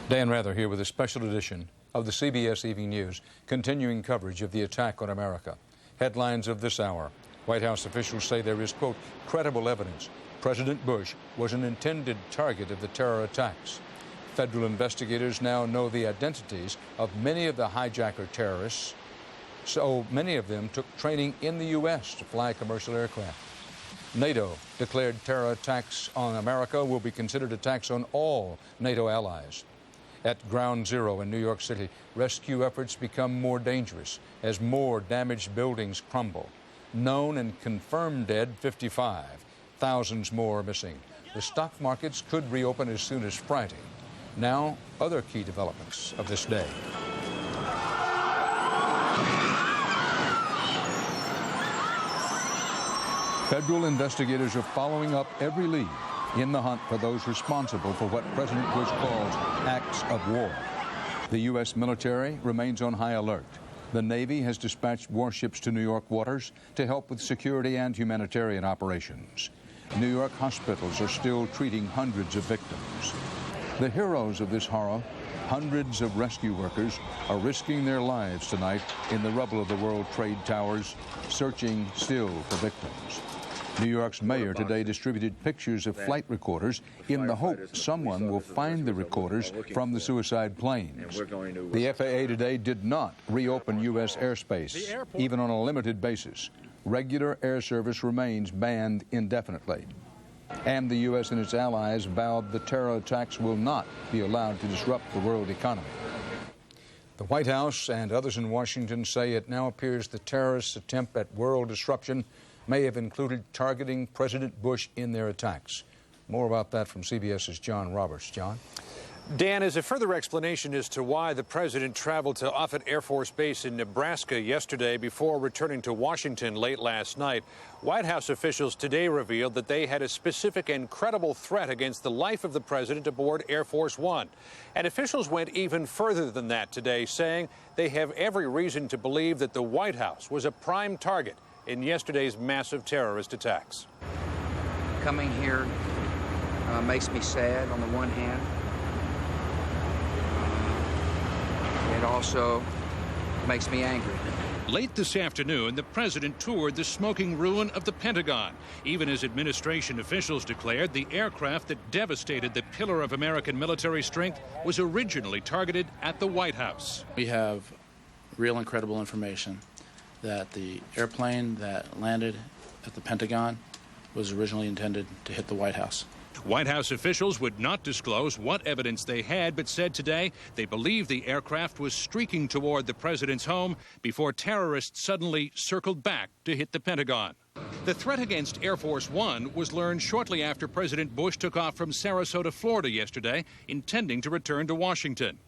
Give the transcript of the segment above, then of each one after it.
Dan Rather here with a special edition of the CBS Evening News, continuing coverage of the attack on America. Headlines of this hour. White House officials say there is, quote, credible evidence President Bush was an intended target of the terror attacks. Federal investigators now know the identities of many of the hijacker terrorists, so many of them took training in the U.S. to fly commercial aircraft. NATO declared terror attacks on America will be considered attacks on all NATO allies. At Ground Zero in New York City, rescue efforts become more dangerous as more damaged buildings crumble. Known and confirmed dead, 55. Thousands more are missing. The stock markets could reopen as soon as Friday. Now, other key developments of this day. Federal investigators are following up every lead in the hunt for those responsible for what President Bush calls acts of war. The U.S. military remains on high alert. The Navy has dispatched warships to New York waters to help with security and humanitarian operations. New York hospitals are still treating hundreds of victims. The heroes of this horror, hundreds of rescue workers, are risking their lives tonight in the rubble of the World Trade Towers, searching still for victims. New York's mayor today distributed pictures of flight recorders in the hope someone will find the recorders from the suicide planes. The FAA today did not reopen U.S. airspace, even on a limited basis. Regular air service remains banned indefinitely. And the U.S. and its allies vowed the terror attacks will not be allowed to disrupt the world economy. The White House and others in Washington say it now appears the terrorists' attempt at world disruption may have included targeting President Bush in their attacks. More about that from CBS's John Roberts. John? Dan, as a further explanation as to why the president traveled to Offutt Air Force Base in Nebraska yesterday before returning to Washington late last night, White House officials today revealed that they had a specific and credible threat against the life of the president aboard Air Force One. And officials went even further than that today, saying they have every reason to believe that the White House was a prime target in yesterday's massive terrorist attacks. Coming here makes me sad on the one hand. It also makes me angry. Late this afternoon, the president toured the smoking ruin of the Pentagon, even as administration officials declared the aircraft that devastated the pillar of American military strength was originally targeted at the White House. We have real and credible information that the airplane that landed at the Pentagon was originally intended to hit the White House. White House officials would not disclose what evidence they had, but said today they believe the aircraft was streaking toward the president's home before terrorists suddenly circled back to hit the Pentagon. The threat against Air Force One was learned shortly after President Bush took off from Sarasota, Florida yesterday, intending to return to Washington.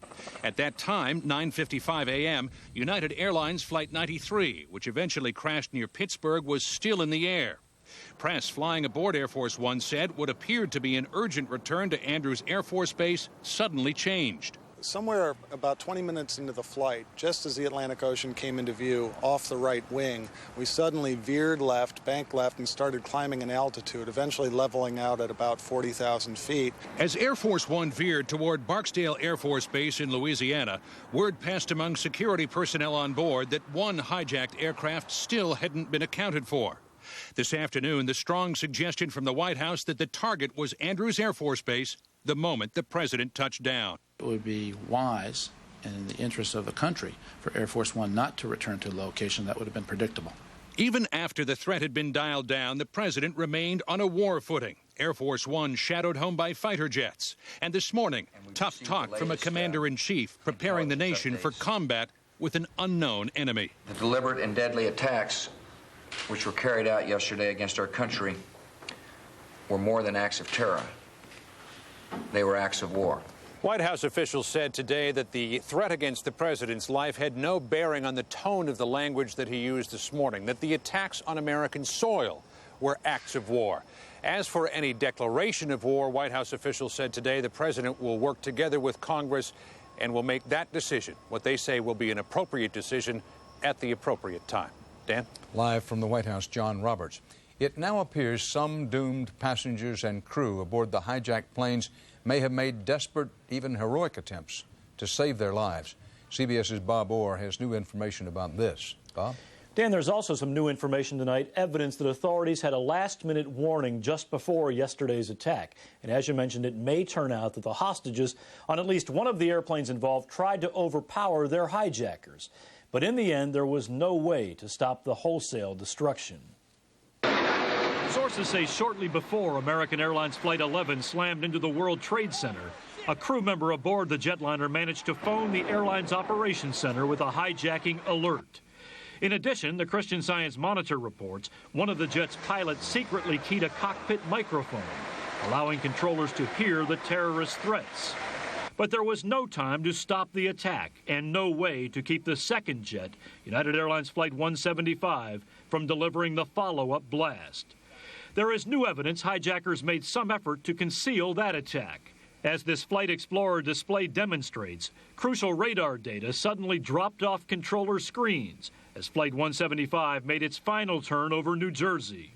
At that time, 9:55 a.m., United Airlines Flight 93, which eventually crashed near Pittsburgh, was still in the air. Press flying aboard Air Force One said what appeared to be an urgent return to Andrews Air Force Base suddenly changed. Somewhere about 20 minutes into the flight, just as the Atlantic Ocean came into view off the right wing, we suddenly veered left, banked left, and started climbing in altitude, eventually leveling out at about 40,000 feet. As Air Force One veered toward Barksdale Air Force Base in Louisiana, word passed among security personnel on board that one hijacked aircraft still hadn't been accounted for. This afternoon, the strong suggestion from the White House that the target was Andrews Air Force Base the moment the president touched down. It would be wise and in the interest of the country for Air Force One not to return to a location that would have been predictable. Even after the threat had been dialed down, the president remained on a war footing. Air Force One shadowed home by fighter jets. And this morning, tough talk from a commander-in-chief preparing the nation for combat with an unknown enemy. The deliberate and deadly attacks which were carried out yesterday against our country were more than acts of terror. They were acts of war. White House officials said today that the threat against the president's life had no bearing on the tone of the language that he used this morning, that the attacks on American soil were acts of war. As for any declaration of war, White House officials said today the president will work together with Congress and will make that decision, what they say will be an appropriate decision, at the appropriate time. Dan? Live from the White House, John Roberts. It now appears some doomed passengers and crew aboard the hijacked planes may have made desperate, even heroic attempts to save their lives. CBS's Bob Orr has new information about this. Bob? Dan, there's also some new information tonight, evidence that authorities had a last-minute warning just before yesterday's attack. And as you mentioned, it may turn out that the hostages on at least one of the airplanes involved tried to overpower their hijackers. But in the end, there was no way to stop the wholesale destruction. Sources say shortly before American Airlines Flight 11 slammed into the World Trade Center, a crew member aboard the jetliner managed to phone the airline's operations center with a hijacking alert. In addition, the Christian Science Monitor reports one of the jet's pilots secretly keyed a cockpit microphone, allowing controllers to hear the terrorist threats. But there was no time to stop the attack and no way to keep the second jet, United Airlines Flight 175, from delivering the follow-up blast. There is new evidence hijackers made some effort to conceal that attack. As this Flight Explorer display demonstrates, crucial radar data suddenly dropped off controller screens as Flight 175 made its final turn over New Jersey.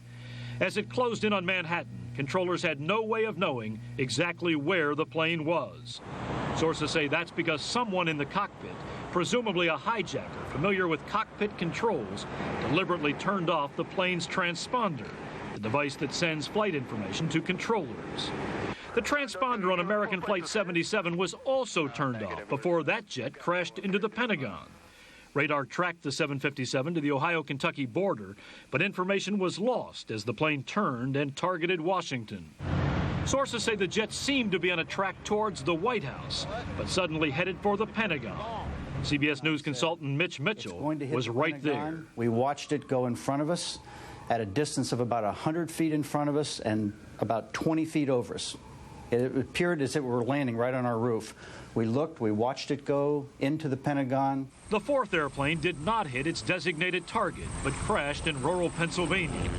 As it closed in on Manhattan, controllers had no way of knowing exactly where the plane was. Sources say that's because someone in the cockpit, presumably a hijacker familiar with cockpit controls, deliberately turned off the plane's transponder, the device that sends flight information to controllers. The transponder on American Flight 77 was also turned off before that jet crashed into the Pentagon. Radar tracked the 757 to the Ohio-Kentucky border, but information was lost as the plane turned and targeted Washington. Sources say the jet seemed to be on a track towards the White House, but suddenly headed for the Pentagon. CBS News consultant Mitch Mitchell was right there. We watched it go in front of us at a distance of about 100 feet in front of us and about 20 feet over us. It appeared as if we were landing right on our roof. We looked, we watched it go into the Pentagon. The fourth airplane did not hit its designated target, but crashed in rural Pennsylvania.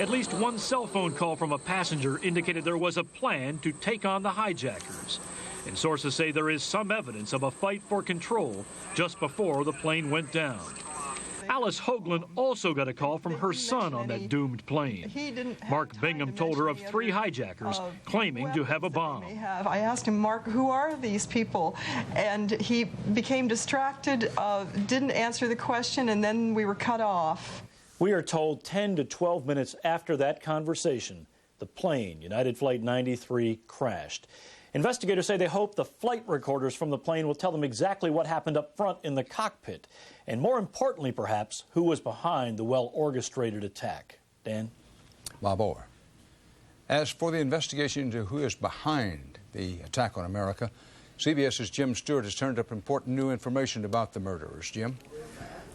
At least one cell phone call from a passenger indicated there was a plan to take on the hijackers. And sources say there is some evidence of a fight for control just before the plane went down. Alice Hoagland also got a call from her son on that doomed plane. Mark Bingham told her of 3 hijackers claiming to have a bomb. I asked him, Mark, who are these people? And he became distracted, didn't answer the question, and then we were cut off. We are told 10 to 12 minutes after that conversation, the plane, United Flight 93, crashed. Investigators say they hope the flight recorders from the plane will tell them exactly what happened up front in the cockpit, and more importantly, perhaps, who was behind the well-orchestrated attack. Dan? Bob Orr. As for the investigation into who is behind the attack on America, CBS's Jim Stewart has turned up important new information about the murderers. Jim?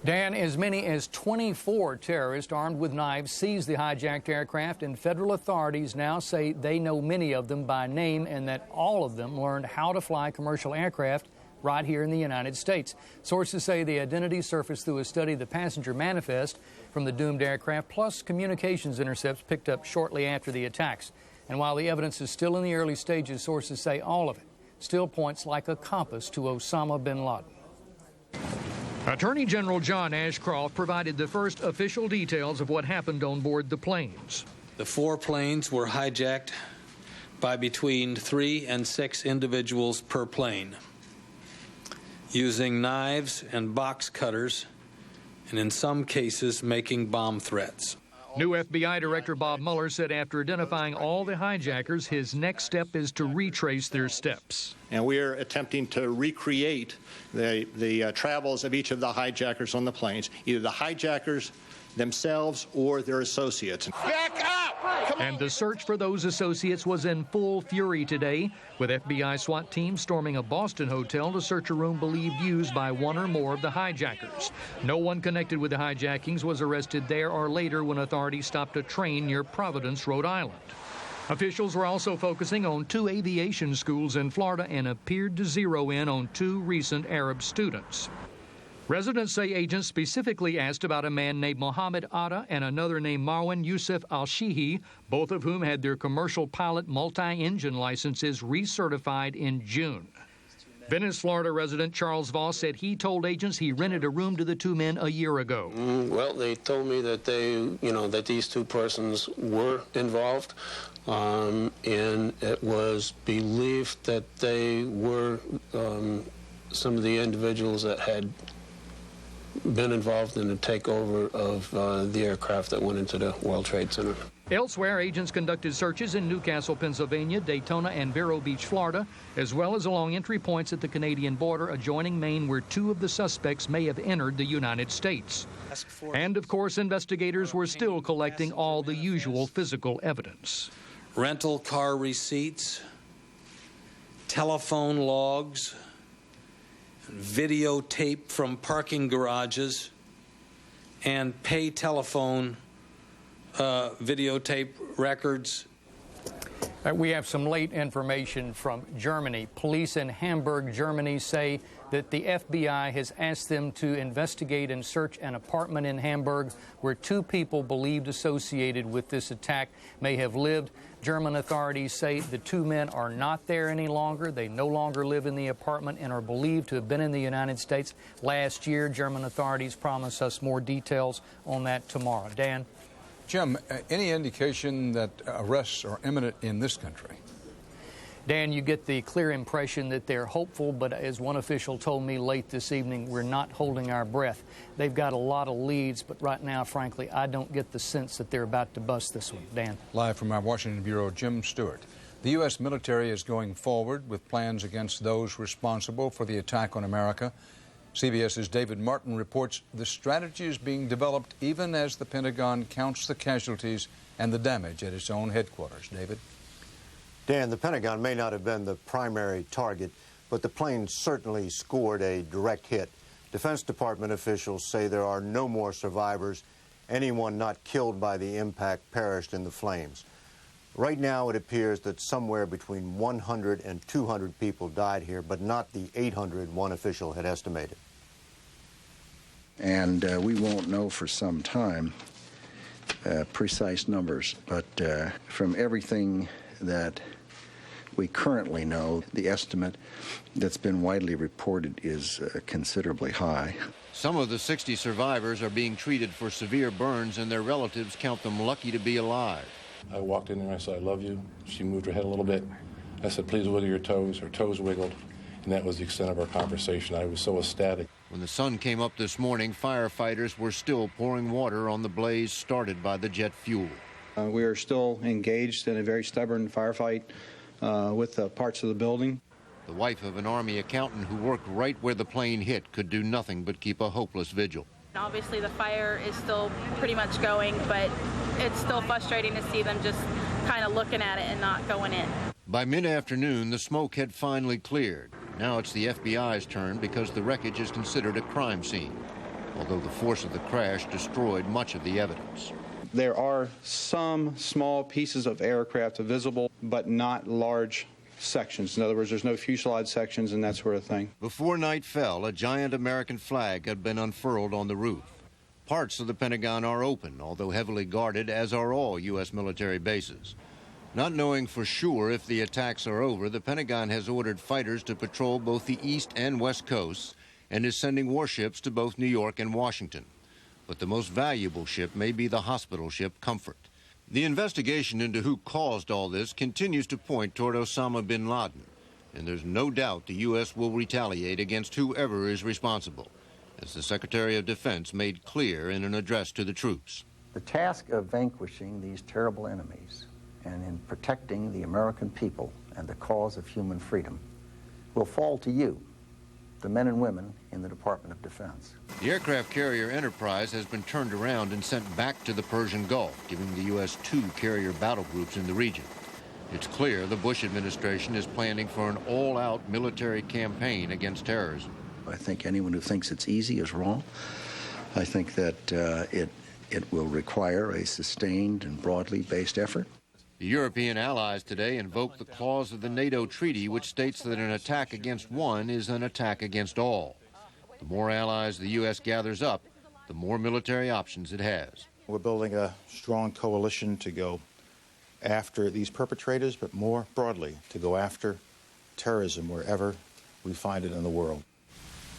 Dan, as many as 24 terrorists armed with knives seized the hijacked aircraft, and federal authorities now say they know many of them by name and that all of them learned how to fly commercial aircraft right here in the United States. Sources say the identities surfaced through a study of the passenger manifest from the doomed aircraft, plus communications intercepts picked up shortly after the attacks. And while the evidence is still in the early stages, sources say all of it still points like a compass to Osama bin Laden. Attorney General John Ashcroft provided the first official details of what happened on board the planes. The 4 planes were hijacked by between 3 and 6 individuals per plane, using knives and box cutters, and in some cases making bomb threats. New FBI Director Bob Mueller said after identifying all the hijackers, his next step is to retrace their steps. And we are attempting to recreate the travels of each of the hijackers on the planes, either the hijackers themselves or their associates. Back up! And the search for those associates was in full fury today, with FBI SWAT teams storming a Boston hotel to search a room believed used by one or more of the hijackers. No one connected with the hijackings was arrested there or later when authorities stopped a train near Providence, Rhode Island. Officials were also focusing on 2 aviation schools in Florida and appeared to zero in on 2 recent Arab students. Residents say agents specifically asked about a man named Mohammed Atta and another named Marwan Yusuf al-Shihi, both of whom had their commercial pilot multi-engine licenses recertified in June. Venice, Florida resident Charles Voss said he told agents he rented a room to the two men a year ago. Well, they told me that that these two persons were involved, and it was believed that they were some of the individuals that had been involved in the takeover of the aircraft that went into the World Trade Center. Elsewhere, agents conducted searches in Newcastle, Pennsylvania, Daytona, and Vero Beach, Florida, as well as along entry points at the Canadian border adjoining Maine, where two of the suspects may have entered the United States. And, of course, investigators were still collecting all the usual physical evidence. Rental car receipts, telephone logs, videotape from parking garages, and pay telephone videotape records. We have some late information from Germany. Police in Hamburg, Germany say that the FBI has asked them to investigate and search an apartment in Hamburg where two people believed associated with this attack may have lived. German authorities say the two men are not there any longer. They no longer live in the apartment and are believed to have been in the United States last year. German authorities promise us more details on that tomorrow. Dan? Jim, any indication that arrests are imminent in this country? Dan, you get the clear impression that they're hopeful, but as one official told me late this evening, we're not holding our breath. They've got a lot of leads, but right now, frankly, I don't get the sense that they're about to bust this one. Dan? Live from our Washington Bureau, Jim Stewart. The U.S. military is going forward with plans against those responsible for the attack on America. CBS's David Martin reports the strategy is being developed even as the Pentagon counts the casualties and the damage at its own headquarters. David? Dan, the Pentagon may not have been the primary target, but the plane certainly scored a direct hit. Defense Department officials say there are no more survivors. Anyone not killed by the impact perished in the flames. Right now, it appears that somewhere between 100 and 200 people died here, but not the 800 one official had estimated. And we won't know for some time precise numbers, but from everything that we currently know, the estimate that's been widely reported is considerably high. Some of the 60 survivors are being treated for severe burns, and their relatives count them lucky to be alive. I walked in there and I said, "I love you." She moved her head a little bit. I said, "Please wiggle your toes." Her toes wiggled, and that was the extent of our conversation. I was so ecstatic. When the sun came up this morning, firefighters were still pouring water on the blaze started by the jet fuel. We are still engaged in a very stubborn firefight with parts of the building. The wife of an Army accountant who worked right where the plane hit could do nothing but keep a hopeless vigil. Obviously, the fire is still pretty much going, but it's still frustrating to see them just kind of looking at it and not going in. By mid-afternoon, the smoke had finally cleared. Now it's the FBI's turn because the wreckage is considered a crime scene, although the force of the crash destroyed much of the evidence. There are some small pieces of aircraft visible, but not large sections. In other words, there's no fuselage sections and that sort of thing. Before night fell, a giant American flag had been unfurled on the roof. Parts of the Pentagon are open, although heavily guarded, as are all U.S. military bases. Not knowing for sure if the attacks are over, the Pentagon has ordered fighters to patrol both the east and west coasts and is sending warships to both New York and Washington. But the most valuable ship may be the hospital ship Comfort. The investigation into who caused all this continues to point toward Osama bin Laden, and there's no doubt the U.S. will retaliate against whoever is responsible, as the Secretary of Defense made clear in an address to the troops. The task of vanquishing these terrible enemies and in protecting the American people and the cause of human freedom will fall to you, the men and women in the Department of Defense. The aircraft carrier Enterprise has been turned around and sent back to the Persian Gulf, giving the U.S. 2 carrier battle groups in the region. It's clear the Bush administration is planning for an all-out military campaign against terrorism. I think anyone who thinks it's easy is wrong. I think that it will require a sustained and broadly based effort. The European allies today invoked the clause of the NATO treaty, which states that an attack against one is an attack against all. The more allies the U.S. gathers up, the more military options it has. We're building a strong coalition to go after these perpetrators, but more broadly, to go after terrorism wherever we find it in the world.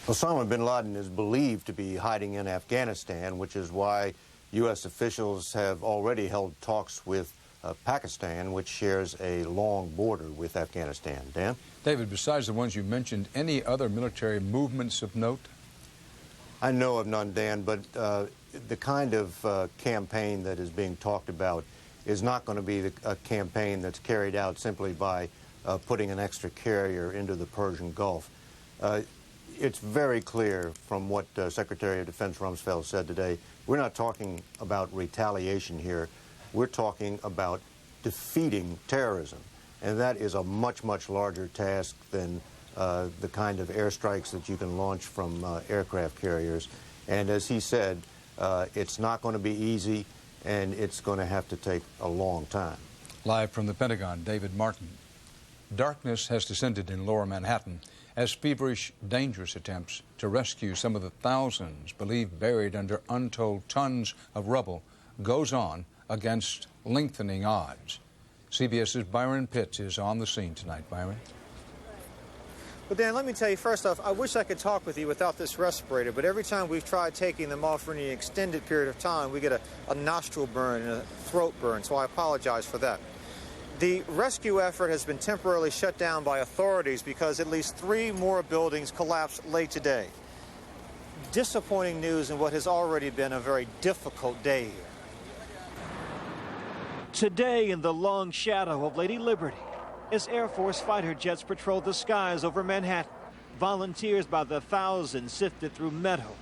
Osama bin Laden is believed to be hiding in Afghanistan, which is why U.S. officials have already held talks with Pakistan, which shares a long border with Afghanistan. Dan? David, besides the ones you mentioned, any other military movements of note? I know of none, Dan, but the kind of campaign that is being talked about is not going to be a campaign that's carried out simply by putting an extra carrier into the Persian Gulf. It's very clear from what Secretary of Defense Rumsfeld said today, we're not talking about retaliation here. We're talking about defeating terrorism. And that is a much, much larger task than the kind of airstrikes that you can launch from aircraft carriers. And as he said, it's not going to be easy, and it's going to have to take a long time. Live from the Pentagon, David Martin. Darkness has descended in lower Manhattan as feverish, dangerous attempts to rescue some of the thousands believed buried under untold tons of rubble goes on against lengthening odds. CBS's Byron Pitts is on the scene tonight. Byron? Well, Dan, let me tell you, first off, I wish I could talk with you without this respirator, but every time we've tried taking them off for any extended period of time, we get a nostril burn and a throat burn, so I apologize for that. The rescue effort has been temporarily shut down by authorities because at least 3 more buildings collapsed late today. Disappointing news in what has already been a very difficult day here. Today, in the long shadow of Lady Liberty, as Air Force fighter jets patrolled the skies over Manhattan, volunteers by the thousands sifted through meadow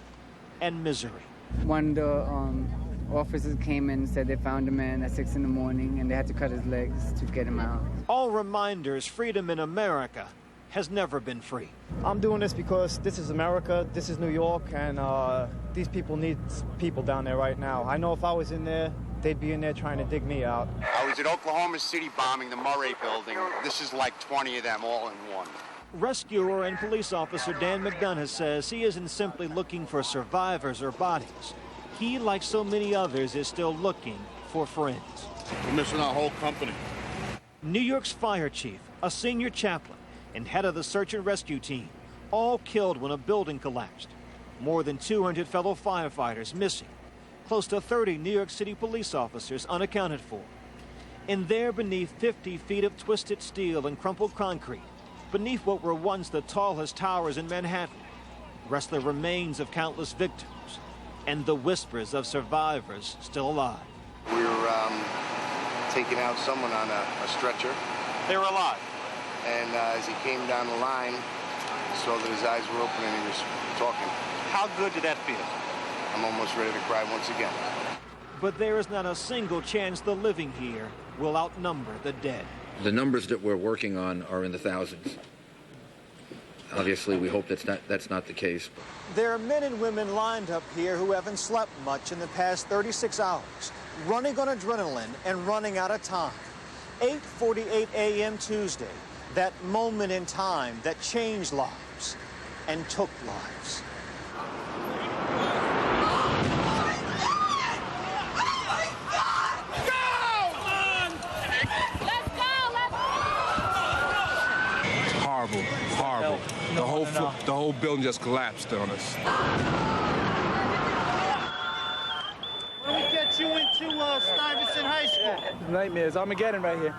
and misery. One of the officers came in and said they found a man at 6 in the morning and they had to cut his legs to get him out. All reminders freedom in America has never been free. I'm doing this because this is America, this is New York, and these people need people down there right now. I know if I was in there, they'd be in there trying to dig me out. I was at Oklahoma City bombing the Murray building. This is like 20 of them all in one. Rescuer and police officer Dan McDonough says he isn't simply looking for survivors or bodies. He, like so many others, is still looking for friends. We're missing our whole company. New York's fire chief, a senior chaplain, and head of the search and rescue team, all killed when a building collapsed. More than 200 fellow firefighters missing. Close to 30 New York City police officers unaccounted for. And there beneath 50 feet of twisted steel and crumpled concrete, beneath what were once the tallest towers in Manhattan, rest the remains of countless victims and the whispers of survivors still alive. We were taking out someone on a stretcher. They were alive. And as he came down the line, I saw that his eyes were open and he was talking. How good did that feel? I'm almost ready to cry once again. But there is not a single chance the living here will outnumber the dead. The numbers that we're working on are in the thousands. Obviously, we hope that's not the case. There are men and women lined up here who haven't slept much in the past 36 hours, running on adrenaline and running out of time. 8:48 a.m. Tuesday, that moment in time that changed lives and took lives. Horrible. The whole building just collapsed on us. Let me get you into Stuyvesant High School. Nightmares. Armageddon right here.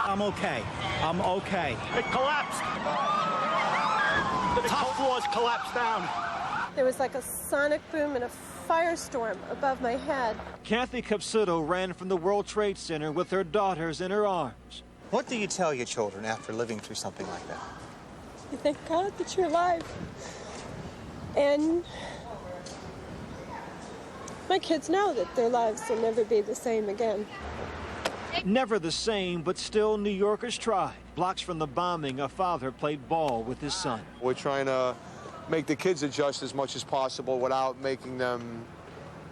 I'm okay. I'm okay. It collapsed. The top floors collapsed down. There was like a sonic boom and a firestorm above my head. Kathy Capsuto ran from the World Trade Center with her daughters in her arms. What do you tell your children after living through something like that? You thank God that you're alive. And my kids know that their lives will never be the same again. Never the same, but still New Yorkers tried. Blocks from the bombing, a father played ball with his son. We're trying to make the kids adjust as much as possible without making them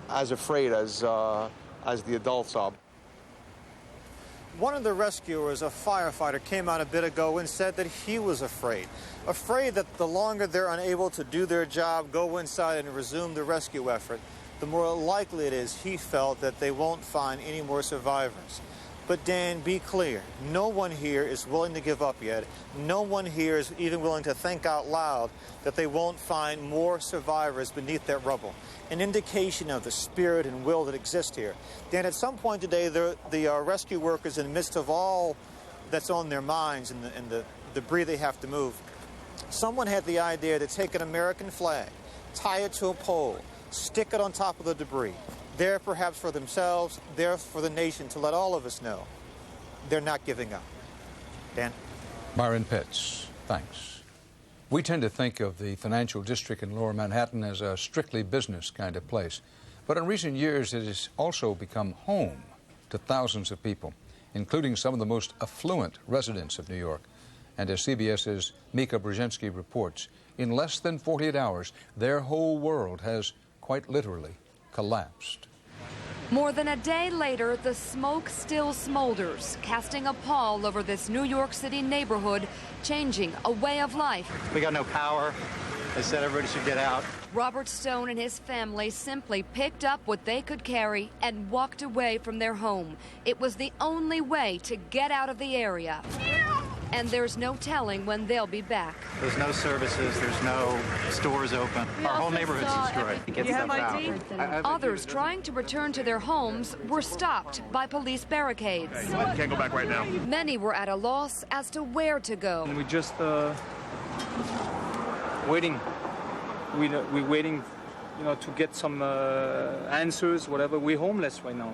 as afraid as the adults are. One of the rescuers, a firefighter, came out a bit ago and said that he was afraid. Afraid that the longer they're unable to do their job, go inside and resume the rescue effort, the more likely it is, he felt, that they won't find any more survivors. But Dan, be clear, no one here is willing to give up yet. No one here is even willing to think out loud that they won't find more survivors beneath that rubble. An indication of the spirit and will that exist here. Dan, at some point today, the rescue workers, in the midst of all that's on their minds and the debris they have to move, someone had the idea to take an American flag, tie it to a pole, stick it on top of the debris. There perhaps for themselves, there for the nation, to let all of us know they're not giving up. Dan? Byron Pitts, thanks. We tend to think of the financial district in Lower Manhattan as a strictly business kind of place. But in recent years, it has also become home to thousands of people, including some of the most affluent residents of New York. And as CBS's Mika Brzezinski reports, in less than 48 hours, their whole world has quite literally collapsed. More than a day later, the smoke still smolders, casting a pall over this New York City neighborhood, changing a way of life. We got no power. They said everybody should get out. Robert Stone and his family simply picked up what they could carry and walked away from their home. It was the only way to get out of the area. And there's no telling when they'll be back. There's no services, there's no stores open. Our whole neighborhood's destroyed. Get stuff out. Others trying to return to their homes were stopped by police barricades. Can't go back right now. Many were at a loss as to where to go. We just waiting. We're waiting, to get some answers, whatever. We're homeless right now.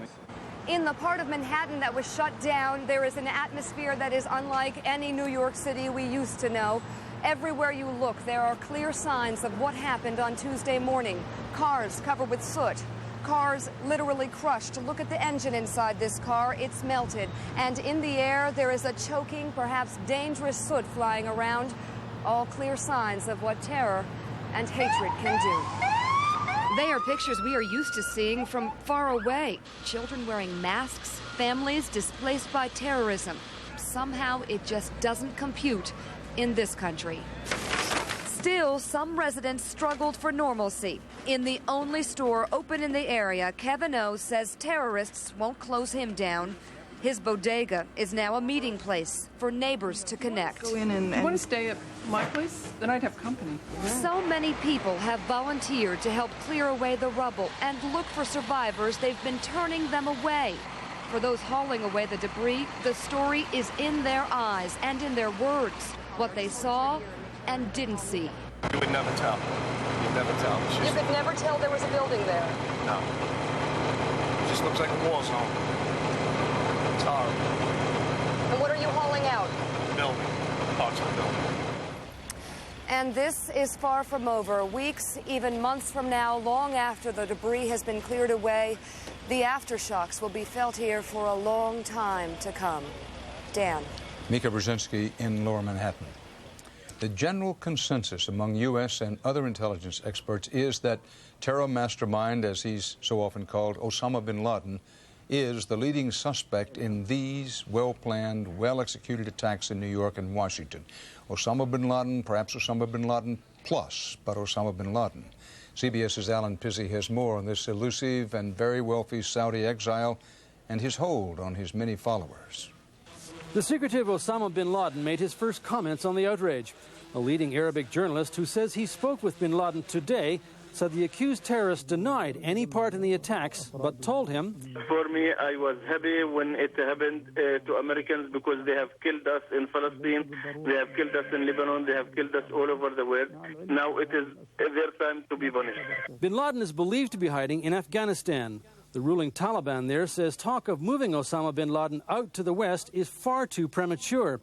In the part of Manhattan that was shut down, there is an atmosphere that is unlike any New York City we used to know. Everywhere you look, there are clear signs of what happened on Tuesday morning. Cars covered with soot. Cars literally crushed. Look at the engine inside this car. It's melted. And in the air, there is a choking, perhaps dangerous soot flying around. All clear signs of what terror and hatred can do. They are pictures we are used to seeing from far away. Children wearing masks, families displaced by terrorism. Somehow it just doesn't compute in this country. Still, some residents struggled for normalcy. In the only store open in the area, Kevin O says terrorists won't close him down. His bodega is now a meeting place for neighbors to connect. Go in and want to stay at my place? Then I'd have company. So many people have volunteered to help clear away the rubble and look for survivors. They've been turning them away. For those hauling away the debris, the story is in their eyes and in their words, what they saw and didn't see. You would never tell. You'd never tell. You could never tell there was a building there? No. It just looks like a war zone. It's horrible. And what are you hauling out? Building. Parts of the building. And this is far from over. Weeks, even months from now, long after the debris has been cleared away, the aftershocks will be felt here for a long time to come. Dan. Mika Brzezinski in Lower Manhattan. The general consensus among U.S. and other intelligence experts is that terror mastermind, as he's so often called, Osama bin Laden, is the leading suspect in these well-planned, well-executed attacks in New York and Washington. Osama bin Laden, perhaps Osama bin Laden plus, but Osama bin Laden. CBS's Alan Pizzi has more on this elusive and very wealthy Saudi exile and his hold on his many followers. The secretive Osama bin Laden made his first comments on the outrage. A leading Arabic journalist who says he spoke with bin Laden today said the accused terrorist denied any part in the attacks, but told him, "For me, I was happy when it happened to Americans because they have killed us in Palestine, they have killed us in Lebanon, they have killed us all over the world. Now it is their time to be punished." Bin Laden is believed to be hiding in Afghanistan. The ruling Taliban there says talk of moving Osama bin Laden out to the west is far too premature.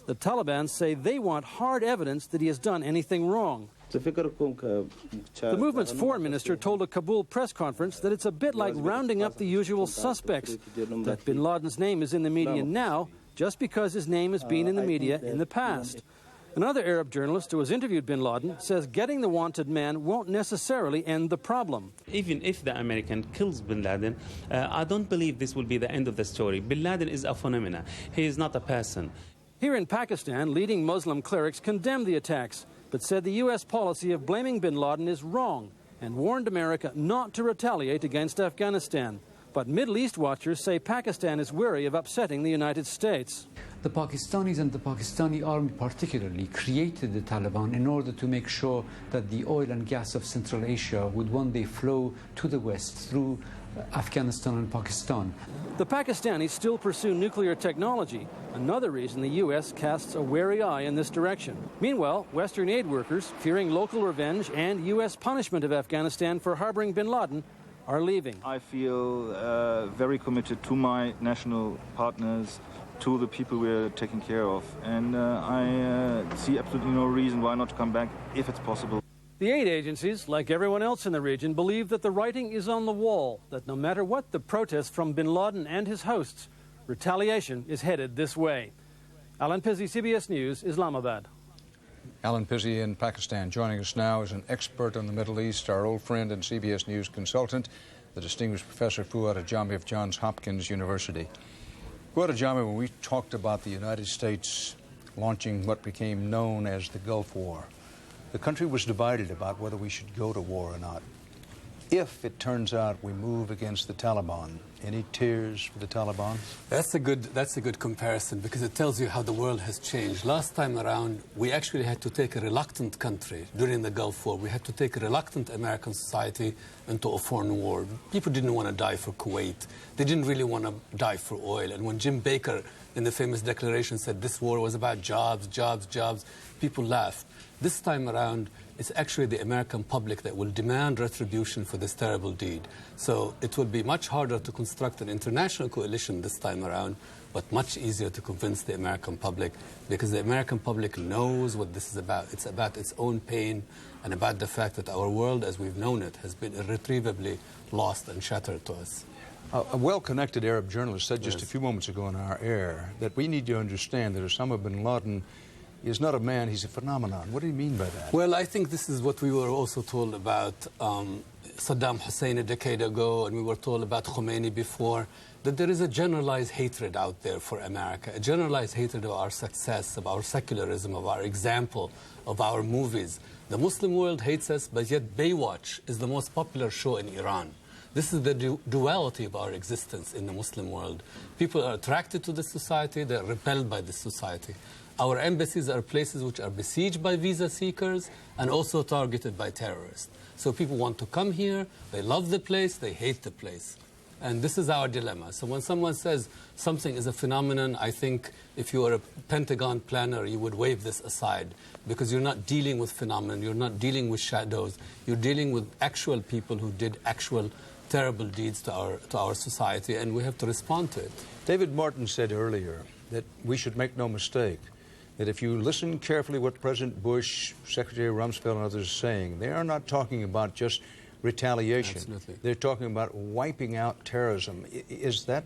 The Taliban say they want hard evidence that he has done anything wrong. The movement's foreign minister told a Kabul press conference that it's a bit like rounding up the usual suspects, that bin Laden's name is in the media now just because his name has been in the media in the past. Another Arab journalist who has interviewed bin Laden says getting the wanted man won't necessarily end the problem. Even if the American kills bin Laden, I don't believe this will be the end of the story. Bin Laden is a phenomenon. He is not a person. Here in Pakistan, leading Muslim clerics condemned the attacks, but said the U.S. policy of blaming bin Laden is wrong and warned America not to retaliate against Afghanistan. But Middle East watchers say Pakistan is wary of upsetting the United States. The Pakistanis and the Pakistani army particularly created the Taliban in order to make sure that the oil and gas of Central Asia would one day flow to the West through Afghanistan and Pakistan. The Pakistanis still pursue nuclear technology, another reason the U.S. casts a wary eye in this direction. Meanwhile, Western aid workers, fearing local revenge and U.S. punishment of Afghanistan for harboring bin Laden, are leaving. I feel very committed to my national partners, to the people we're taking care of, and I see absolutely no reason why not to come back if it's possible. The aid agencies, like everyone else in the region, believe that the writing is on the wall, that no matter what the protests from bin Laden and his hosts, retaliation is headed this way. Alan Pizzi, CBS News, Islamabad. Alan Pizzi in Pakistan. Joining us now is an expert on the Middle East, our old friend and CBS News consultant, the distinguished Professor Fuad Ajami of Johns Hopkins University. Fuad Ajami, when we talked about the United States launching what became known as the Gulf War, the country was divided about whether we should go to war or not. If it turns out we move against the Taliban, any tears for the Taliban? That's a good comparison, because it tells you how the world has changed. Last time around, we actually had to take a reluctant country during the Gulf War. We had to take a reluctant American society into a foreign war. People didn't want to die for Kuwait. They didn't really want to die for oil. And when Jim Baker, in the famous declaration, said this war was about jobs, jobs, jobs, people laughed. This time around, it's actually the American public that will demand retribution for this terrible deed. So it will be much harder to construct an international coalition this time around, but much easier to convince the American public, because the American public knows what this is about. It's about its own pain and about the fact that our world as we've known it has been irretrievably lost and shattered to us. A well-connected Arab journalist said just a few moments ago on our air that we need to understand that Osama bin Laden is not a man, he's a phenomenon. What do you mean by that? Well, I think this is what we were also told about Saddam Hussein a decade ago, and we were told about Khomeini before, that there is a generalized hatred out there for America, a generalized hatred of our success, of our secularism, of our example, of our movies. The Muslim world hates us, but yet Baywatch is the most popular show in Iran. This is the duality of our existence in the Muslim world. People are attracted to this society, they're repelled by this society. Our embassies are places which are besieged by visa seekers and also targeted by terrorists. So people want to come here, they love the place, they hate the place. And this is our dilemma. So when someone says something is a phenomenon, I think if you are a Pentagon planner, you would wave this aside, because you're not dealing with phenomenon, you're not dealing with shadows, you're dealing with actual people who did actual terrible deeds to our society, and we have to respond to it. David Martin said earlier that we should make no mistake that if you listen carefully what President Bush, Secretary Rumsfeld, and others are saying, they are not talking about just retaliation. Absolutely. They're talking about wiping out terrorism. Is that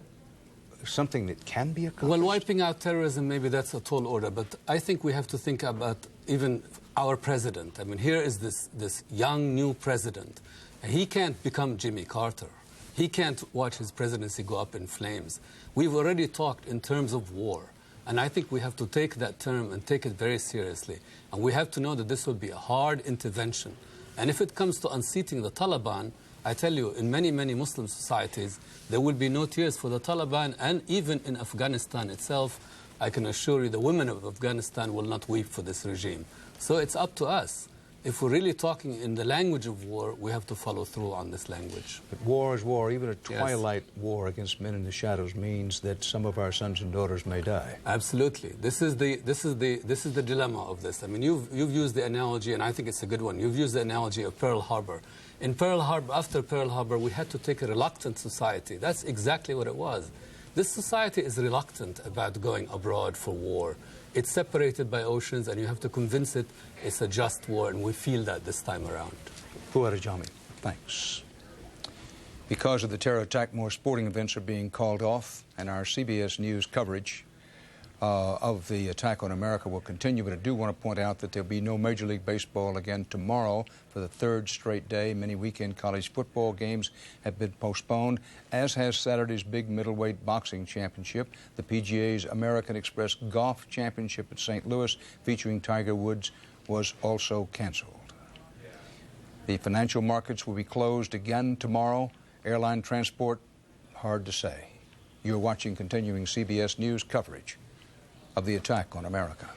something that can be accomplished? Well, wiping out terrorism, maybe that's a tall order, but I think we have to think about even our president. I mean, here is this young, new president. He can't become Jimmy Carter. He can't watch his presidency go up in flames. We've already talked in terms of war. And I think we have to take that term and take it very seriously. And we have to know that this will be a hard intervention. And if it comes to unseating the Taliban, I tell you, in many, many Muslim societies, there will be no tears for the Taliban. And even in Afghanistan itself, I can assure you the women of Afghanistan will not weep for this regime. So it's up to us. If we're really talking in the language of war, we have to follow through on this language. But war is war. Even a twilight war against men in the shadows means that some of our sons and daughters may die. Absolutely. This is the dilemma of this. I mean, you've used the analogy, and I think it's a good one. You've used the analogy of Pearl Harbor. In Pearl Harbor, after Pearl Harbor, we had to take a reluctant society. That's exactly what it was. This society is reluctant about going abroad for war. It's separated by oceans, and you have to convince it it's a just war, and we feel that this time around. Fuad Ajami, thanks. Because of the terror attack, more sporting events are being called off, and our CBS News coverage of the attack on America will continue. But I do want to point out that there'll be no Major League Baseball again tomorrow for the third straight day. Many weekend college football games have been postponed, as has Saturday's big middleweight boxing championship. The PGA's American Express Golf Championship at St. Louis, featuring Tiger Woods, was also canceled. The financial markets will be closed again tomorrow. Airline transport hard to say. You're watching continuing CBS News coverage of the attack on America.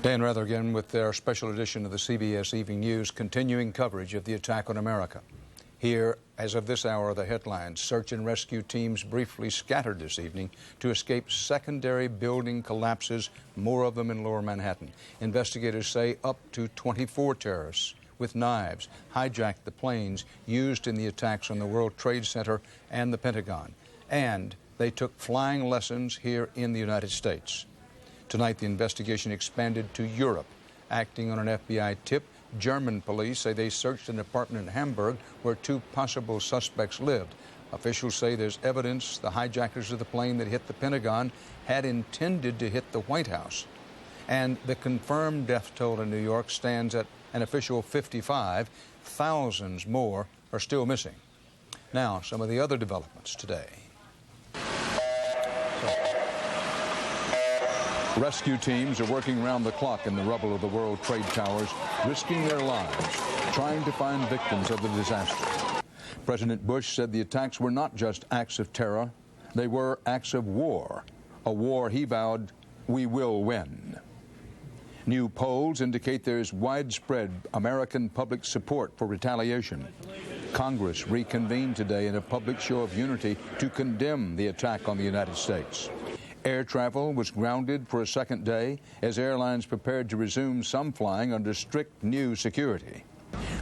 Dan Rather again with their special edition of the CBS Evening News, continuing coverage of the attack on America. Here, as of this hour, the headlines: search and rescue teams briefly scattered this evening to escape secondary building collapses, more of them in lower Manhattan. Investigators say up to 24 terrorists with knives hijacked the planes used in the attacks on the World Trade Center and the Pentagon. And they took flying lessons here in the United States. Tonight, the investigation expanded to Europe. Acting on an FBI tip, German police say they searched an apartment in Hamburg where two possible suspects lived. Officials say there's evidence the hijackers of the plane that hit the Pentagon had intended to hit the White House. And the confirmed death toll in New York stands at an official 55. Thousands more are still missing. Now, some of the other developments today. Rescue teams are working around the clock in the rubble of the World Trade Towers, risking their lives, trying to find victims of the disaster. President Bush said the attacks were not just acts of terror, they were acts of war, a war he vowed we will win. New polls indicate there's widespread American public support for retaliation. Congress reconvened today in a public show of unity to condemn the attack on the United States. Air travel was grounded for a second day as airlines prepared to resume some flying under strict new security.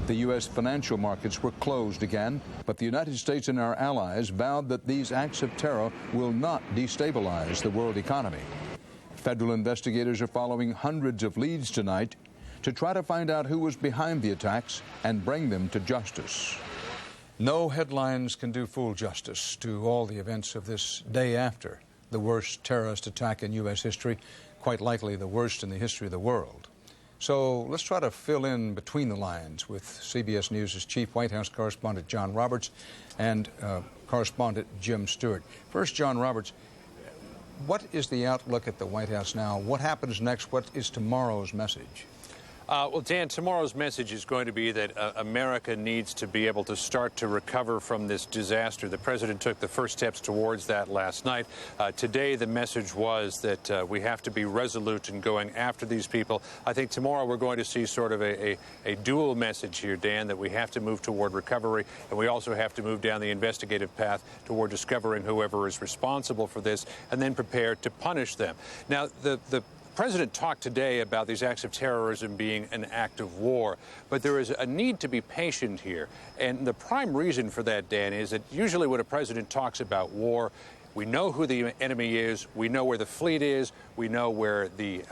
The U.S. financial markets were closed again, but the United States and our allies vowed that these acts of terror will not destabilize the world economy. Federal investigators are following hundreds of leads tonight to try to find out who was behind the attacks and bring them to justice. No headlines can do full justice to all the events of this day after the worst terrorist attack in U.S. history, quite likely the worst in the history of the world. So let's try to fill in between the lines with CBS News' chief White House correspondent John Roberts and correspondent Jim Stewart. First, John Roberts, what is the outlook at the White House now? What happens next? What is tomorrow's message? Well, Dan, tomorrow's message is going to be that America needs to be able to start to recover from this disaster. The president took the first steps towards that last night. Today, the message was that we have to be resolute in going after these people. I think tomorrow we're going to see sort of a dual message here, Dan, that we have to move toward recovery, and we also have to move down the investigative path toward discovering whoever is responsible for this and then prepare to punish them. Now, the President talked today about these acts of terrorism being an act of war, but there is a need to be patient here. And the prime reason for that, Dan, is that usually when a president talks about war, we know who the enemy is, we know where the fleet is, we know where the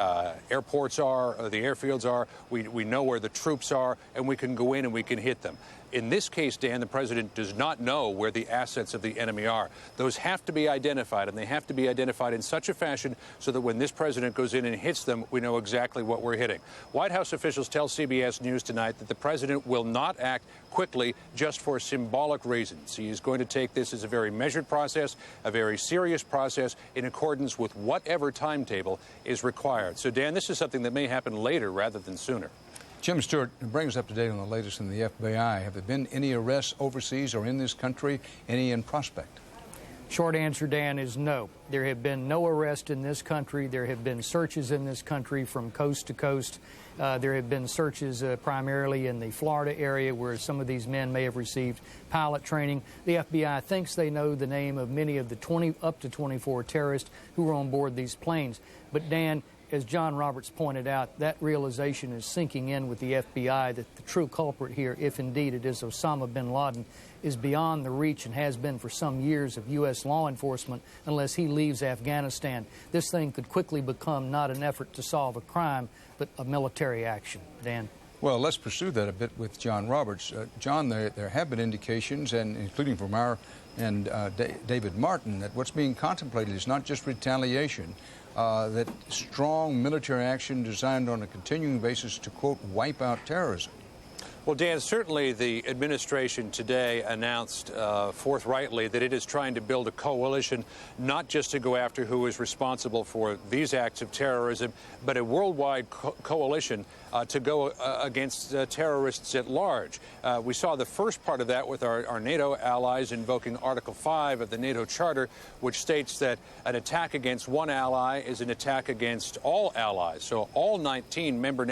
airports are, or the airfields are, we know where the troops are, and we can go in and we can hit them. In this case, Dan, the president does not know where the assets of the enemy are. Those have to be identified, and they have to be identified in such a fashion so that when this president goes in and hits them, we know exactly what we're hitting. White House officials tell CBS News tonight that the president will not act quickly just for symbolic reasons. He is going to take this as a very measured process, a very serious process, in accordance with whatever timetable is required. So, Dan, this is something that may happen later rather than sooner. Jim Stewart, bring us up to date on the latest in the FBI. Have there been any arrests overseas or in this country, any in prospect? Short answer, Dan, is no. There have been no arrests in this country. There have been searches in this country from coast to coast. There have been searches primarily in the Florida area where some of these men may have received pilot training. The FBI thinks they know the name of many of the up to 24 terrorists who were on board these planes. But, Dan, as John Roberts pointed out, that realization is sinking in with the FBI that the true culprit here, if indeed it is Osama bin Laden, is beyond the reach and has been for some years of U.S. law enforcement unless he leaves Afghanistan. This thing could quickly become not an effort to solve a crime, but a military action. Dan? Well, let's pursue that a bit with John Roberts. John, there have been indications, and including from our and David Martin, that what's being contemplated is not just retaliation, that strong military action designed on a continuing basis to, quote, wipe out terrorism. Well, Dan, certainly the administration today announced forthrightly that it is trying to build a coalition, not just to go after who is responsible for these acts of terrorism, but a worldwide coalition to go against terrorists at large. We saw the first part of that with our NATO allies invoking Article 5 of the NATO Charter, which states that an attack against one ally is an attack against all allies. So all 19 member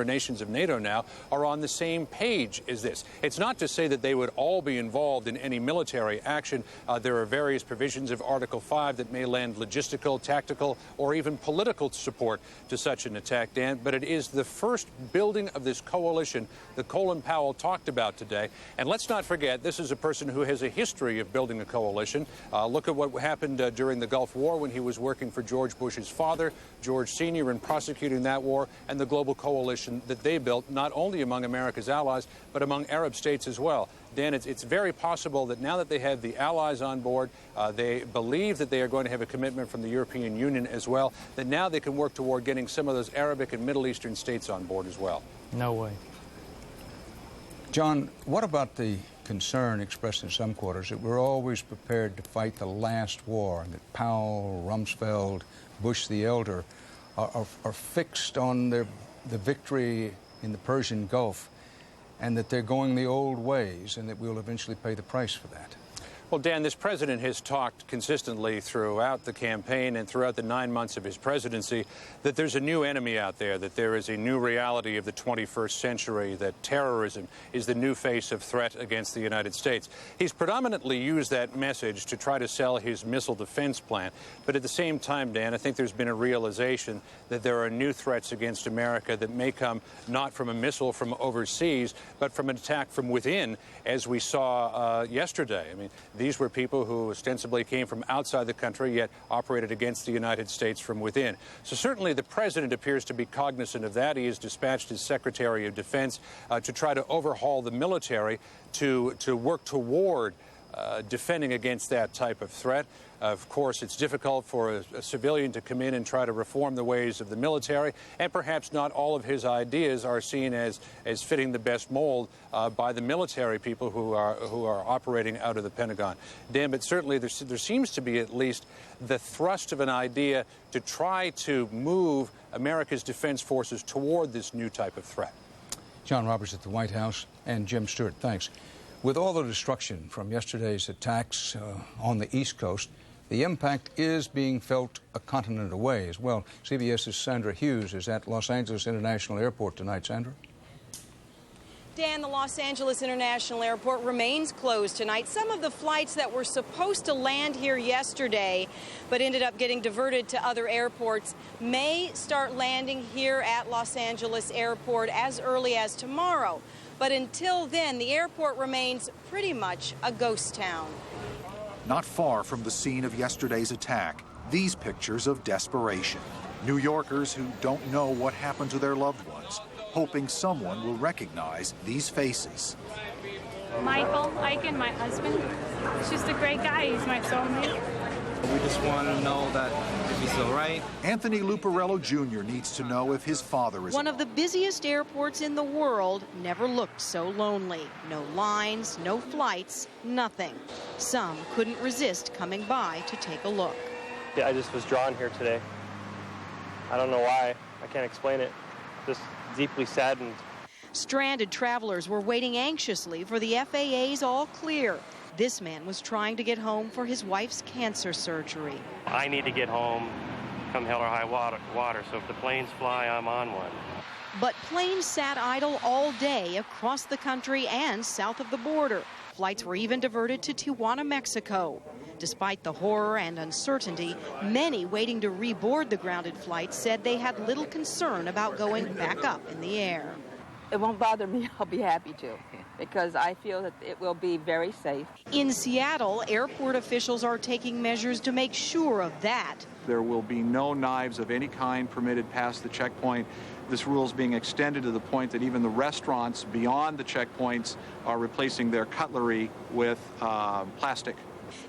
nations of NATO now are on the same page as this. It's not to say that they would all be involved in any military action. There are various provisions of Article 5 that may lend logistical, tactical, or even political support to such an attack, Dan, but it is the first building of this coalition that Colin Powell talked about today. And let's not forget, this is a person who has a history of building a coalition. Look at what happened during the Gulf War when he was working for George Bush's father, George Sr., in prosecuting that war, and the global coalition that they built, not only among America's allies, but among Arab states as well. Dan, it's very possible that now that they have the allies on board, they believe that they are going to have a commitment from the European Union as well, that now they can work toward getting some of those Arabic and Middle Eastern states on board as well. No way. John, what about the concern expressed in some quarters that we're always prepared to fight the last war, and that Powell, Rumsfeld, Bush the Elder are fixed on the victory in the Persian Gulf, and that they're going the old ways, and that we'll eventually pay the price for that? Well, Dan, this president has talked consistently throughout the campaign and throughout the 9 months of his presidency that there's a new enemy out there, that there is a new reality of the 21st century, that terrorism is the new face of threat against the United States. He's predominantly used that message to try to sell his missile defense plan. But at the same time, Dan, I think there's been a realization that there are new threats against America that may come not from a missile from overseas, but from an attack from within, as we saw yesterday. I mean, these were people who ostensibly came from outside the country, yet operated against the United States from within. So certainly the president appears to be cognizant of that. He has dispatched his Secretary of Defense to try to overhaul the military to work toward defending against that type of threat. Of course, it's difficult for a civilian to come in and try to reform the ways of the military, and perhaps not all of his ideas are seen as fitting the best mold by the military people who are operating out of the Pentagon. Dan, but certainly there seems to be at least the thrust of an idea to try to move America's defense forces toward this new type of threat. John Roberts at the White House, and Jim Stewart, thanks. With all the destruction from yesterday's attacks on the East Coast, the impact is being felt a continent away as well. CBS's Sandra Hughes is at Los Angeles International Airport tonight. Sandra? Dan, the Los Angeles International Airport remains closed tonight. Some of the flights that were supposed to land here yesterday but ended up getting diverted to other airports may start landing here at Los Angeles Airport as early as tomorrow. But until then, the airport remains pretty much a ghost town. Not far from the scene of yesterday's attack, these pictures of desperation. New Yorkers who don't know what happened to their loved ones, hoping someone will recognize these faces. Michael Eichen, my husband. He's just a great guy. He's my soulmate. We just want to know that he's all right. Anthony Luparello Jr. needs to know if his father is One of the busiest airports in the world never looked so lonely. No lines, no flights, nothing. Some couldn't resist coming by to take a look. Yeah, I just was drawn here today. I don't know why. I can't explain it. Just deeply saddened. Stranded travelers were waiting anxiously for the FAA's all clear. This man was trying to get home for his wife's cancer surgery. I need to get home come hell or high water, so if the planes fly, I'm on one. But planes sat idle all day across the country and south of the border. Flights were even diverted to Tijuana, Mexico. Despite the horror and uncertainty, many waiting to reboard the grounded flights said they had little concern about going back up in the air. It won't bother me. I'll be happy to, because I feel that it will be very safe. In Seattle, airport officials are taking measures to make sure of that. There will be no knives of any kind permitted past the checkpoint. This rule is being extended to the point that even the restaurants beyond the checkpoints are replacing their cutlery with plastic.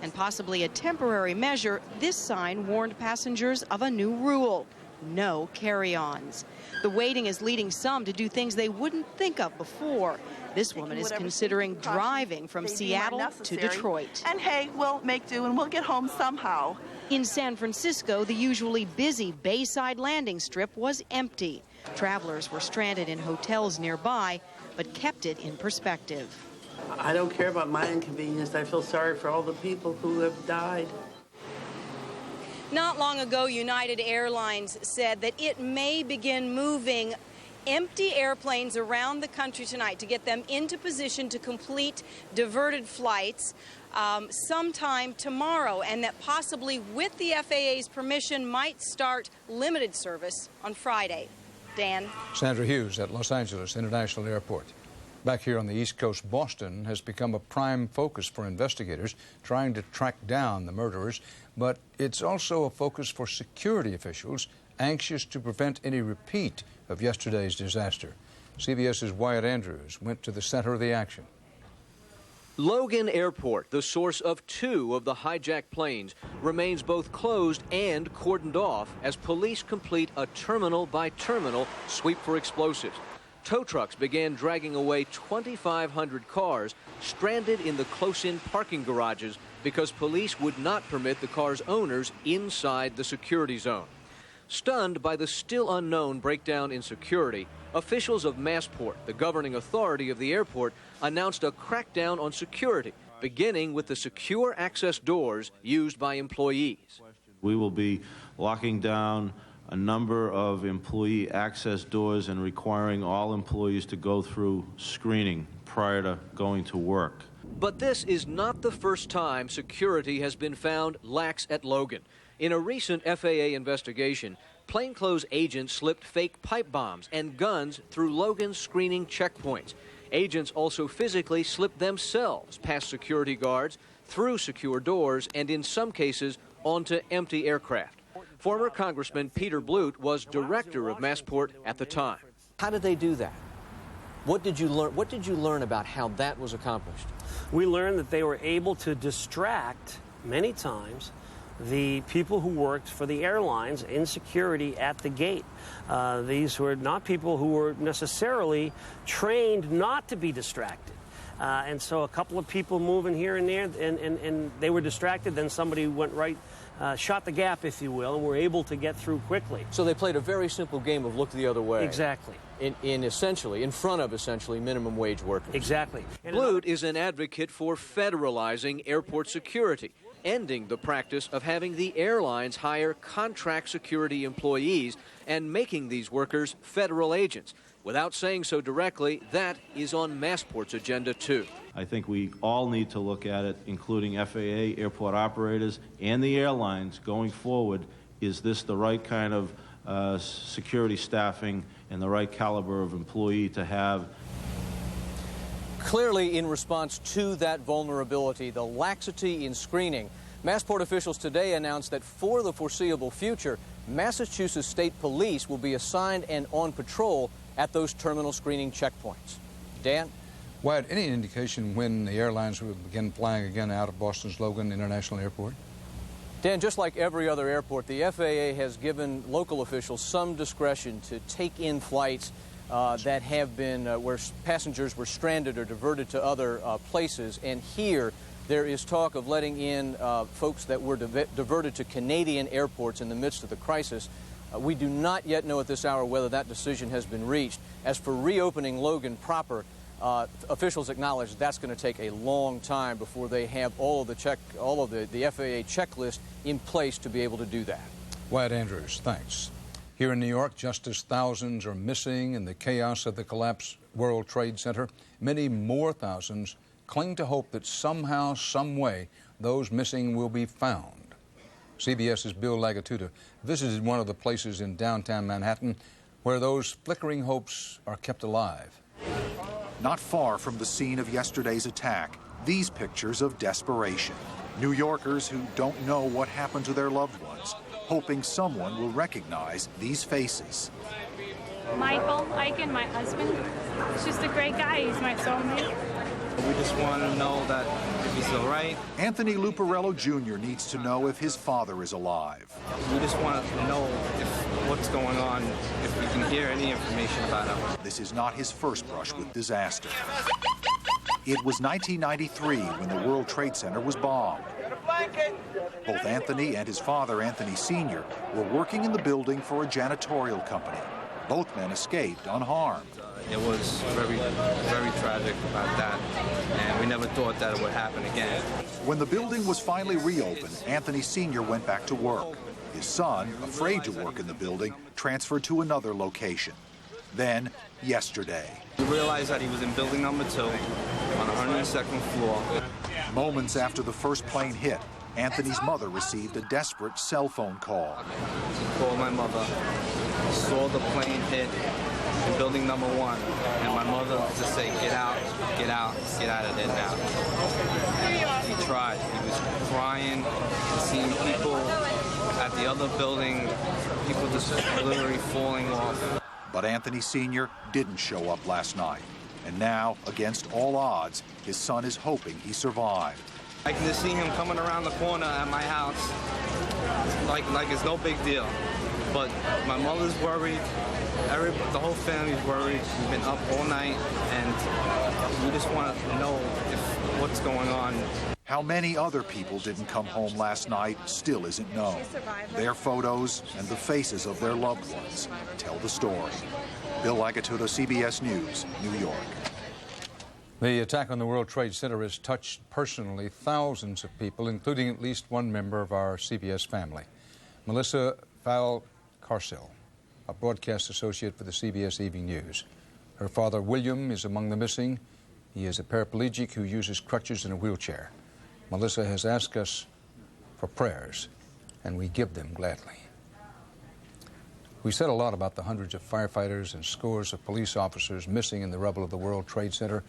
And possibly a temporary measure, this sign warned passengers of a new rule. no carry-ons. The waiting is leading some to do things they wouldn't think of before. This woman is considering driving from Seattle to Detroit. And hey, we'll make do and we'll get home somehow. In San Francisco, the usually busy Bayside landing strip was empty. Travelers were stranded in hotels nearby, but kept it in perspective. I don't care about my inconvenience. I feel sorry for all the people who have died. Not long ago, United Airlines said that it may begin moving empty airplanes around the country tonight to get them into position to complete diverted flights sometime tomorrow, and that possibly with the FAA's permission might start limited service on Friday. Dan? Sandra Hughes at Los Angeles International Airport. Back here on the East Coast, Boston has become a prime focus for investigators trying to track down the murderers, but it's also a focus for security officials anxious to prevent any repeat of yesterday's disaster. CBS's Wyatt Andrews went to the center of the action. Logan Airport, the source of 2 of the hijacked planes, remains both closed and cordoned off as police complete a terminal-by-terminal sweep for explosives. Tow trucks began dragging away 2,500 cars stranded in the close-in parking garages because police would not permit the cars' owners inside the security zone. Stunned by the still unknown breakdown in security, officials of Massport, the governing authority of the airport, announced a crackdown on security, beginning with the secure access doors used by employees. We will be locking down a number of employee access doors and requiring all employees to go through screening prior to going to work. But this is not the first time security has been found lax at Logan. In a recent FAA investigation, plainclothes agents slipped fake pipe bombs and guns through Logan's screening checkpoints. Agents also physically slipped themselves past security guards, through secure doors, and in some cases onto empty aircraft. Former Congressman Peter Blute was director of Massport at the time. How did they do that? What did you learn? What did you learn about how that was accomplished? We learned that they were able to distract many times the people who worked for the airlines in security at the gate. These were not people who were necessarily trained not to be distracted. And so a couple of people moving here and there, and they were distracted, then somebody went right, shot the gap, if you will, and were able to get through quickly. So they played a very simple game of look the other way. Exactly. In front of essentially minimum wage workers. Exactly. Blute is an advocate for federalizing airport security, ending the practice of having the airlines hire contract security employees and making these workers federal agents. Without saying so directly, that is on Massport's agenda too. I think we all need to look at it, including FAA, airport operators, and the airlines going forward. Is this the right kind of security staffing and the right caliber of employee to have? Clearly, in response to that vulnerability, the laxity in screening, Massport officials today announced that for the foreseeable future, Massachusetts State Police will be assigned and on patrol at those terminal screening checkpoints. Dan? Wyatt, any indication when the airlines will begin flying again out of Boston's Logan International Airport? Dan, just like every other airport, the FAA has given local officials some discretion to take in flights that have been where passengers were stranded or diverted to other places. And here, there is talk of letting in folks that were diverted to Canadian airports in the midst of the crisis. We do not yet know at this hour whether that decision has been reached. As for reopening Logan proper, officials acknowledge that's going to take a long time before they have all of the FAA checklist in place to be able to do that. Wyatt Andrews, thanks. Here in New York, just as thousands are missing in the chaos of the collapsed World Trade Center, many more thousands cling to hope that somehow, some way, those missing will be found. CBS's Bill Lagatuda visited one of the places in downtown Manhattan where those flickering hopes are kept alive. Not far from the scene of yesterday's attack, these pictures of desperation. New Yorkers who don't know what happened to their loved ones, hoping someone will recognize these faces. Michael, Ike, and my husband. He's just a great guy. He's my soulmate. We just want to know that if he's all right. Anthony Luparello Jr. needs to know if his father is alive. We just want to know what's going on, if we can hear any information about him. This is not his first brush with disaster. It was 1993 when the World Trade Center was bombed. Both Anthony and his father, Anthony Sr., were working in the building for a janitorial company. Both men escaped unharmed. It was very, very tragic about that, and we never thought that it would happen again. When the building was finally reopened, Anthony Sr. went back to work. His son, afraid to work in the building, transferred to another location. Then, yesterday. We realized that he was in building number 2 on the 102nd floor. Moments after the first plane hit, Anthony's mother received a desperate cell phone call. I called my mother, saw the plane hit in building number 1, and my mother just said, get out, get out, get out of there now. He tried. He was crying, seeing people at the other building, people just literally falling off. But Anthony Sr. didn't show up last night. And now, against all odds, his son is hoping he survived. I can just see him coming around the corner at my house like it's no big deal. But my mother's worried, the whole family's worried. We've been up all night, and we just want to know what's going on. How many other people didn't come home last night still isn't known. Their photos and the faces of their loved ones tell the story. Bill Agatudo, CBS News, New York. The attack on the World Trade Center has touched personally thousands of people, including at least one member of our CBS family. Melissa Valcarcel, a broadcast associate for the CBS Evening News. Her father, William, is among the missing. He is a paraplegic who uses crutches in a wheelchair. Melissa has asked us for prayers, and we give them gladly. We said a lot about the hundreds of firefighters and scores of police officers missing in the rubble of the World Trade Center.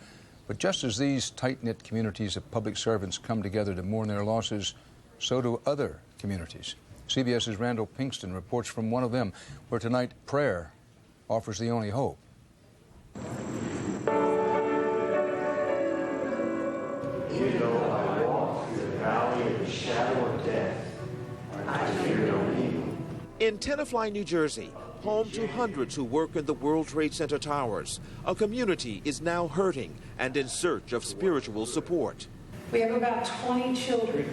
But just as these tight-knit communities of public servants come together to mourn their losses, so do other communities. CBS's Randall Pinkston reports from one of them, where tonight prayer offers the only hope. Even though I walk through the valley of the shadow of death, I fear no evil. In Tenafly, New Jersey, home to hundreds who work in the World Trade Center towers, a community is now hurting and in search of spiritual support. We have about 20 children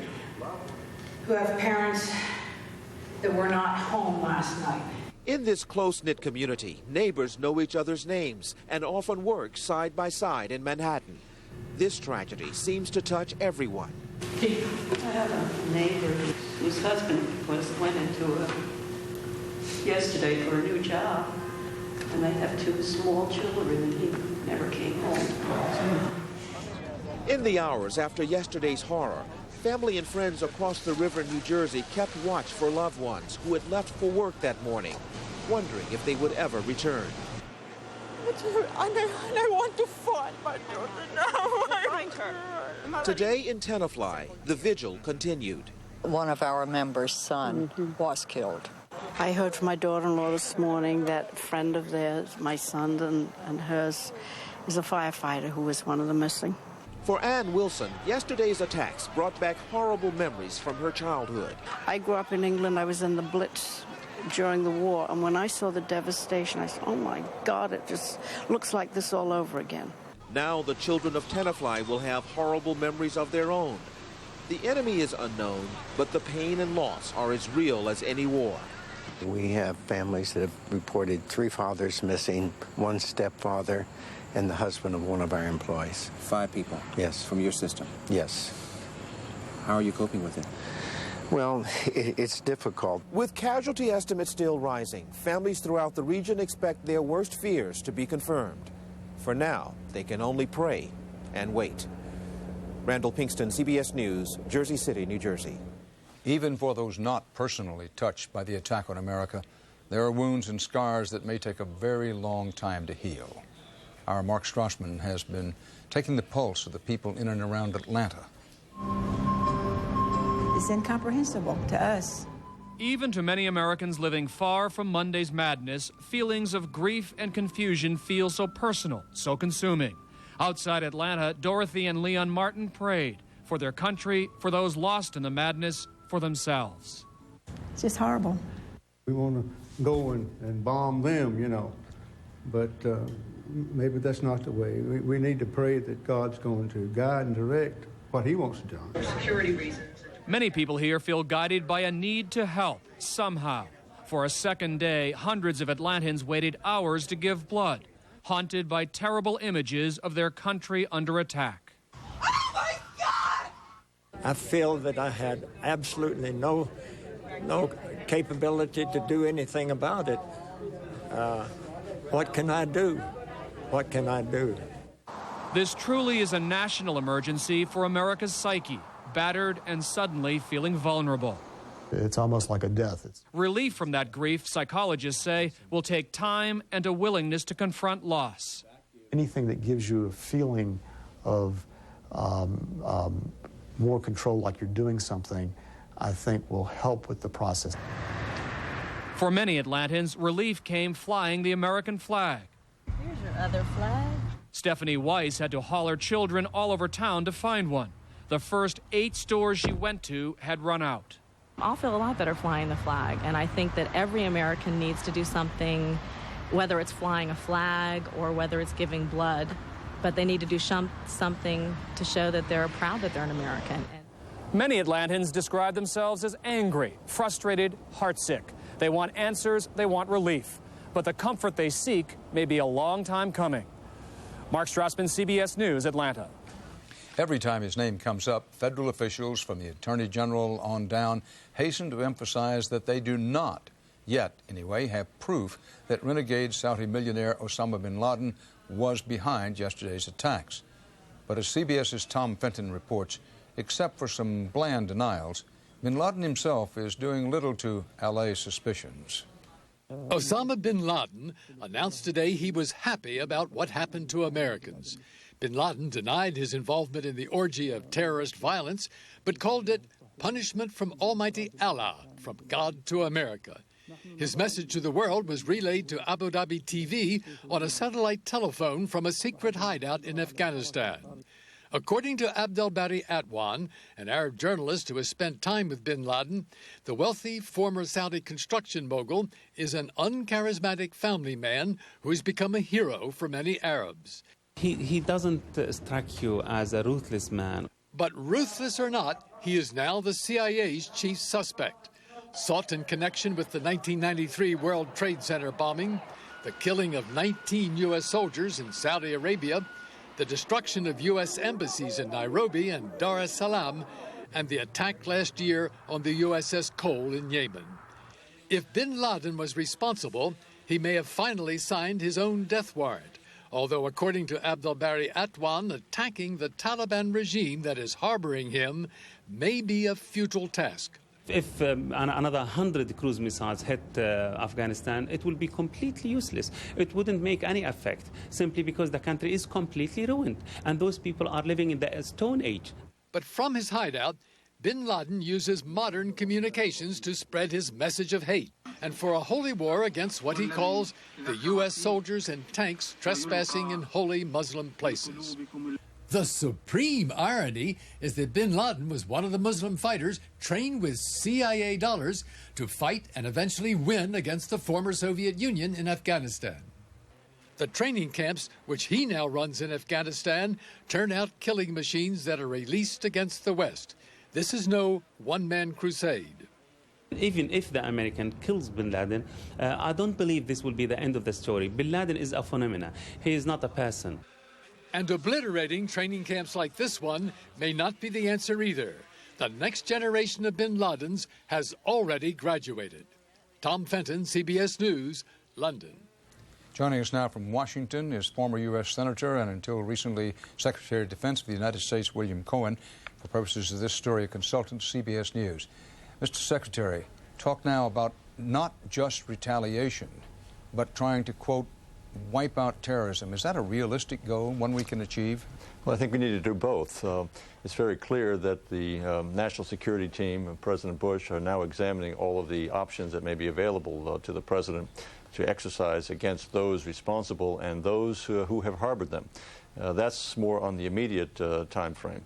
who have parents that were not home last night. In this close-knit community, neighbors know each other's names and often work side by side in Manhattan. This tragedy seems to touch everyone. I have a neighbor whose husband went into yesterday for a new job, and they have 2 small children, and he never came home. In the hours after yesterday's horror, family and friends across the river in New Jersey kept watch for loved ones who had left for work that morning, wondering if they would ever return. I want to find my daughter now. Find her. Today in Tenafly, the vigil continued. One of our members' son was killed. I heard from my daughter-in-law this morning that a friend of theirs, my son and hers, is a firefighter who was one of the missing. For Ann Wilson, yesterday's attacks brought back horrible memories from her childhood. I grew up in England. I was in the Blitz during the war, and when I saw the devastation, I said, oh my God, it just looks like this all over again. Now the children of Tenafly will have horrible memories of their own. The enemy is unknown, but the pain and loss are as real as any war. We have families that have reported 3 fathers missing, 1 stepfather, and the husband of one of our employees. 5 people? Yes. From your system? Yes. How are you coping with it? Well, it's difficult. With casualty estimates still rising, families throughout the region expect their worst fears to be confirmed. For now, they can only pray and wait. Randall Pinkston, CBS News, Jersey City, New Jersey. Even for those not personally touched by the attack on America, there are wounds and scars that may take a very long time to heal. Our Mark Strassman has been taking the pulse of the people in and around Atlanta. It's incomprehensible to us. Even to many Americans living far from Monday's madness, feelings of grief and confusion feel so personal, so consuming. Outside Atlanta, Dorothy and Leon Martin prayed for their country, for those lost in the madness, for themselves. It's just horrible. We want to go and bomb them, you know, but maybe that's not the way. We need to pray that God's going to guide and direct what he wants to do. For security reasons. Many people here feel guided by a need to help somehow. For a second day, hundreds of Atlantans waited hours to give blood, haunted by terrible images of their country under attack. Oh my God! I feel that I had absolutely no capability to do anything about it. What can I do? What can I do? This truly is a national emergency for America's psyche, battered and suddenly feeling vulnerable. It's almost like a death. Relief from that grief, psychologists say, will take time and a willingness to confront loss. Anything that gives you a feeling of more control, like you're doing something, I think will help with the process. For many Atlantans, relief came flying the American flag. Here's your other flag. Stephanie Weiss had to haul her children all over town to find one. The first 8 stores she went to had run out. I'll feel a lot better flying the flag, and I think that every American needs to do something, whether it's flying a flag or whether it's giving blood, but they need to do something to show that they're proud that they're an American. Many Atlantans describe themselves as angry, frustrated, heartsick. They want answers, they want relief, but the comfort they seek may be a long time coming. Mark Strassman, CBS News, Atlanta. Every time his name comes up, federal officials from the Attorney General on down hasten to emphasize that they do not, yet anyway, have proof that renegade Saudi millionaire Osama bin Laden was behind yesterday's attacks. But as CBS's Tom Fenton reports, except for some bland denials, bin Laden himself is doing little to allay suspicions. Osama bin Laden announced today he was happy about what happened to Americans. Bin Laden denied his involvement in the orgy of terrorist violence, but called it punishment from Almighty Allah, from God to America. His message to the world was relayed to Abu Dhabi TV on a satellite telephone from a secret hideout in Afghanistan. According to Abdel Bari Atwan, an Arab journalist who has spent time with bin Laden, the wealthy former Saudi construction mogul is an uncharismatic family man who has become a hero for many Arabs. He doesn't strike you as a ruthless man. But ruthless or not, he is now the CIA's chief suspect. Sought in connection with the 1993 World Trade Center bombing, the killing of 19 U.S. soldiers in Saudi Arabia, the destruction of U.S. embassies in Nairobi and Dar es Salaam, and the attack last year on the USS Cole in Yemen. If bin Laden was responsible, he may have finally signed his own death warrant. Although, according to Abdel Bari Atwan, attacking the Taliban regime that is harboring him may be a futile task. If another 100 cruise missiles hit Afghanistan, it will be completely useless. It wouldn't make any effect, simply because the country is completely ruined, and those people are living in the Stone Age. But from his hideout, bin Laden uses modern communications to spread his message of hate and for a holy war against what he calls the U.S. soldiers and tanks trespassing in holy Muslim places. The supreme irony is that bin Laden was one of the Muslim fighters trained with CIA dollars to fight and eventually win against the former Soviet Union in Afghanistan. The training camps, which he now runs in Afghanistan, turn out killing machines that are released against the West. This is no one-man crusade. Even if the American kills bin Laden, I don't believe this will be the end of the story. Bin Laden is a phenomenon. He is not a person. And obliterating training camps like this one may not be the answer either. The next generation of bin Ladens has already graduated. Tom Fenton, CBS News, London. Joining us now from Washington is former U.S. Senator and until recently Secretary of Defense of the United States, William Cohen. For purposes of this story, a consultant, CBS News. Mr. Secretary, talk now about not just retaliation, but trying to, quote, wipe out terrorism. Is that a realistic goal, one we can achieve? Well, I think we need to do both. It's very clear that the National Security Team and President Bush are now examining all of the options that may be available to the President to exercise against those responsible and those who have harbored them. That's more on the immediate time frame.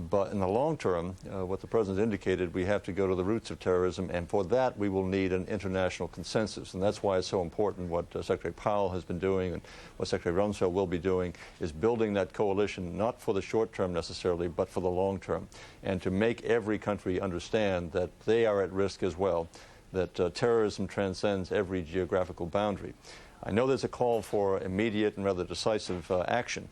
But in the long term, what the President indicated, we have to go to the roots of terrorism, and for that we will need an international consensus. And that's why it's so important what Secretary Powell has been doing and what Secretary Rumsfeld will be doing, is building that coalition, not for the short term necessarily, but for the long term, and to make every country understand that they are at risk as well, that terrorism transcends every geographical boundary. I know there's a call for immediate and rather decisive action,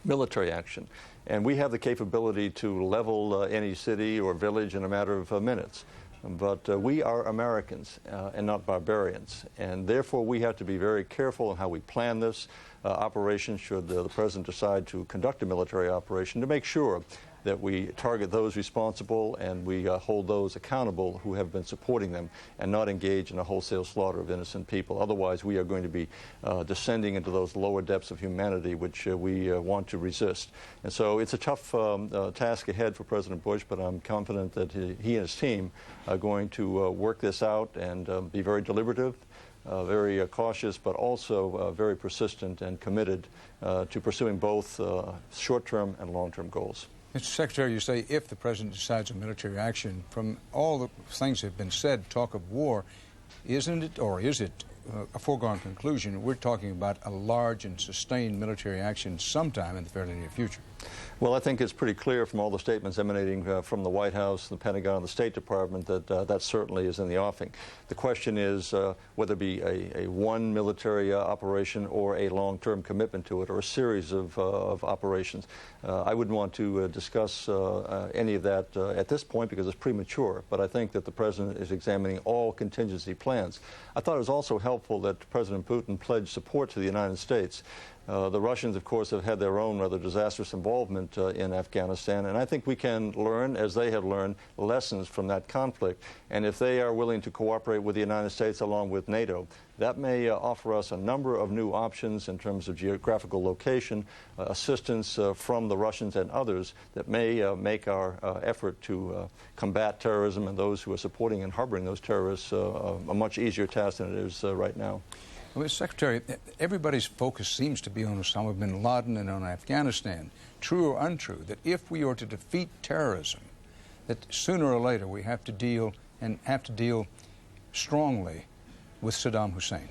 military action. And we have the capability to level any city or village in a matter of minutes. But we are Americans and not barbarians. And therefore, we have to be very careful in how we plan this operation should the President decide to conduct a military operation, to make sure that we target those responsible and we hold those accountable who have been supporting them and not engage in a wholesale slaughter of innocent people. Otherwise, we are going to be descending into those lower depths of humanity which we want to resist. And so it's a tough task ahead for President Bush, but I'm confident that he and his team are going to work this out and be very deliberative, very cautious, but also very persistent and committed to pursuing both short-term and long-term goals. Mr. Secretary, you say if the President decides on military action, from all the things that have been said, talk of war, isn't it, or is it a foregone conclusion we're talking about a large and sustained military action sometime in the fairly near future? Well, I think it's pretty clear from all the statements emanating from the White House, the Pentagon, the State Department that that certainly is in the offing. The question is whether it be a one military operation or a long-term commitment to it or a series of operations. I wouldn't want to discuss any of that at this point because it's premature, but I think that the President is examining all contingency plans. I thought it was also helpful that President Putin pledged support to the United States. The Russians, of course, have had their own rather disastrous involvement in Afghanistan, and I think we can learn, as they have learned, lessons from that conflict. And if they are willing to cooperate with the United States along with NATO, that may offer us a number of new options in terms of geographical location, assistance from the Russians and others that may make our effort to combat terrorism and those who are supporting and harboring those terrorists a much easier task than it is right now. Well, Mr. Secretary, everybody's focus seems to be on Osama bin Laden and on Afghanistan. True or untrue, that if we are to defeat terrorism, that sooner or later we have to deal strongly with Saddam Hussein?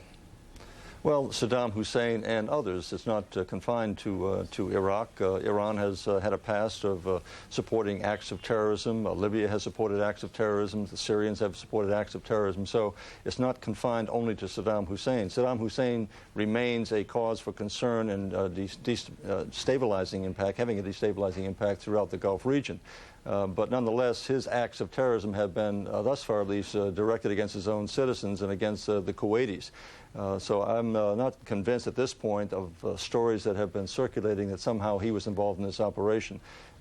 Well, Saddam Hussein and others. It's not confined to Iraq. Iran has had a past of supporting acts of terrorism. Libya has supported acts of terrorism. The Syrians have supported acts of terrorism. So it's not confined only to Saddam Hussein. Saddam Hussein remains a cause for concern and destabilizing impact, having a destabilizing impact throughout the Gulf region. But nonetheless, his acts of terrorism have been, thus far at least, directed against his own citizens and against the Kuwaitis. So I'm not convinced at this point of stories that have been circulating that somehow he was involved in this operation.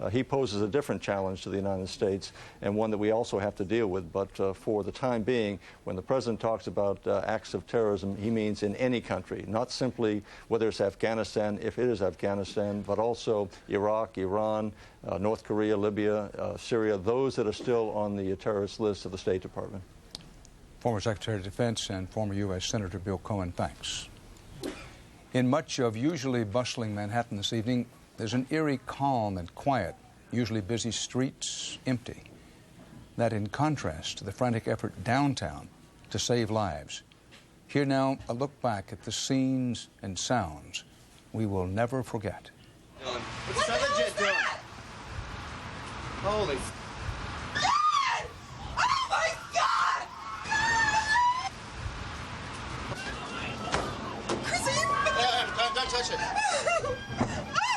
He poses a different challenge to the United States and one that we also have to deal with. But for the time being, when the President talks about acts of terrorism, he means in any country, not simply whether it's Afghanistan, if it is Afghanistan, but also Iraq, Iran, North Korea, Libya, Syria, those that are still on the terrorist list of the State Department. Former Secretary of Defense and former U.S. Senator Bill Cohen, thanks. In much of usually bustling Manhattan this evening, there's an eerie calm and quiet, usually busy streets empty. That in contrast to the frantic effort downtown to save lives. Here now, a look back at the scenes and sounds we will never forget. What's that doing? Holy... Don't touch it. Oh,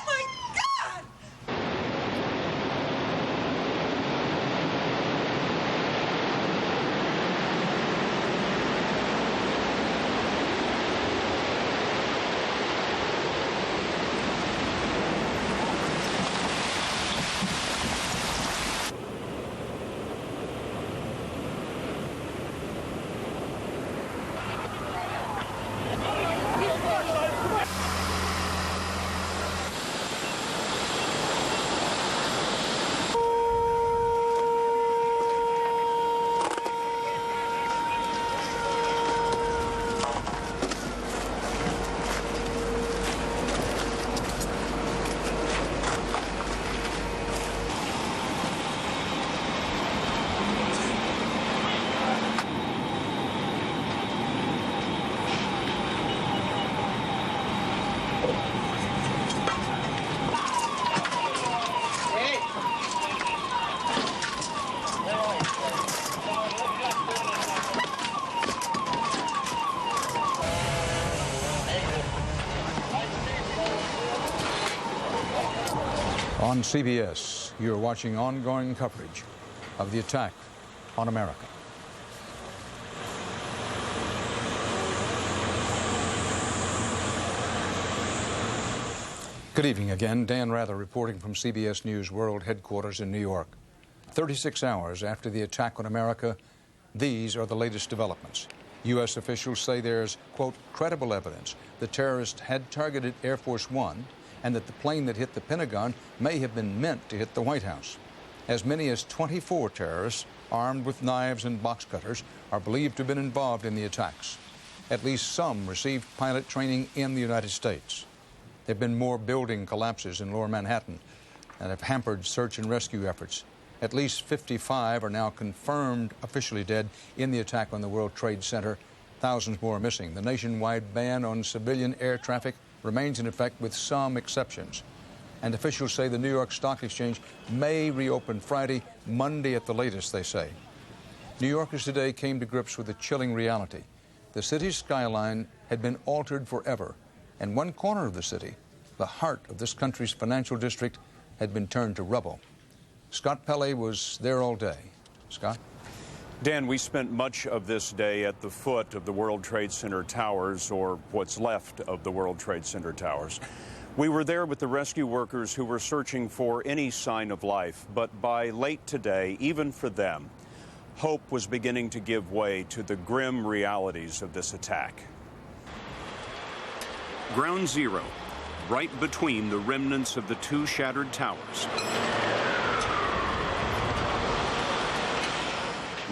my God! On CBS, you're watching ongoing coverage of the attack on America. Good evening again. Dan Rather reporting from CBS News World Headquarters in New York. 36 hours after the attack on America, these are the latest developments. U.S. officials say there's, quote, credible evidence the terrorists had targeted Air Force One and that the plane that hit the Pentagon may have been meant to hit the White House. As many as 24 terrorists, armed with knives and box cutters, are believed to have been involved in the attacks. At least some received pilot training in the United States. There have been more building collapses in Lower Manhattan that have hampered search and rescue efforts. At least 55 are now confirmed officially dead in the attack on the World Trade Center. Thousands more are missing. The nationwide ban on civilian air traffic remains in effect with some exceptions. And officials say the New York Stock Exchange may reopen Friday, Monday at the latest, they say. New Yorkers today came to grips with a chilling reality. The city's skyline had been altered forever, and one corner of the city, the heart of this country's financial district, had been turned to rubble. Scott Pelley was there all day. Scott? Dan, we spent much of this day at the foot of the World Trade Center towers, or what's left of the World Trade Center towers. We were there with the rescue workers who were searching for any sign of life, but by late today, even for them, hope was beginning to give way to the grim realities of this attack. Ground Zero, right between the remnants of the two shattered towers.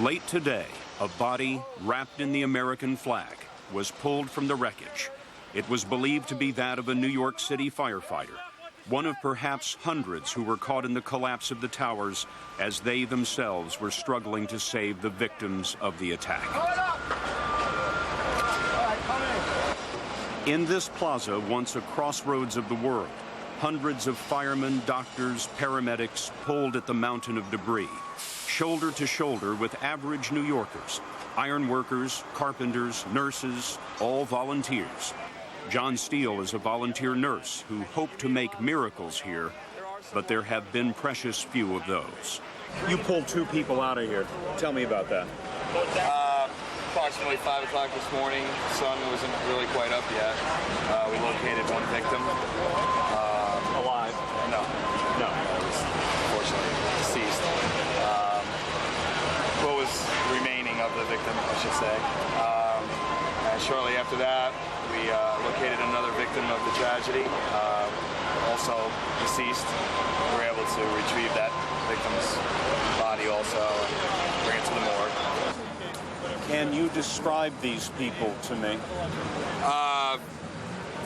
Late today, a body wrapped in the American flag was pulled from the wreckage. It was believed to be that of a New York City firefighter, one of perhaps hundreds who were caught in the collapse of the towers as they themselves were struggling to save the victims of the attack. In this plaza, once a crossroads of the world, hundreds of firemen, doctors, paramedics pulled at the mountain of debris, shoulder to shoulder with average New Yorkers, iron workers, carpenters, nurses, all volunteers. John Steele is a volunteer nurse who hoped to make miracles here, but there have been precious few of those. You pulled two people out of here. Tell me about that. Approximately 5 o'clock this morning. The sun wasn't really quite up yet. We located one victim. Alive? No. No. Unfortunately, deceased. What was remaining of the victim, I should say. And shortly after that, we located another victim of the tragedy, also deceased. We were able to retrieve that victim's body also and bring it to the morgue. Can you describe these people to me?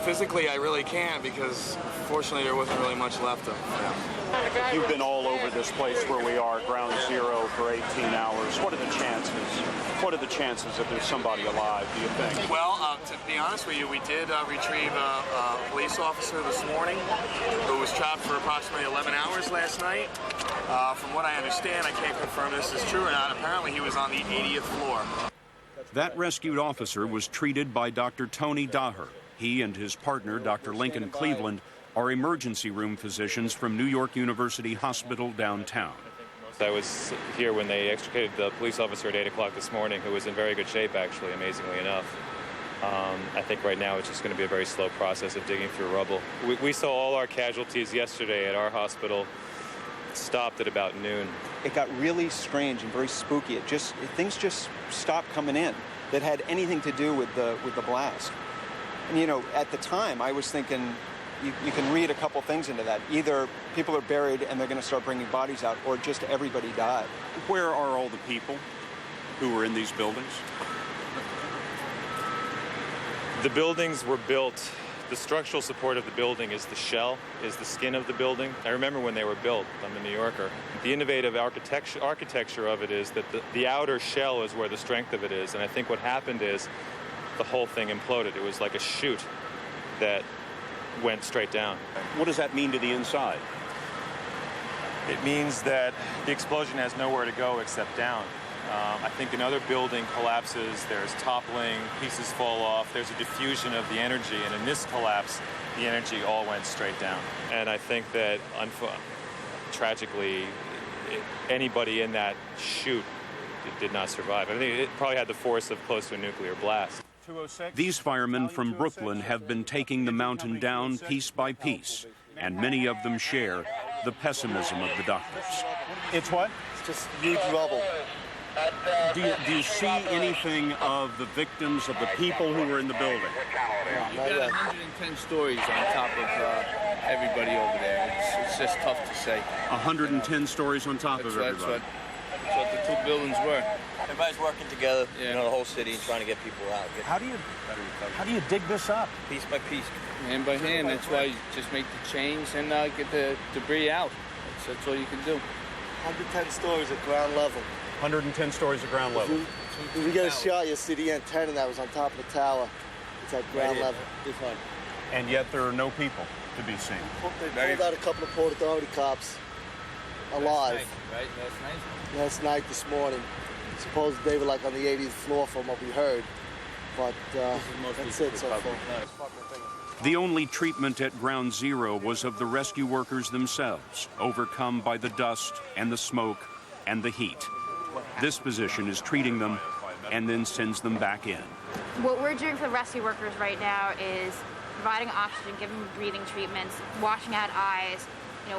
Physically, I really can't because, fortunately, there wasn't really much left of them. You've been all over this place where we are, Ground Zero, for 18 hours. What are the chances? What are the chances that there's somebody alive, do you think? Well, to be honest with you, we did retrieve a police officer this morning who was trapped for approximately 11 hours last night. From what I understand, I can't confirm this is true or not. Apparently, he was on the 80th floor. That rescued officer was treated by Dr. Tony Daher. He and his partner, Dr. Lincoln Cleveland, are emergency room physicians from New York University Hospital downtown. I was here when they extricated the police officer at 8 o'clock this morning, who was in very good shape, actually, amazingly enough. I think right now it's just going to be a very slow process of digging through rubble. We saw all our casualties yesterday at our hospital stopped at about noon. It got really strange and very spooky. Things just stopped coming in that had anything to do with the blast. And, you know, at the time, I was thinking, you can read a couple things into that. Either people are buried and they're going to start bringing bodies out, or just everybody died. Where are all the people who were in these buildings? The buildings were built, the structural support of the building is the shell, is the skin of the building. I remember when they were built. I'm a New Yorker. The innovative architecture of it is that the outer shell is where the strength of it is. And I think what happened is the whole thing imploded. It was like a chute that went straight down. What does that mean to the inside? It means that the explosion has nowhere to go except down. I think another building collapses, there's toppling, pieces fall off, there's a diffusion of the energy, and in this collapse, the energy all went straight down. And I think that, tragically, anybody in that chute did not survive. I think it probably had the force of close to a nuclear blast. These firemen from Brooklyn have been taking the mountain down piece by piece, and many of them share the pessimism of the doctors. It's what? It's just huge rubble. Do you see anything of the victims, of the people who were in the building? You got 110 stories on top of everybody over there. It's just tough to say. 110 stories on top of everybody. That's what the two buildings were. Everybody's working together, the whole city, trying to get people out. How do you dig this up? Piece by piece. Hand by hand. That's why you just make the chains and get the debris out. That's all you can do. 110 stories at ground level. 110 stories at ground level. If you get a shot, you'll see the antenna that was on top of the tower. It's at ground level. This one. And yet there are no people to be seen. They pulled out a couple of Port Authority cops alive. Last night, right? Last night? Last night, this morning. Suppose they were like on the 80th floor from what we heard. But that's it so far. The only treatment at Ground Zero was of the rescue workers themselves, overcome by the dust and the smoke and the heat. This position is treating them and then sends them back in. What we're doing for the rescue workers right now is providing oxygen, giving them breathing treatments, washing out eyes,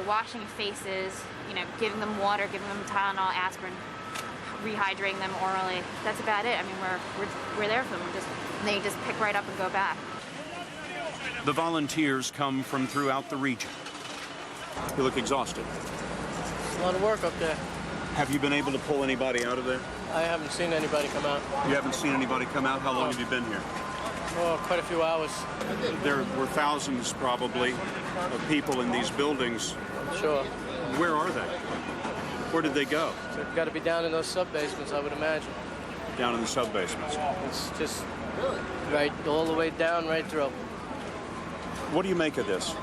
washing faces, giving them water, giving them Tylenol, aspirin, rehydrating them orally. That's about it. I mean, we're there for them. They just pick right up and go back. The volunteers come from throughout the region. You look exhausted. It's a lot of work up there. Have you been able to pull anybody out of there? I haven't seen anybody come out. You haven't seen anybody come out? How long have you been here? Oh, quite a few hours. There were thousands, probably, of people in these buildings. Sure. Where are they? Where did they go? So it's got to be down in those sub-basements, I would imagine. Down in the sub-basements? It's just right all the way down, right through. What do you make of this? It's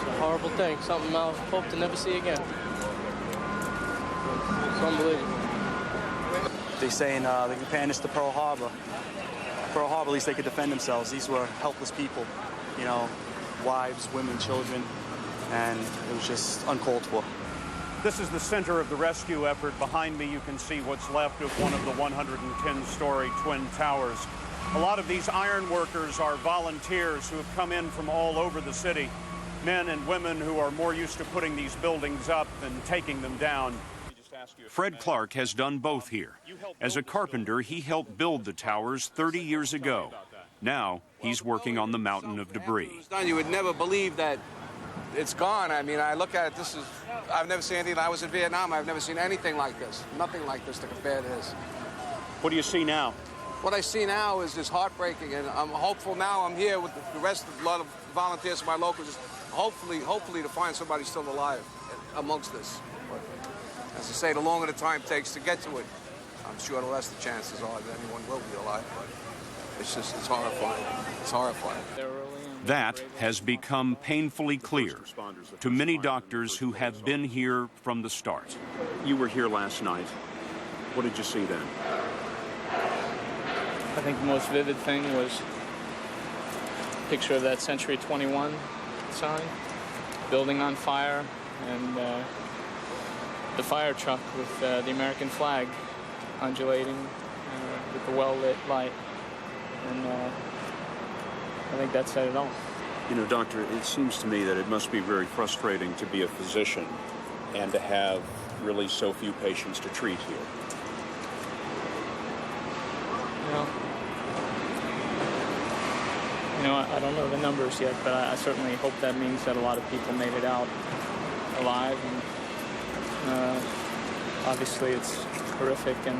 a horrible thing. Something I'll hope to never see again. It's unbelievable. They're saying they're comparing this to Pearl Harbor. Pearl Harbor, at least they could defend themselves. These were helpless people, wives, women, children, and it was just uncalled for. This is the center of the rescue effort. Behind me, you can see what's left of one of the 110-story Twin Towers. A lot of these iron workers are volunteers who have come in from all over the city, men and women who are more used to putting these buildings up than taking them down. Fred Clark has done both here. As a carpenter, he helped build the towers 30 years ago. Now, he's working on the mountain of debris. You would never believe that it's gone. I mean, I look at it, I've never seen anything. I was in Vietnam, I've never seen anything like this. Nothing like this to compare to this. What do you see now? What I see now is just heartbreaking, and I'm hopeful now. I'm here with the rest of a lot of volunteers from my locals, hopefully to find somebody still alive amongst this. But as I say, the longer the time takes to get to it, I'm sure the less the chances are that anyone will be alive. But it's horrifying. It's horrifying. That has become painfully clear to many doctors who have been here from the start. You were here last night. What did you see then? I think the most vivid thing was a picture of that Century 21 sign, building on fire, and the fire truck with the American flag undulating with the well-lit light. And I think that said it all. Doctor, it seems to me that it must be very frustrating to be a physician and to have really so few patients to treat here. I don't know the numbers yet, but I certainly hope that means that a lot of people made it out alive. And obviously, it's horrific and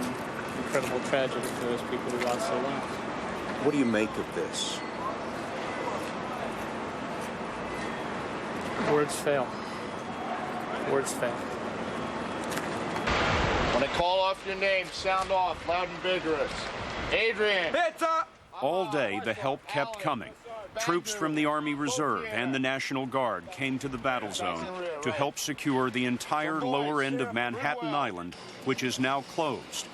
incredible tragedy for those people who lost their lives. What do you make of this? Words fail. Words fail. When I call off your name, sound off, loud and vigorous. Adrian! All day, the help kept coming. troops from the Army Reserve and the National Guard came to the battle zone to help secure the entire lower end of Manhattan Island, which is now closed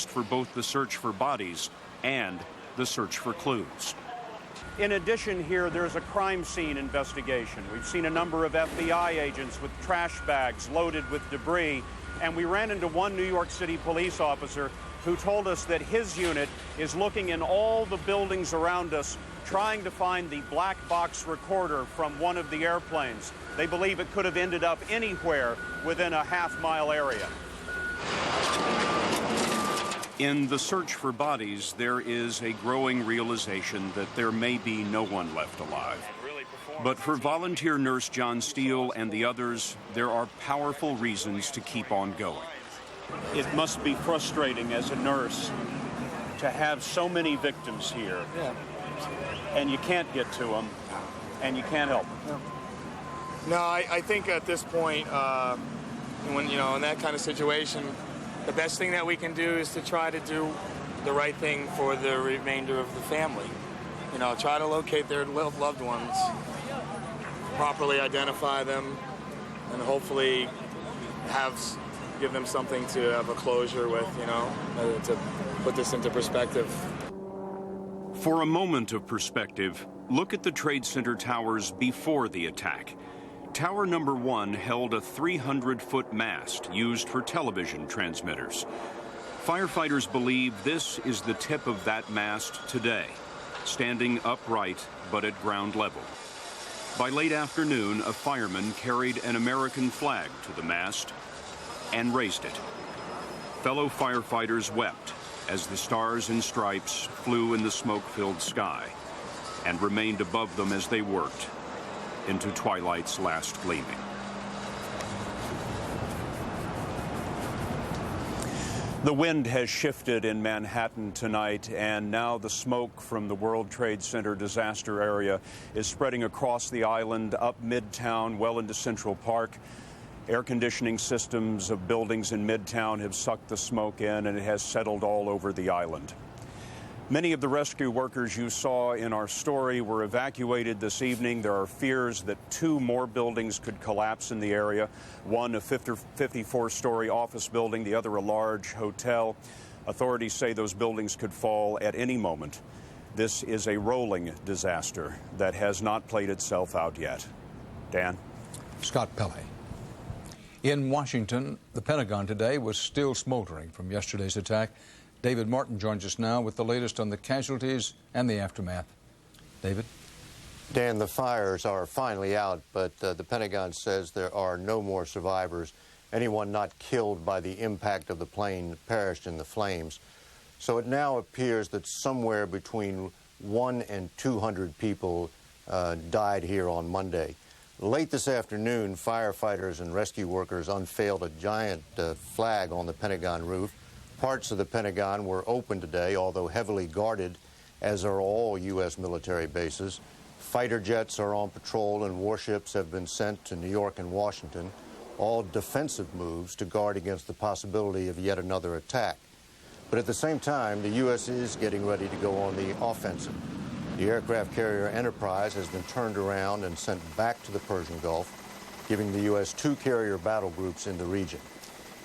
for both the search for bodies and the search for clues. In addition here, there's a crime scene investigation. We've seen a number of FBI agents with trash bags loaded with debris, and we ran into one New York City police officer who told us that his unit is looking in all the buildings around us, trying to find the black box recorder from one of the airplanes. They believe it could have ended up anywhere within a half-mile area. In the search for bodies, there is a growing realization that there may be no one left alive. But for volunteer nurse John Steele and the others, there are powerful reasons to keep on going. It must be frustrating as a nurse to have so many victims here, and you can't get to them, and you can't help them. No, I think at this point, when in that kind of situation, the best thing that we can do is to try to do the right thing for the remainder of the family. Try to locate their loved ones, properly identify them, and hopefully give them something to have a closure with, to put this into perspective. For a moment of perspective, look at the Trade Center towers before the attack. Tower number 1 held a 300-foot mast used for television transmitters. Firefighters believe this is the tip of that mast today, standing upright but at ground level. By late afternoon, a fireman carried an American flag to the mast and raised it. Fellow firefighters wept as the stars and stripes flew in the smoke-filled sky and remained above them as they worked into twilight's last gleaming. The wind has shifted in Manhattan tonight, and now the smoke from the World Trade Center disaster area is spreading across the island, up Midtown, well into Central Park. Air conditioning systems of buildings in Midtown have sucked the smoke in, and it has settled all over the island. Many of the rescue workers you saw in our story were evacuated this evening. There are fears that 2 more buildings could collapse in the area, one a 54-story office building, the other a large hotel. Authorities say those buildings could fall at any moment. This is a rolling disaster that has not played itself out yet. Dan? Scott Pelley. In Washington, the Pentagon today was still smoldering from yesterday's attack. David Martin joins us now with the latest on the casualties and the aftermath. David? Dan, the fires are finally out, but the Pentagon says there are no more survivors. Anyone not killed by the impact of the plane perished in the flames. So it now appears that somewhere between 100 and 200 people died here on Monday. Late this afternoon, firefighters and rescue workers unveiled a giant flag on the Pentagon roof. Parts of the Pentagon were open today, although heavily guarded, as are all U.S. military bases. Fighter jets are on patrol and warships have been sent to New York and Washington, all defensive moves to guard against the possibility of yet another attack. But at the same time, the U.S. is getting ready to go on the offensive. The aircraft carrier Enterprise has been turned around and sent back to the Persian Gulf, giving the U.S. 2 carrier battle groups in the region.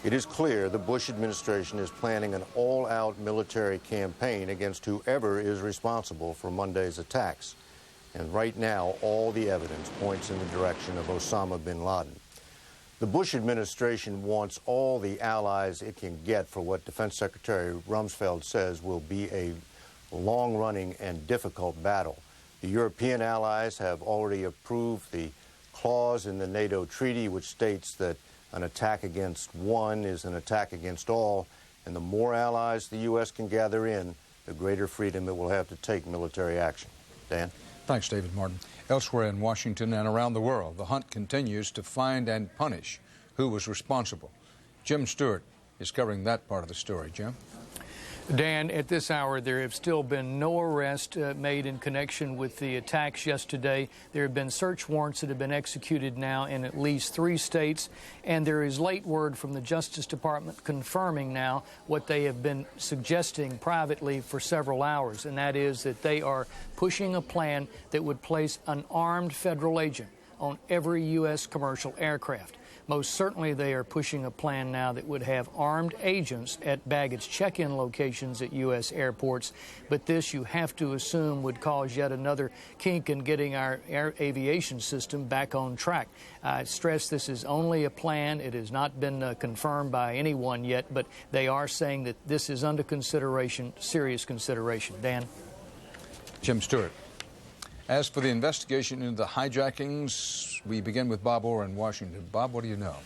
It is clear the Bush administration is planning an all-out military campaign against whoever is responsible for Monday's attacks. And right now, all the evidence points in the direction of Osama bin Laden. The Bush administration wants all the allies it can get for what Defense Secretary Rumsfeld says will be a long-running and difficult battle. The European allies have already approved the clause in the NATO treaty which states that an attack against one is an attack against all, and the more allies the U.S. can gather in, the greater freedom it will have to take military action. Dan? Thanks, David Martin. Elsewhere in Washington and around the world, the hunt continues to find and punish who was responsible. Jim Stewart is covering that part of the story. Jim? Dan, at this hour, there have still been no arrests made in connection with the attacks yesterday. There have been search warrants that have been executed now in at least 3 states, and there is late word from the Justice Department confirming now what they have been suggesting privately for several hours, and that is that they are pushing a plan that would place an armed federal agent on every U.S. commercial aircraft. Most certainly they are pushing a plan now that would have armed agents at baggage check-in locations at U.S. airports, but this, you have to assume, would cause yet another kink in getting our air aviation system back on track. I stress this is only a plan. It has not been confirmed by anyone yet, but they are saying that this is under consideration, serious consideration. Dan? Jim Stewart. As for the investigation into the hijackings, we begin with Bob Orr in Washington. Bob, what do you know?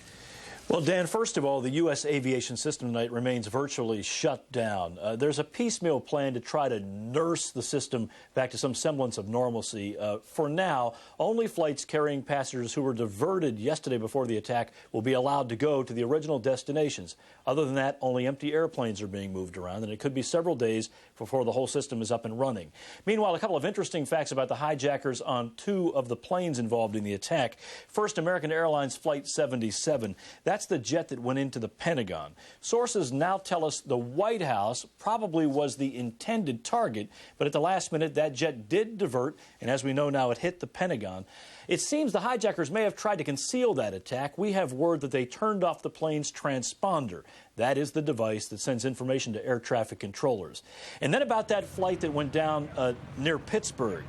Well, Dan, first of all, the U.S. aviation system tonight remains virtually shut down. There's a piecemeal plan to try to nurse the system back to some semblance of normalcy. For now, only flights carrying passengers who were diverted yesterday before the attack will be allowed to go to the original destinations. Other than that, only empty airplanes are being moved around, and it could be several days before the whole system is up and running. Meanwhile, a couple of interesting facts about the hijackers on 2 of the planes involved in the attack. First, American Airlines Flight 77. That's the jet that went into the Pentagon. Sources now tell us the White House probably was the intended target, but at the last minute, that jet did divert, and as we know now, it hit the Pentagon. It seems the hijackers may have tried to conceal that attack. We have word that they turned off the plane's transponder. That is the device that sends information to air traffic controllers. And then about that flight that went down near Pittsburgh.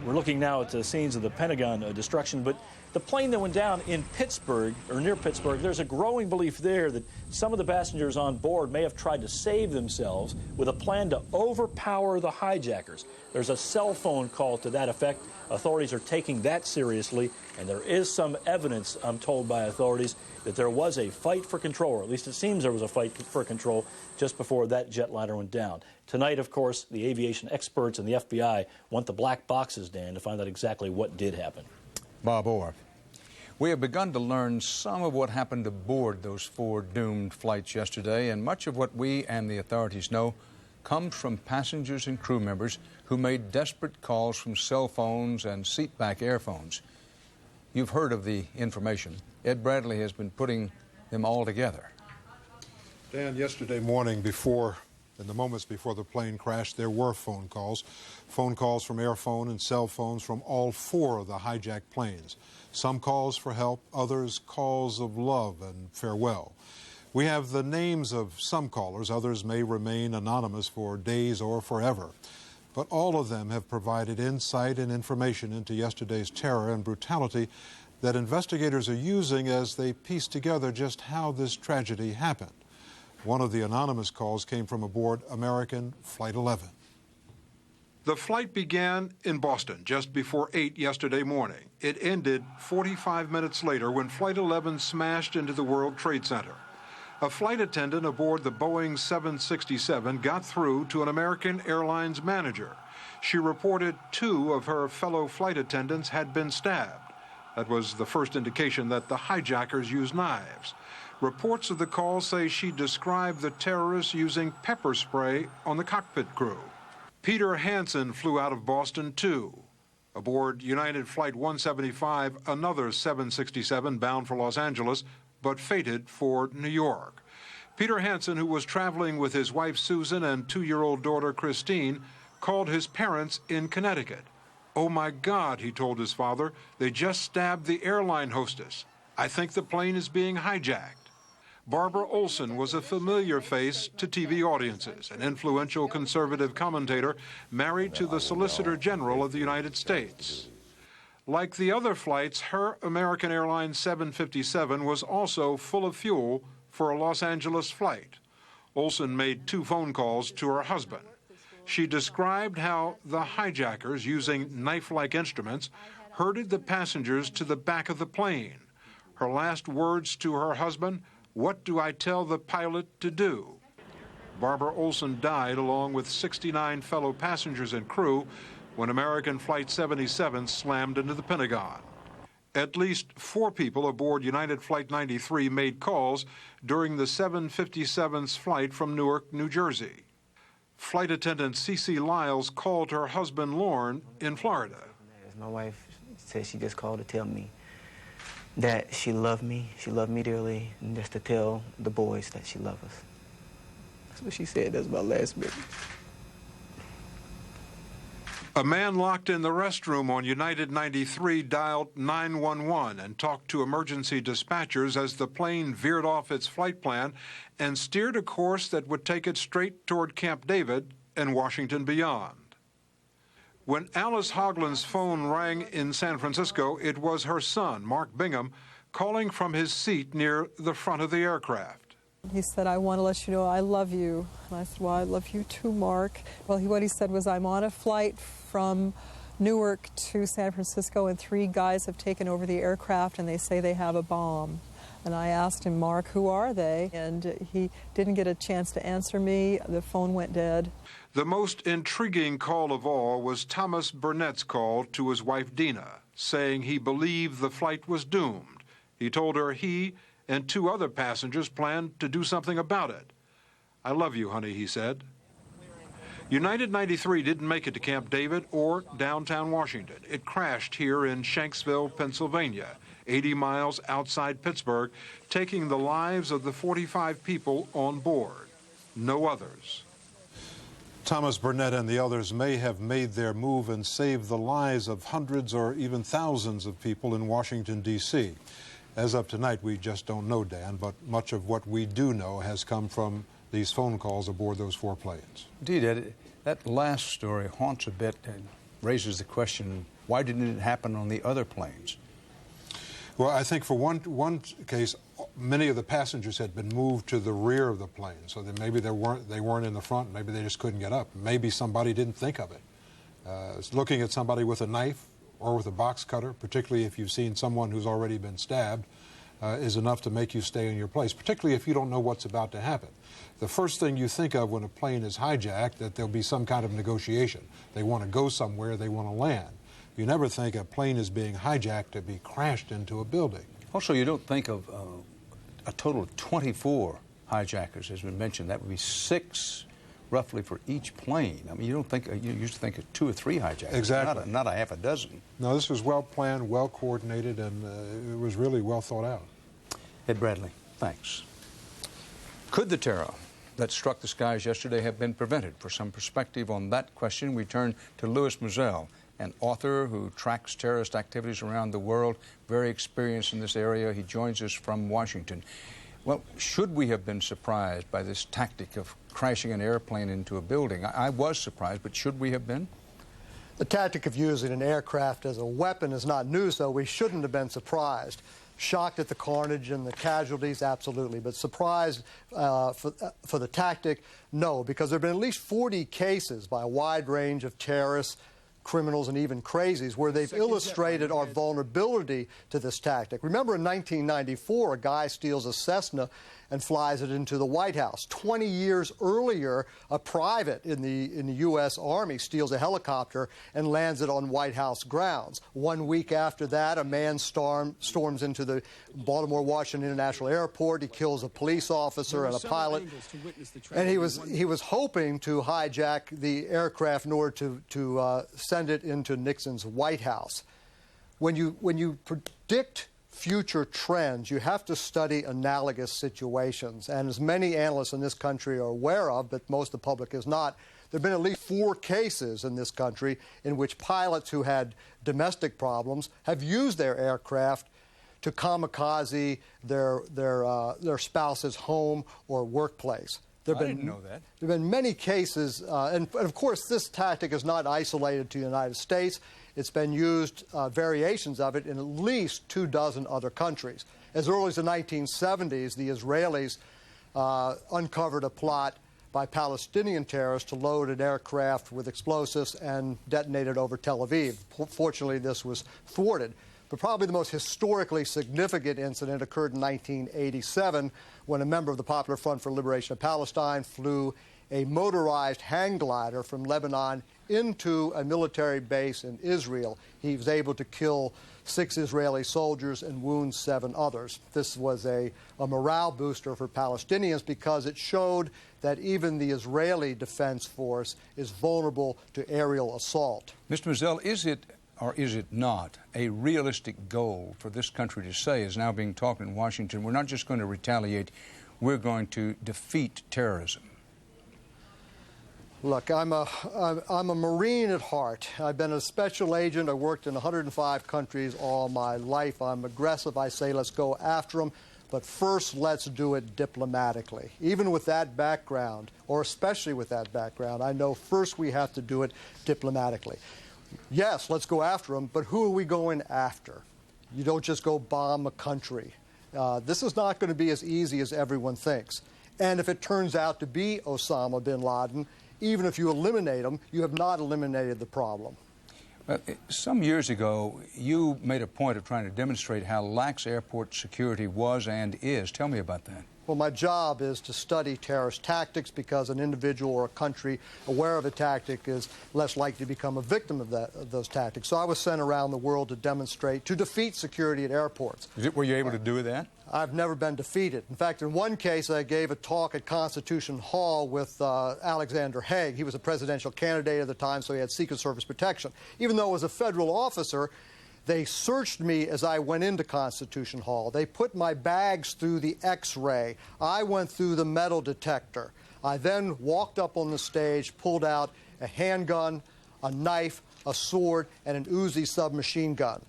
We're looking now at the scenes of the Pentagon destruction, but the plane that went down in Pittsburgh, or near Pittsburgh, there's a growing belief there that some of the passengers on board may have tried to save themselves with a plan to overpower the hijackers. There's a cell phone call to that effect. Authorities are taking that seriously, and there is some evidence, I'm told by authorities, that there was a fight for control, or at least it seems there was a fight for control just before that jetliner went down. Tonight, of course, the aviation experts and the FBI want the black boxes, Dan, to find out exactly what did happen. Bob Orr. We have begun to learn some of what happened aboard those 4 doomed flights yesterday, and much of what we and the authorities know comes from passengers and crew members who made desperate calls from cell phones and seatback earphones. You've heard of the information. Ed Bradley has been putting them all together. Dan, yesterday morning in the moments before the plane crashed, there were phone calls from Airphone and cell phones from all 4 of the hijacked planes. Some calls for help, others calls of love and farewell. We have the names of some callers. Others may remain anonymous for days or forever. But all of them have provided insight and information into yesterday's terror and brutality that investigators are using as they piece together just how this tragedy happened. One of the anonymous calls came from aboard American Flight 11. The flight began in Boston just before 8 yesterday morning. It ended 45 minutes later when Flight 11 smashed into the World Trade Center. A flight attendant aboard the Boeing 767 got through to an American Airlines manager. She reported 2 of her fellow flight attendants had been stabbed. That was the first indication that the hijackers used knives. Reports of the call say she described the terrorists using pepper spray on the cockpit crew. Peter Hansen flew out of Boston, too. Aboard United Flight 175, another 767 bound for Los Angeles, but fated for New York. Peter Hansen, who was traveling with his wife Susan and 2-year-old daughter Christine, called his parents in Connecticut. "Oh my God," he told his father, "they just stabbed the airline hostess. I think the plane is being hijacked." Barbara Olson was a familiar face to TV audiences, an influential conservative commentator married to the Solicitor General of the United States. Like the other flights, her American Airlines 757 was also full of fuel for a Los Angeles flight. Olson made 2 phone calls to her husband. She described how the hijackers, using knife-like instruments, herded the passengers to the back of the plane. Her last words to her husband, "What do I tell the pilot to do?" Barbara Olson died along with 69 fellow passengers and crew when American Flight 77 slammed into the Pentagon. At least 4 people aboard United Flight 93 made calls during the 757's flight from Newark, New Jersey. flight attendant Cece Lyles called her husband Lorne in Florida. My wife said she just called to tell me that she loved me dearly, and just to tell the boys that she loved us. That's what she said. That's my last message. A man locked in the restroom on United 93 dialed 911 and talked to emergency dispatchers as the plane veered off its flight plan and steered a course that would take it straight toward Camp David and Washington beyond. When Alice Hogland's phone rang in San Francisco, it was her son, Mark Bingham, calling from his seat near the front of the aircraft. He said, "I want to let you know I love you." And I said, "Well, I love you too, Mark." Well, what he said was, "I'm on a flight from Newark to San Francisco, and 3 guys have taken over the aircraft, and they say they have a bomb." And I asked him, "Mark, who are they?" And he didn't get a chance to answer me. The phone went dead. The most intriguing call of all was Thomas Burnett's call to his wife Dina, saying he believed the flight was doomed. He told her he and 2 other passengers planned to do something about it. "I love you, honey," he said. United 93 didn't make it to Camp David or downtown Washington. It crashed here in Shanksville, Pennsylvania, 80 miles outside Pittsburgh, taking the lives of the 45 people on board. No others. Thomas Burnett and the others may have made their move and saved the lives of hundreds or even thousands of people in Washington, D.C. As of tonight, we just don't know, Dan, but much of what we do know has come from these phone calls aboard those 4 planes. Indeed, Ed, that last story haunts a bit and raises the question, why didn't it happen on the other planes? Well, I think for one case, many of the passengers had been moved to the rear of the plane, so that maybe they weren't in the front. Maybe they just couldn't get up. Maybe somebody didn't think of it. Looking at somebody with a knife or with a box cutter, particularly if you've seen someone who's already been stabbed, is enough to make you stay in your place, particularly if you don't know what's about to happen. The first thing you think of when a plane is hijacked, that there'll be some kind of negotiation. They want to go somewhere, they want to land. You never think a plane is being hijacked to be crashed into a building. Also, you don't think of a total of 24 hijackers has been mentioned. That would be 6 roughly for each plane. I mean, you don't think, you used to think of 2 or 3 hijackers. Exactly. Not a half a dozen. No, this was well planned, well coordinated, and it was really well thought out. Ed Bradley, thanks. Could the terror that struck the skies yesterday have been prevented? For some perspective on that question, we turn to Louis Mizell, an author who tracks terrorist activities around the world, very experienced in this area. He joins us from Washington. Well, should we have been surprised by this tactic of crashing an airplane into a building? I was surprised, but should we have been? The tactic of using an aircraft as a weapon is not new, so we shouldn't have been surprised. Shocked at the carnage and the casualties, absolutely. But surprised for the tactic, no, because there have been at least 40 cases by a wide range of terrorists, criminals, and even crazies where they've illustrated our vulnerability to this tactic. Remember in 1994, a guy steals a Cessna and flies it into the White House. 20 years earlier, a private in the U.S. Army steals a helicopter and lands it on White House grounds. 1 week after that, a man storms into the Baltimore-Washington International Airport. He kills a police officer and a pilot. And he was hoping to hijack the aircraft in order to send it into Nixon's White House. When you predict future trends, you have to study analogous situations. And as many analysts in this country are aware of, but most of the public is not, there have been at least 4 cases in this country in which pilots who had domestic problems have used their aircraft to kamikaze their spouse's home or workplace. I didn't know that. There have been many cases, and of course this tactic is not isolated to the United States. It's been used, variations of it, in at least 24 other countries. As early as the 1970s, the Israelis uncovered a plot by Palestinian terrorists to load an aircraft with explosives and detonate it over Tel Aviv. Fortunately, this was thwarted. But probably the most historically significant incident occurred in 1987 when a member of the Popular Front for Liberation of Palestine flew a motorized hang glider from Lebanon into a military base in Israel. He was able to kill 6 Israeli soldiers and wound 7 others. This was a morale booster for Palestinians because it showed that even the Israeli Defense Force is vulnerable to aerial assault. Mr. Mizell, is it or is it not a realistic goal for this country to say, is now being talked in Washington, we're not just going to retaliate, we're going to defeat terrorism? Look, I'm a Marine at heart. I've been a special agent. I worked in 105 countries all my life. I'm aggressive. I say let's go after them. But first, let's do it diplomatically. Even with that background, or especially with that background, I know first we have to do it diplomatically. Yes, let's go after them, but who are we going after? You don't just go bomb a country. This is not going to be as easy as everyone thinks. And if it turns out to be Osama bin Laden, even if you eliminate him, you have not eliminated the problem. Some years ago, you made a point of trying to demonstrate how lax airport security was and is. Tell me about that. Well, my job is to study terrorist tactics because an individual or a country aware of a tactic is less likely to become a victim of those tactics. So I was sent around the world to demonstrate, to defeat security at airports. Were you able to do that? I've never been defeated. In fact, in one case, I gave a talk at Constitution Hall with Alexander Haig. He was a presidential candidate at the time, so he had Secret Service protection. Even though I was a federal officer, they searched me as I went into Constitution Hall. They put my bags through the X-ray. I went through the metal detector. I then walked up on the stage, pulled out a handgun, a knife, a sword, and an Uzi submachine gun.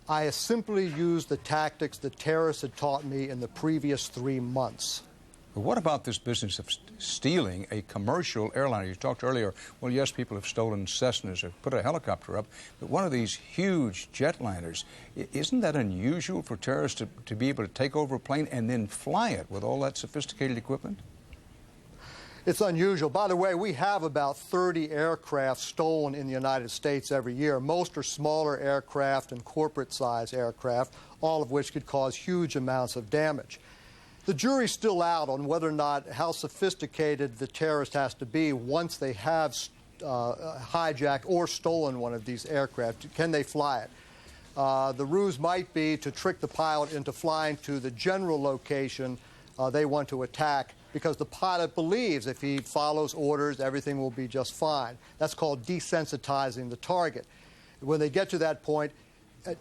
I simply used the tactics the terrorists had taught me in the previous 3 months. But what about this business of stealing a commercial airliner? You talked earlier, well, yes, people have stolen Cessnas or put a helicopter up, but one of these huge jetliners, isn't that unusual for terrorists to be able to take over a plane and then fly it with all that sophisticated equipment? It's unusual. By the way, we have about 30 aircraft stolen in the United States every year. Most are smaller aircraft and corporate-size aircraft, all of which could cause huge amounts of damage. The jury's still out on whether or not how sophisticated the terrorist has to be once they have hijacked or stolen one of these aircraft. Can they fly it? The ruse might be to trick the pilot into flying to the general location they want to attack, because the pilot believes if he follows orders, everything will be just fine. That's called desensitizing the target. When they get to that point,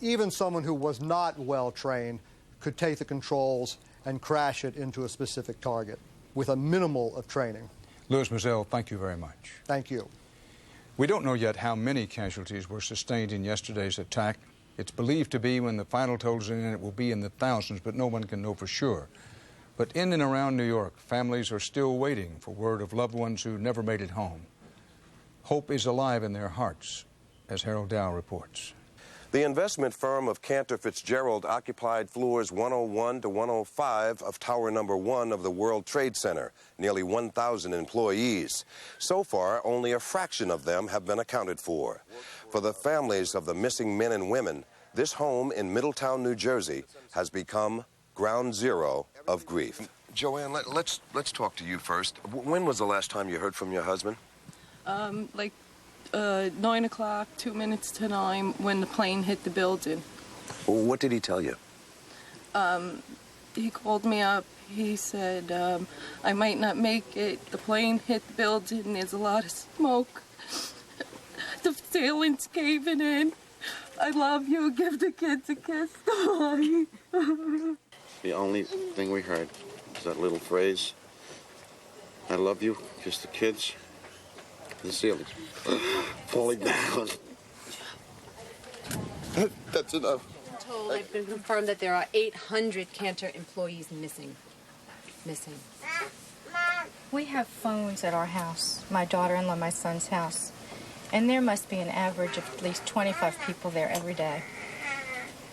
even someone who was not well trained could take the controls and crash it into a specific target with a minimal of training. Louis Mizell, thank you very much. Thank you. We don't know yet how many casualties were sustained in yesterday's attack. It's believed to be, when the final totals are in, it will be in the thousands, but no one can know for sure. But in and around New York, families are still waiting for word of loved ones who never made it home. Hope is alive in their hearts, as Harold Dow reports. The investment firm of Cantor Fitzgerald occupied floors 101 to 105 of Tower Number 1 of the World Trade Center, nearly 1,000 employees. So far, only a fraction of them have been accounted for. For the families of the missing men and women, this home in Middletown, New Jersey, has become ground zero of grief. Joanne, let's talk to you first. When was the last time you heard from your husband? 9 o'clock, 2 minutes to 9, when the plane hit the building. What did he tell you? He called me up. He said, I might not make it. The plane hit the building. There's a lot of smoke. The ceiling's caving in. I love you. Give the kids a kiss. The only thing we heard was that little phrase, I love you, kiss the kids. The ceiling's falling down. That's enough. I'm told I've been confirmed that there are 800 Cantor employees missing. We have phones at our house, my daughter-in-law, my son's house, and there must be an average of at least 25 people there every day.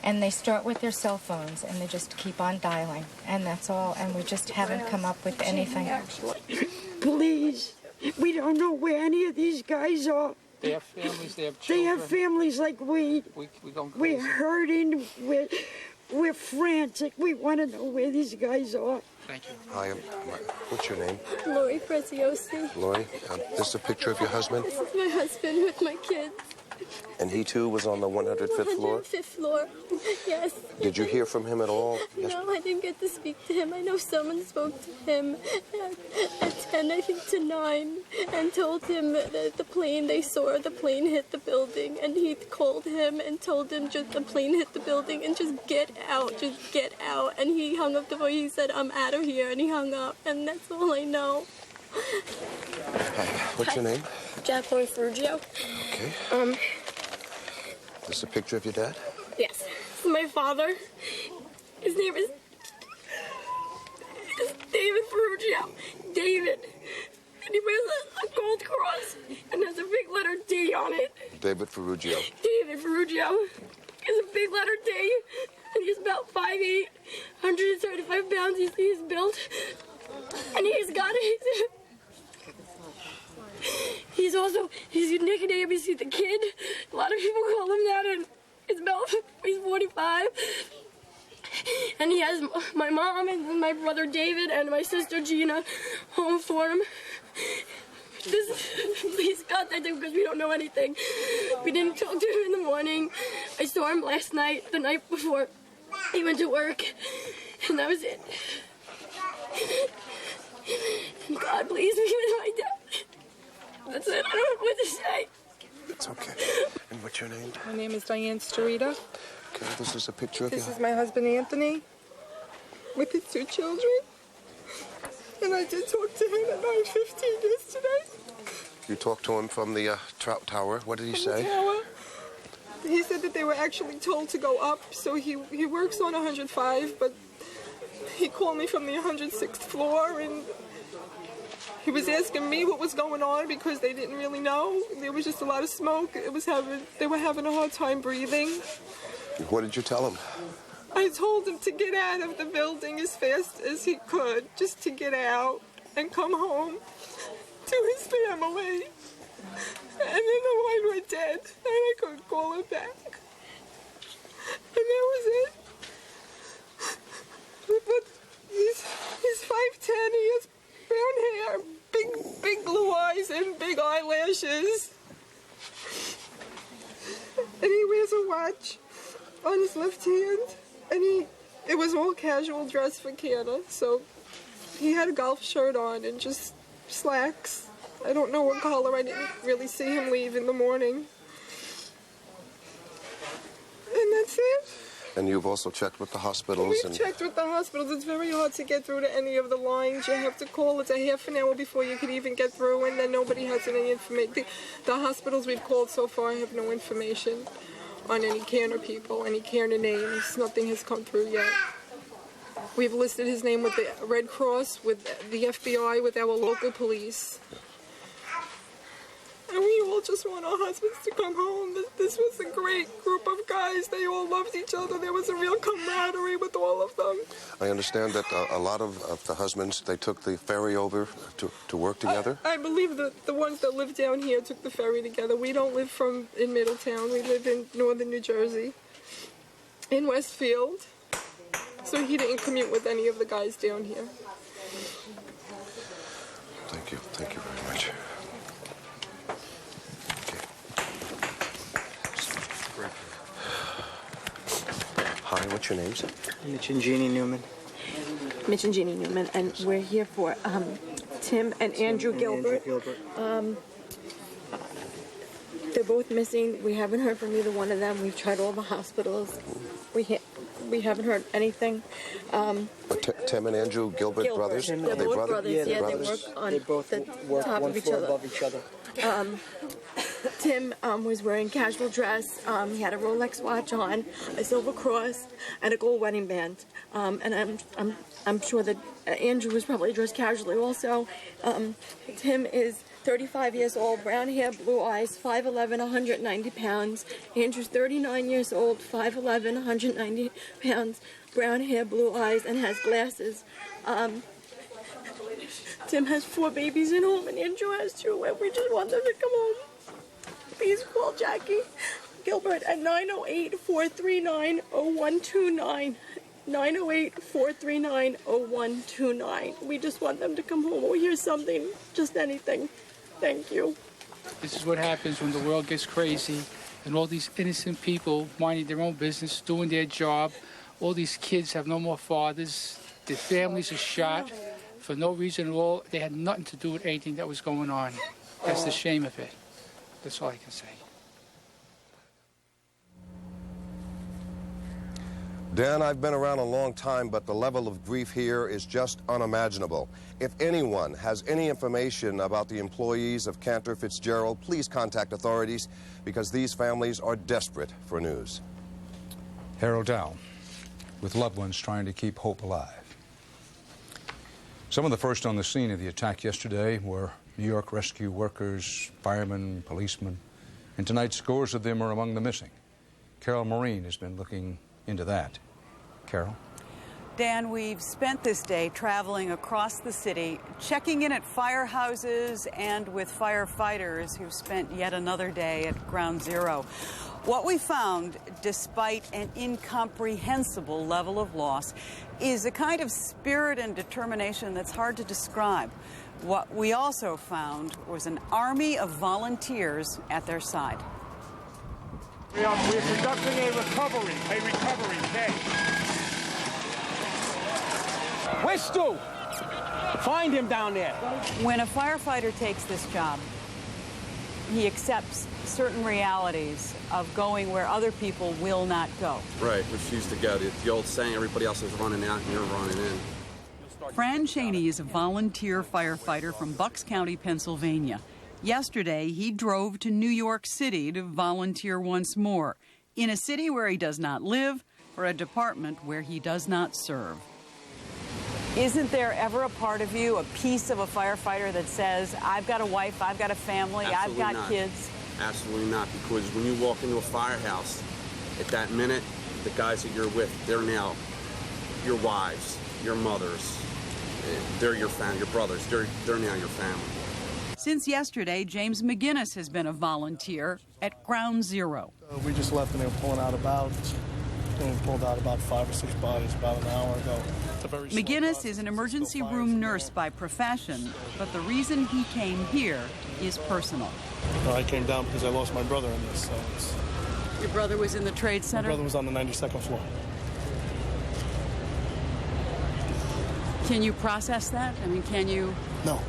And they start with their cell phones, and they just keep on dialing, and that's all, and we just haven't come up with anything. Please. We don't know where any of these guys are. They have families, they have children. They have families like we. We're hurting, we're frantic. We want to know where these guys are. Thank you. Hi, what's your name? Lori Preziosi. Lori, this is a picture of your husband? This is my husband with my kids. And he too was on the 105th floor? 105th floor, yes. Did you hear from him at all? No, I didn't get to speak to him. I know someone spoke to him at 10, I think to 9, and told him that the plane, they saw the plane hit the building, and he called him and told him just the plane hit the building and just get out. And he hung up the phone. He said, I'm out of here, and he hung up, and that's all I know. Hi, what's your name? Jacqueline Ferrugio. Okay. This is a picture of your dad? Yes. This is my father. His name is David Ferrugio. David. And he wears a gold cross and has a big letter D on it. David Ferrugio. David Ferrugio has a big letter D, and he's about 5'8", 135 pounds. He's built, and he's got it. His nickname is the Kid. A lot of people call him that, and he's 45. And he has my mom and my brother David and my sister Gina home for him. Please contact him because we don't know anything. We didn't talk to him in the morning. I saw him last night, the night before he went to work, and that was it. And God, please be with my dad. That's it. I don't know what to say. It's okay. And what's your name? My name is Diane Starita. Okay, this is a picture of you. This is my husband, Anthony, with his 2 children. And I did talk to him at 9:15 yesterday. You talked to him from the tower. What did he say? The tower. He said that they were actually told to go up, so he works on 105, but he called me from the 106th floor, and he was asking me what was going on because they didn't really know. There was just a lot of smoke. They were having a hard time breathing. What did you tell him? I told him to get out of the building as fast as he could, just to get out and come home to his family. And then the line went dead, and I couldn't call him back. And that was it. But he's 5'10", he has brown hair, big blue eyes, and big eyelashes. And he wears a watch on his left hand, and it was all casual dress for Canada, so he had a golf shirt on and just slacks. I don't know what color. I didn't really see him leave in the morning. And that's it. And you've also checked with the hospitals? We've checked with the hospitals. It's very hard to get through to any of the lines. You have to call. It's a half an hour before you can even get through, and then nobody has any information. The hospitals we've called so far have no information on any Canner people, any Canner names. Nothing has come through yet. We've listed his name with the Red Cross, with the FBI, with our local police. And we all just want our husbands to come home. This was a great group of guys. They all loved each other. There was a real camaraderie with all of them. I understand that a lot of the husbands, they took the ferry over to work together? I believe that the ones that live down here took the ferry together. We don't live in Middletown. We live in northern New Jersey, in Westfield. So he didn't commute with any of the guys down here. Thank you. Thank you very much. Hi, what's your names? Mitch and Jeannie Newman. Mitch and Jeannie Newman, and we're here for Tim and Andrew Gilbert. They're both missing. We haven't heard from either one of them. We've tried all the hospitals. We haven't heard anything. Tim and Andrew Gilbert brothers? They're both brothers. Yeah, They work on the top of each other. Above each other. Tim was wearing casual dress. He had a Rolex watch on, a silver cross, and a gold wedding band. And I'm sure that Andrew was probably dressed casually also. Tim is 35 years old, brown hair, blue eyes, 5'11", 190 pounds. Andrew's 39 years old, 5'11", 190 pounds, brown hair, blue eyes, and has glasses. Tim has 4 babies at home, and Andrew has 2, and we just want them to come home. Please call Jackie Gilbert at 908-439-0129. 908-439-0129. We just want them to come home or hear something, just anything. Thank you. This is what happens when the world gets crazy and all these innocent people minding their own business, doing their job. All these kids have no more fathers. Their families are shot for no reason at all. They had nothing to do with anything that was going on. That's the shame of it. That's all I can say. Dan, I've been around a long time, but the level of grief here is just unimaginable. If anyone has any information about the employees of Cantor Fitzgerald, please contact authorities because these families are desperate for news. Harold Dow, with loved ones trying to keep hope alive. Some of the first on the scene of the attack yesterday were New York rescue workers, firemen, policemen, and tonight scores of them are among the missing. Carol Maureen has been looking into that. Carol? Dan, we've spent this day traveling across the city, checking in at firehouses and with firefighters who've spent yet another day at Ground Zero. What we found, despite an incomprehensible level of loss, is a kind of spirit and determination that's hard to describe. What we also found was an army of volunteers at their side. We're conducting a recovery day. Where's Stu? Find him down there. When a firefighter takes this job, he accepts certain realities of going where other people will not go. Right, refuse to go. The old saying, everybody else is running out and you're running in. Fran Cheney is a volunteer firefighter from Bucks County, Pennsylvania. Yesterday, he drove to New York City to volunteer once more, in a city where he does not live, or a department where he does not serve. Isn't there ever a part of you, a piece of a firefighter that says, I've got a wife, I've got a family, Absolutely I've got not. kids? Absolutely not, because when you walk into a firehouse, at that minute, the guys that you're with, they're now your wives, your mothers, they're your family, your brothers, they're now your family. Since yesterday, James McGinnis has been a volunteer at Ground Zero. We just left and they were pulling out we pulled out about 5 or 6 bodies about an hour ago. McGinnis is an emergency room nurse by profession, but the reason he came here is personal. I came down because I lost my brother in this. Your brother was in the trade center? My brother was on the 92nd floor. Can you process that? I mean, can you? No.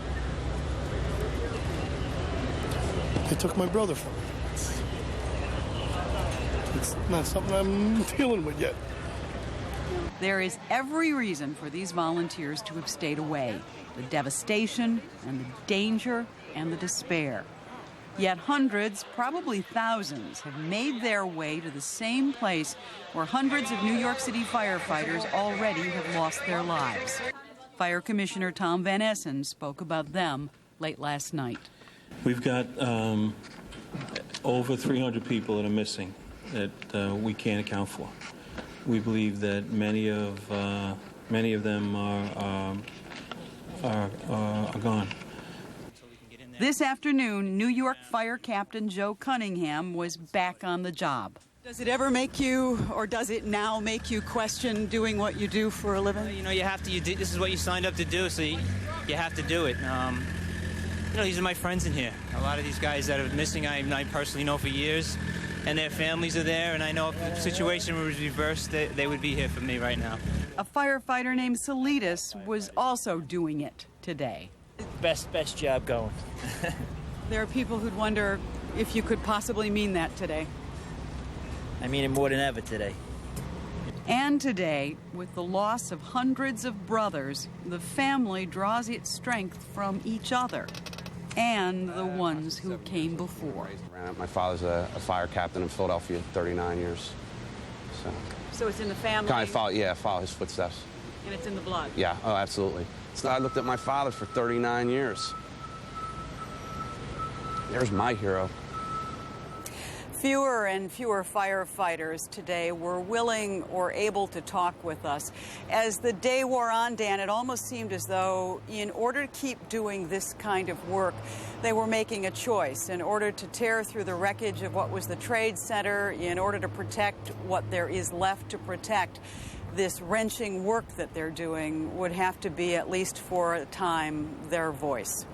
They took my brother from me. It's not something I'm dealing with yet. There is every reason for these volunteers to have stayed away. The devastation and the danger and the despair. Yet hundreds, probably thousands, have made their way to the same place where hundreds of New York City firefighters already have lost their lives. Fire Commissioner Tom Van Essen spoke about them late last night. We've got over 300 people that are missing that we can't account for. We believe that many of them are gone. This afternoon, New York Fire Captain Joe Cunningham was back on the job. Does it ever make you, or does it now make you question doing what you do for a living? You know, you have to. This is what you signed up to do, so you have to do it. You know, these are my friends in here. A lot of these guys that are missing, I personally know for years, and their families are there, and I know if the situation was reversed, they would be here for me right now. A firefighter named Salidas was also doing it today. Best job going. There are people who'd wonder if you could possibly mean that today. I mean it more than ever today. And today, with the loss of hundreds of brothers, the family draws its strength from each other and the ones who came before. My father's a fire captain in Philadelphia, 39 years. So it's in the family? Kind of follow his footsteps. And it's in the blood? Yeah, oh, absolutely. So I looked at my father for 39 years. There's my hero. Fewer and fewer firefighters today were willing or able to talk with us. As the day wore on, Dan, it almost seemed as though in order to keep doing this kind of work, they were making a choice. In order to tear through the wreckage of what was the Trade Center, in order to protect what there is left to protect, this wrenching work that they're doing would have to be, at least for a time, their voice.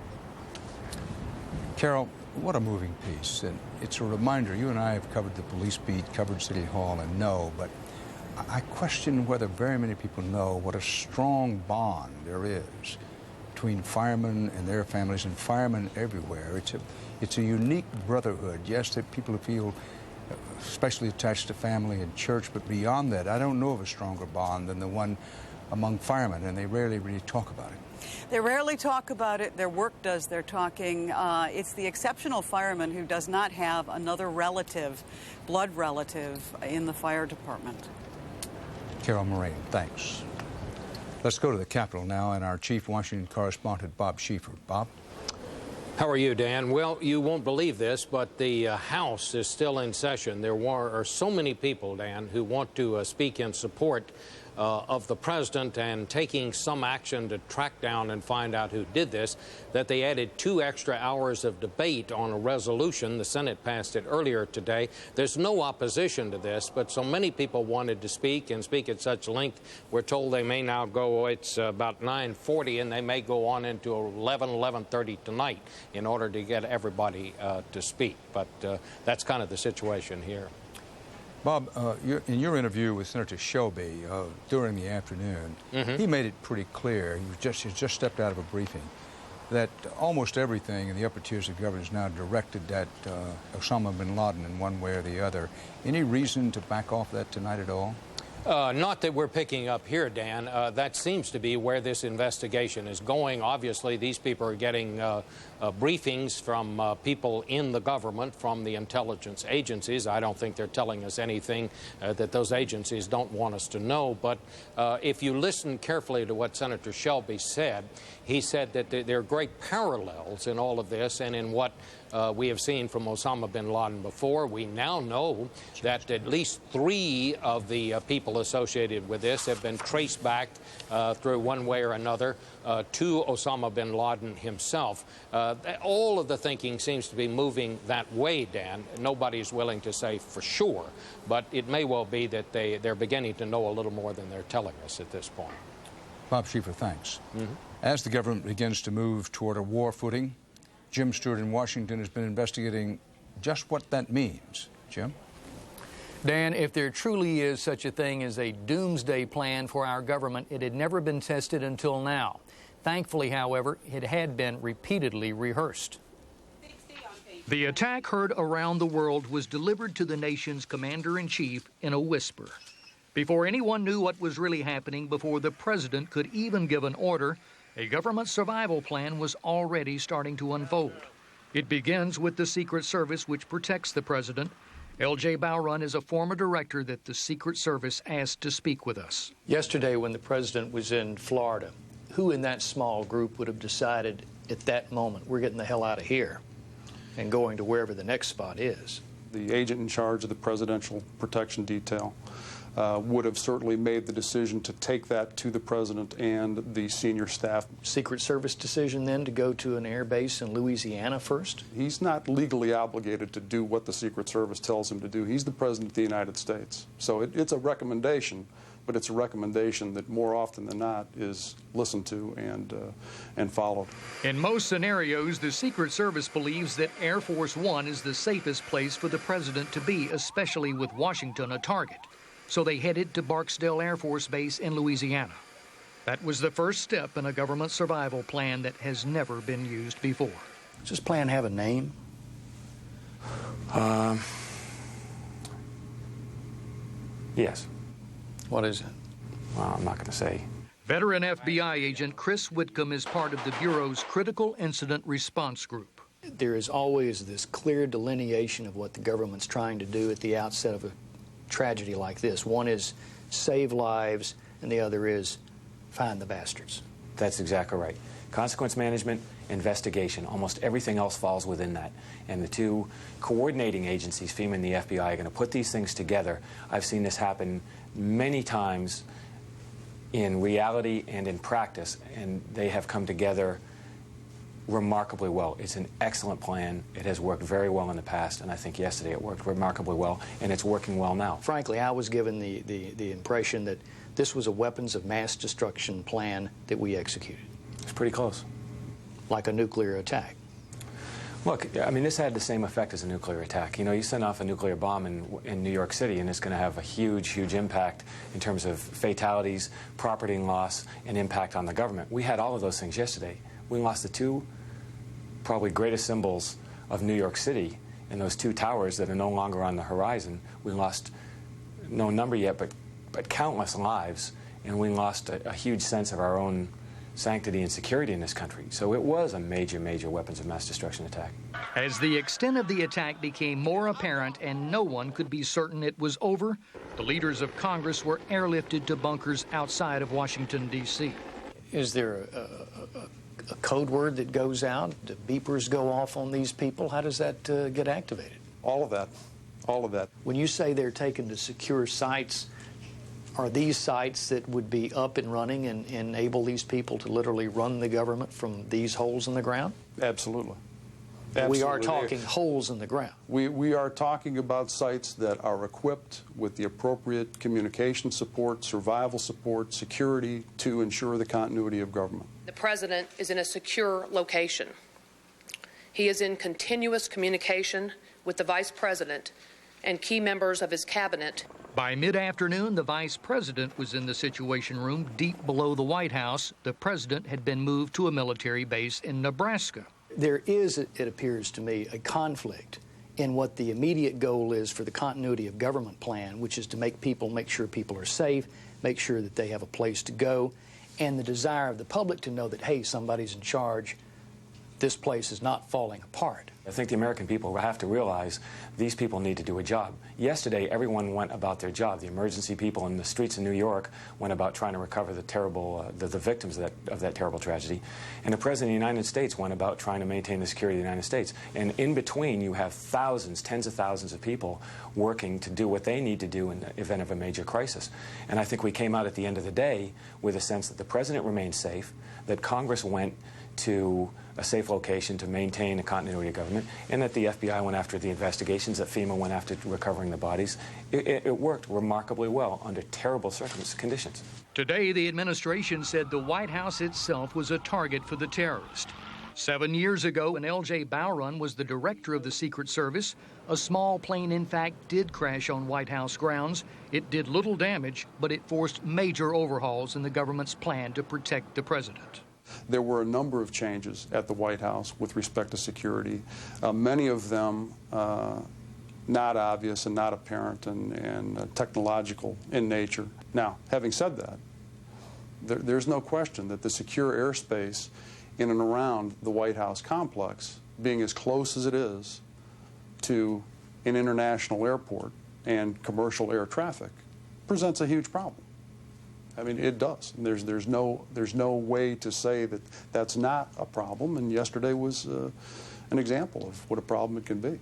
Carol, what a moving piece. And it's a reminder, you and I have covered the police beat, covered City Hall, and know, but I question whether very many people know what a strong bond there is between firemen and their families and firemen everywhere. It's a unique brotherhood. Yes, that people feel especially attached to family and church, but beyond that, I don't know of a stronger bond than the one among firemen, and they rarely really talk about it. They rarely talk about it. Their work does their talking. It's the exceptional fireman who does not have another relative, blood relative, in the fire department. Carol Moraine, thanks. Let's go to the Capitol now and our chief Washington correspondent, Bob Schieffer. Bob? How are you, Dan? Well, you won't believe this, but the House is still in session. There are so many people, Dan, who want to speak in support of the president and taking some action to track down and find out who did this, that they added 2 extra hours of debate on a resolution. The Senate passed it earlier today. There's no opposition to this, but so many people wanted to speak and speak at such length. We're told they may now go, it's about 9:40, and they may go on into 11:30 tonight in order to get everybody to speak. But that's kind of the situation here. Bob, in your interview with Senator Shelby during the afternoon, he made it pretty clear, he just stepped out of a briefing, that almost everything in the upper tiers of government is now directed at Osama bin Laden in one way or the other. Any reason to back off that tonight at all? Not that we're picking up here, Dan. That seems to be where this investigation is going. Obviously, these people are getting briefings from people in the government, from the intelligence agencies. I don't think they're telling us anything that those agencies don't want us to know. But if you listen carefully to what Senator Shelby said, he said that there are great parallels in all of this and in what we have seen from Osama bin Laden before. We now know that at least 3 of the people associated with this have been traced back through one way or another to Osama bin Laden himself. All of the thinking seems to be moving that way, Dan. Nobody's willing to say for sure, but it may well be that they're beginning to know a little more than they're telling us at this point. Bob Schieffer, thanks. As the government begins to move toward a war footing, Jim Stewart in Washington has been investigating just what that means. Jim? Dan, if there truly is such a thing as a doomsday plan for our government, it had never been tested until now. Thankfully, however, it had been repeatedly rehearsed. The attack heard around the world was delivered to the nation's commander-in-chief in a whisper. Before anyone knew what was really happening, before the president could even give an order, a government survival plan was already starting to unfold. It begins with the Secret Service, which protects the president. L.J. Bowrun is a former director that the Secret Service asked to speak with us. Yesterday, when the president was in Florida, who in that small group would have decided at that moment, we're getting the hell out of here and going to wherever the next spot is? The agent in charge of the Presidential Protection Detail would have certainly made the decision to take that to the president and the senior staff. Secret Service decision then to go to an air base in Louisiana first? He's not legally obligated to do what the Secret Service tells him to do. He's the president of the United States. So it's a recommendation, but it's a recommendation that more often than not is listened to and followed. In most scenarios, the Secret Service believes that Air Force One is the safest place for the president to be, especially with Washington a target. So they headed to Barksdale Air Force Base in Louisiana. That was the first step in a government survival plan that has never been used before. Does this plan have a name? Yes. What is it? Well, I'm not going to say. Veteran FBI agent Chris Whitcomb is part of the Bureau's Critical Incident Response Group. There is always this clear delineation of what the government's trying to do at the outset of a tragedy like this. One is save lives, and the other is find the bastards. That's exactly right. Consequence management, investigation, almost everything else falls within that. And the 2 coordinating agencies, FEMA and the FBI, are going to put these things together. I've seen this happen many times in reality and in practice, and they have come together remarkably well. It's an excellent plan. It has worked very well in the past, and I think yesterday it worked remarkably well, and it's working well now. Frankly, I was given the impression that This was a weapons of mass destruction plan that we executed. It's pretty close. Like a nuclear attack. Look, I mean, this had the same effect as a nuclear attack. You know, you send off a nuclear bomb in New York City, and it's going to have a huge, huge impact in terms of fatalities, property loss, and impact on the government. We had all of those things yesterday. We lost the two probably greatest symbols of New York City in those two towers that are no longer on the horizon. We lost no number yet, but countless lives, and we lost a huge sense of our own sanctity and security in this country. So it was a major, major weapons of mass destruction attack. As the extent of the attack became more apparent and no one could be certain it was over, the leaders of Congress were airlifted to bunkers outside of Washington, D.C. Is there a code word that goes out? Do beepers go off on these people? How does that get activated? All of that. All of that. When you say they're taken to secure sites, are these sites that would be up and running and enable these people to literally run the government from these holes in the ground? Absolutely. We are talking holes in the ground. We are talking about sites that are equipped with the appropriate communication support, survival support, security to ensure the continuity of government. The President is in a secure location. He is in continuous communication with the Vice President and key members of his cabinet. By mid-afternoon, the Vice President was in the Situation Room deep below the White House. The President had been moved to a military base in Nebraska. There is, it appears to me, a conflict in what the immediate goal is for the continuity of government plan, which is to make sure people are safe, make sure that they have a place to go, and the desire of the public to know that, hey, somebody's in charge, this place is not falling apart. I think the American people have to realize these people need to do a job. Yesterday, everyone went about their job. The emergency people in the streets of New York went about trying to recover the terrible, the victims of that terrible tragedy. And the President of the United States went about trying to maintain the security of the United States. And in between, you have thousands, tens of thousands of people working to do what they need to do in the event of a major crisis. And I think we came out at the end of the day with a sense that the President remained safe, that Congress went to a safe location to maintain a continuity of government, and that the FBI went after the investigations, that FEMA went after recovering the bodies. It worked remarkably well under terrible conditions. Today, the administration said the White House itself was a target for the terrorist. 7 years ago, when L.J. Bowron was the director of the Secret Service, a small plane, in fact, did crash on White House grounds. It did little damage, but it forced major overhauls in the government's plan to protect the president. There were a number of changes at the White House with respect to security, many of them not obvious and not apparent and technological in nature. Now, having said that, there's no question that the secure airspace in and around the White House complex, being as close as it is to an international airport and commercial air traffic, presents a huge problem. I mean, it does. There's no way to say that that's not a problem, and yesterday was an example of what a problem it can be.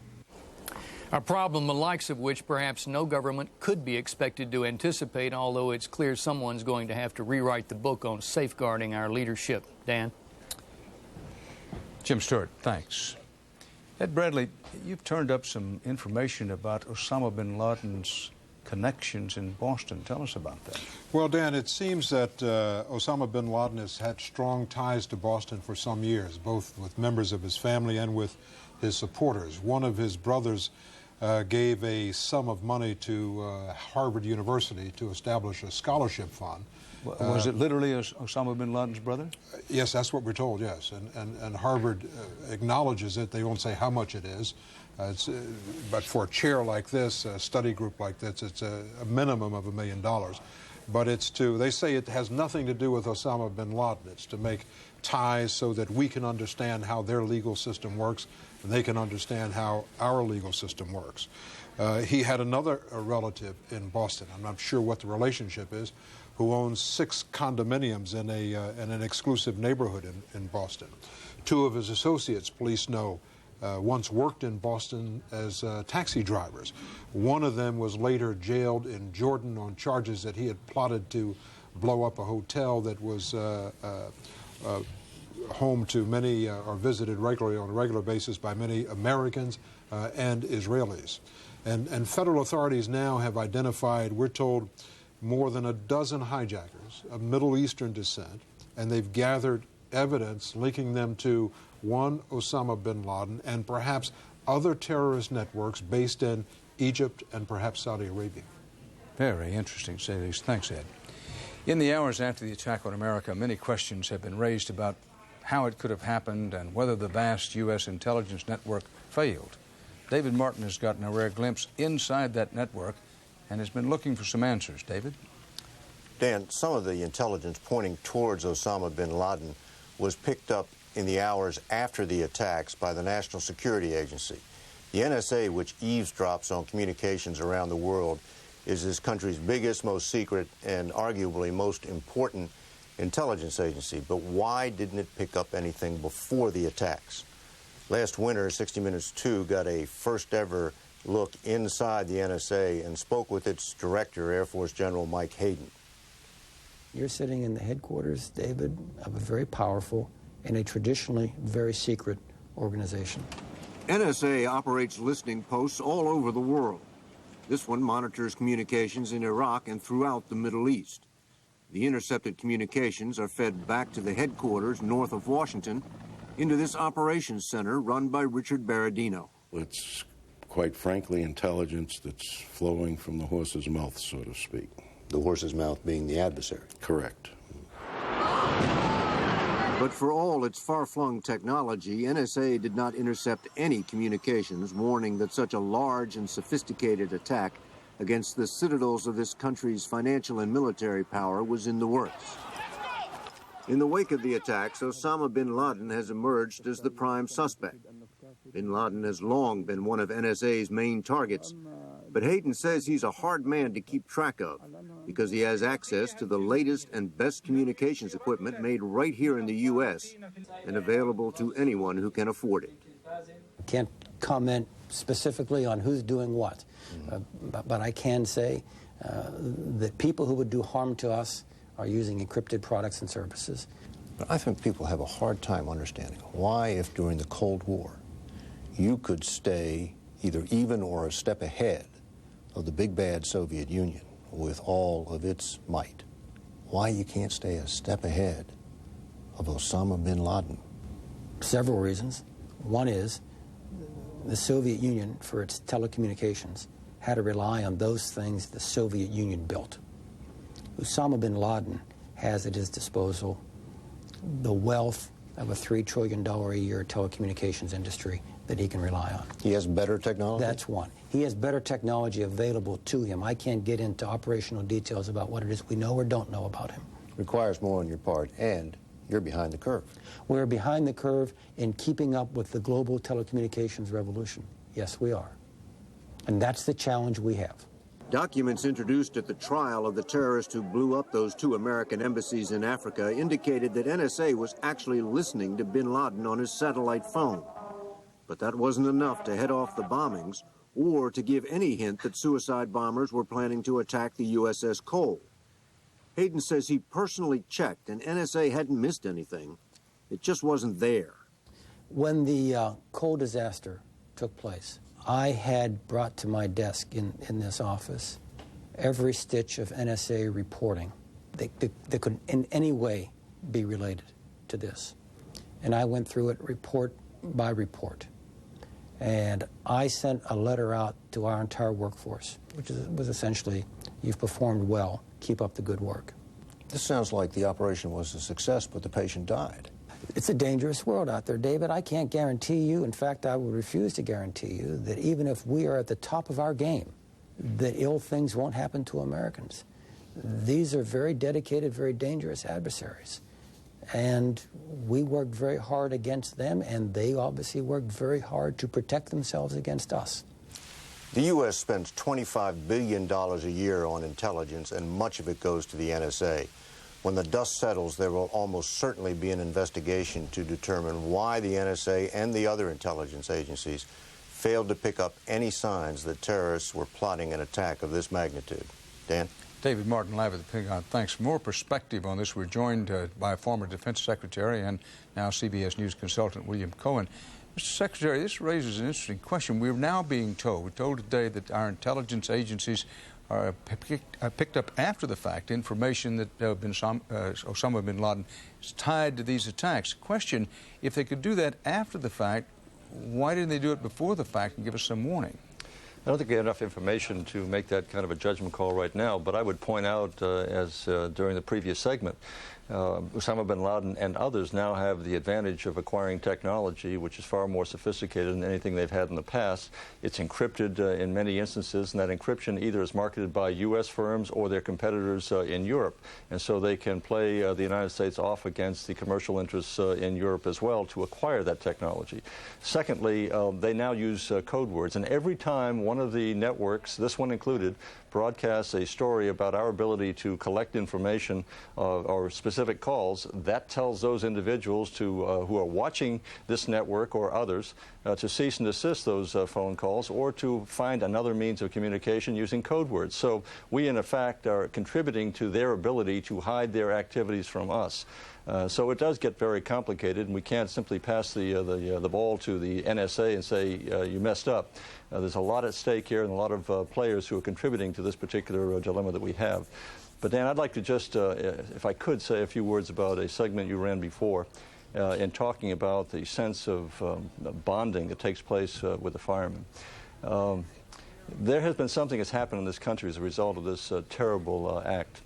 A problem the likes of which perhaps no government could be expected to anticipate, although it's clear someone's going to have to rewrite the book on safeguarding our leadership. Dan? Jim Stewart, thanks. Ed Bradley, you've turned up some information about Osama bin Laden's connections in Boston. Tell us about that. Well, Dan, it seems that Osama bin Laden has had strong ties to Boston for some years, both with members of his family and with his supporters. One of his brothers gave a sum of money to Harvard University to establish a scholarship fund. Was it literally Osama bin Laden's brother? Yes, that's what we're told, yes. And Harvard acknowledges it. They won't say how much it is. But for a chair like this, a study group like this, it's a minimum of $1 million. But it's they say it has nothing to do with Osama bin Laden. It's to make ties so that we can understand how their legal system works and they can understand how our legal system works. He had another relative in Boston, I'm not sure what the relationship is, who owns 6 condominiums in an exclusive neighborhood in Boston. 2 of his associates, police know, once worked in Boston as taxi drivers. One of them was later jailed in Jordan on charges that he had plotted to blow up a hotel that was home to many, or visited regularly on a regular basis by many Americans and Israelis. And federal authorities now have identified, we're told, more than a dozen hijackers of Middle Eastern descent, and they've gathered evidence linking them to one Osama bin Laden and perhaps other terrorist networks based in Egypt and perhaps Saudi Arabia. Very interesting to say the least. Thanks, Ed. In the hours after the attack on America, many questions have been raised about how it could have happened and whether the vast U.S. intelligence network failed. David Martin has gotten a rare glimpse inside that network and has been looking for some answers. David? Dan, some of the intelligence pointing towards Osama bin Laden was picked up in the hours after the attacks by the National Security Agency. The NSA, which eavesdrops on communications around the world, is this country's biggest, most secret, and arguably most important intelligence agency. But why didn't it pick up anything before the attacks? Last winter, 60 Minutes 2 got a first-ever look inside the NSA and spoke with its director, Air Force General Mike Hayden. You're sitting in the headquarters, David, of a very powerful and a traditionally very secret organization. NSA operates listening posts all over the world. This one monitors communications in Iraq and throughout the Middle East. The intercepted communications are fed back to the headquarters north of Washington into this operations center run by Richard Baradino. It's quite frankly intelligence that's flowing from the horse's mouth, so to speak. The horse's mouth being the adversary. Correct. But for all its far-flung technology, NSA did not intercept any communications warning that such a large and sophisticated attack against the citadels of this country's financial and military power was in the works. In the wake of the attacks, Osama bin Laden has emerged as the prime suspect. Bin Laden has long been one of NSA's main targets, but Hayden says he's a hard man to keep track of because he has access to the latest and best communications equipment made right here in the U.S. and available to anyone who can afford it. I can't comment specifically on who's doing what, but I can say that people who would do harm to us are using encrypted products and services. But I think people have a hard time understanding why, if during the Cold War you could stay either even or a step ahead of the big bad Soviet Union with all of its might, why you can't stay a step ahead of Osama bin Laden. Several reasons. One is the Soviet Union, for its telecommunications, had to rely on those things the Soviet Union built. Osama bin Laden has at his disposal the wealth of a $3 trillion a year telecommunications industry that he can rely on. He has better technology? That's one. He has better technology available to him. I can't get into operational details about what it is we know or don't know about him. Requires more on your part, and you're behind the curve. We're behind the curve in keeping up with the global telecommunications revolution. Yes, we are. And that's the challenge we have. Documents introduced at the trial of the terrorist who blew up those 2 American embassies in Africa indicated that NSA was actually listening to bin Laden on his satellite phone. But that wasn't enough to head off the bombings or to give any hint that suicide bombers were planning to attack the USS Cole. Hayden says he personally checked and NSA hadn't missed anything. It just wasn't there. When the Cole disaster took place, I had brought to my desk in this office every stitch of NSA reporting that could in any way be related to this. And I went through it report by report. And I sent a letter out to our entire workforce, which was essentially, you've performed well, keep up the good work. This sounds like the operation was a success, but the patient died. It's a dangerous world out there, David. I can't guarantee you, in fact, I would refuse to guarantee you, that even if we are at the top of our game, that ill things won't happen to Americans. These are very dedicated, very dangerous adversaries. And we worked very hard against them, and they obviously worked very hard to protect themselves against us. The U.S. spends $25 billion a year on intelligence, and much of it goes to the NSA. When the dust settles, there will almost certainly be an investigation to determine why the NSA and the other intelligence agencies failed to pick up any signs that terrorists were plotting an attack of this magnitude. Dan? David Martin, live at the Pentagon. Thanks. For more perspective on this, we're joined by former Defense Secretary and now CBS News consultant William Cohen. Mr. Secretary, this raises an interesting question. We're now being told, we're told today that our intelligence agencies are picked up after the fact information that Osama bin Laden is tied to these attacks. Question, if they could do that after the fact, why didn't they do it before the fact and give us some warning? I don't think we have enough information to make that kind of a judgment call right now, but I would point out, as during the previous segment, Osama bin Laden and others now have the advantage of acquiring technology which is far more sophisticated than anything they've had in the past. It's encrypted in many instances, and that encryption either is marketed by U.S. firms or their competitors in Europe. And so they can play the United States off against the commercial interests in Europe as well to acquire that technology. Secondly, they now use code words, and every time one of the networks, this one included, broadcasts a story about our ability to collect information or specific calls, that tells those individuals to who are watching this network or others to cease and desist those phone calls or to find another means of communication using code words. So we, in effect, are contributing to their ability to hide their activities from us. So it does get very complicated, and we can't simply pass the ball to the NSA and say, you messed up. There's a lot at stake here and a lot of players who are contributing to this particular dilemma that we have. But Dan, I'd like to just, if I could, say a few words about a segment you ran before in talking about the sense of bonding that takes place with the firemen. There has been something that's happened in this country as a result of this terrible act.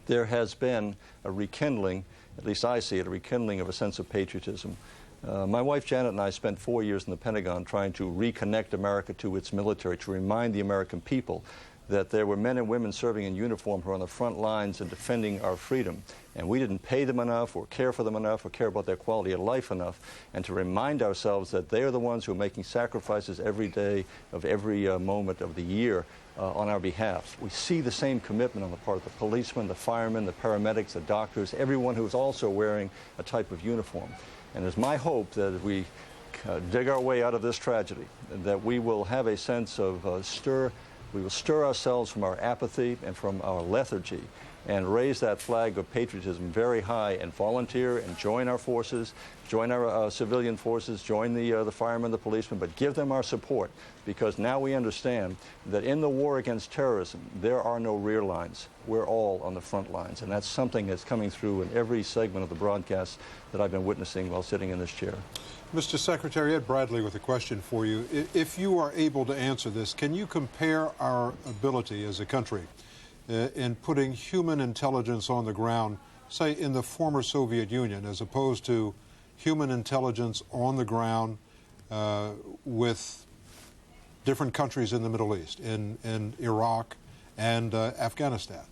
There has been a rekindling, at least I see it, a rekindling of a sense of patriotism. My wife Janet and I spent 4 years in the Pentagon trying to reconnect America to its military, to remind the American people that there were men and women serving in uniform who are on the front lines and defending our freedom. And we didn't pay them enough or care for them enough or care about their quality of life enough, and to remind ourselves that they are the ones who are making sacrifices every day of every moment of the year on our behalf. We see the same commitment on the part of the policemen, the firemen, the paramedics, the doctors, everyone who is also wearing a type of uniform. And it's my hope that as we dig our way out of this tragedy, that we will have a sense of we will stir ourselves from our apathy and from our lethargy and raise that flag of patriotism very high and volunteer and join our forces, join our civilian forces, join the firemen, the policemen, but give them our support, because now we understand that in the war against terrorism, there are no rear lines. We're all on the front lines, and that's something that's coming through in every segment of the broadcast that I've been witnessing while sitting in this chair. Mr. Secretary, Ed Bradley with a question for you. If you are able to answer this, can you compare our ability as a country in putting human intelligence on the ground, say, in the former Soviet Union, as opposed to human intelligence on the ground with different countries in the Middle East, in Iraq and Afghanistan?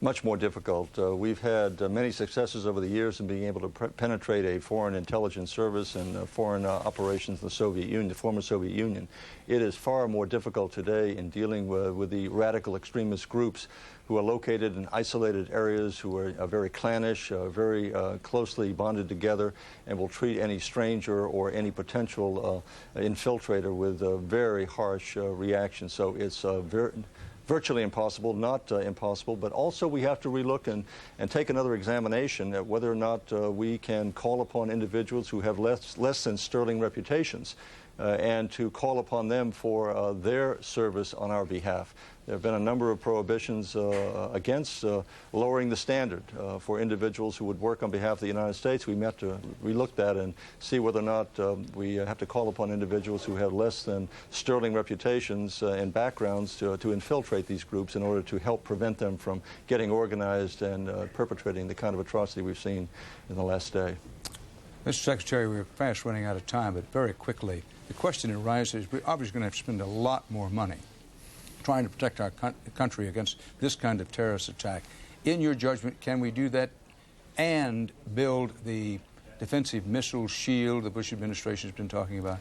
Much more difficult. We've had many successes over the years in being able to penetrate a foreign intelligence service and foreign operations in the Soviet Union, the former Soviet Union. It is far more difficult today in dealing with the radical extremist groups who are located in isolated areas, who are very clannish, very closely bonded together, and will treat any stranger or any potential infiltrator with very harsh reactions. So it's virtually impossible, not impossible, but also we have to relook and take another examination at whether or not we can call upon individuals who have less than sterling reputations and to call upon them for their service on our behalf. There have been a number of prohibitions against lowering the standard for individuals who would work on behalf of the United States. We have to relook that and see whether or not we have to call upon individuals who have less than sterling reputations and backgrounds to infiltrate these groups in order to help prevent them from getting organized and perpetrating the kind of atrocity we've seen in the last day. Mr. Secretary, we're fast running out of time, but very quickly, the question arises, we're obviously going to have to spend a lot more money trying to protect our country against this kind of terrorist attack. In your judgment, can we do that and build the defensive missile shield the Bush administration has been talking about?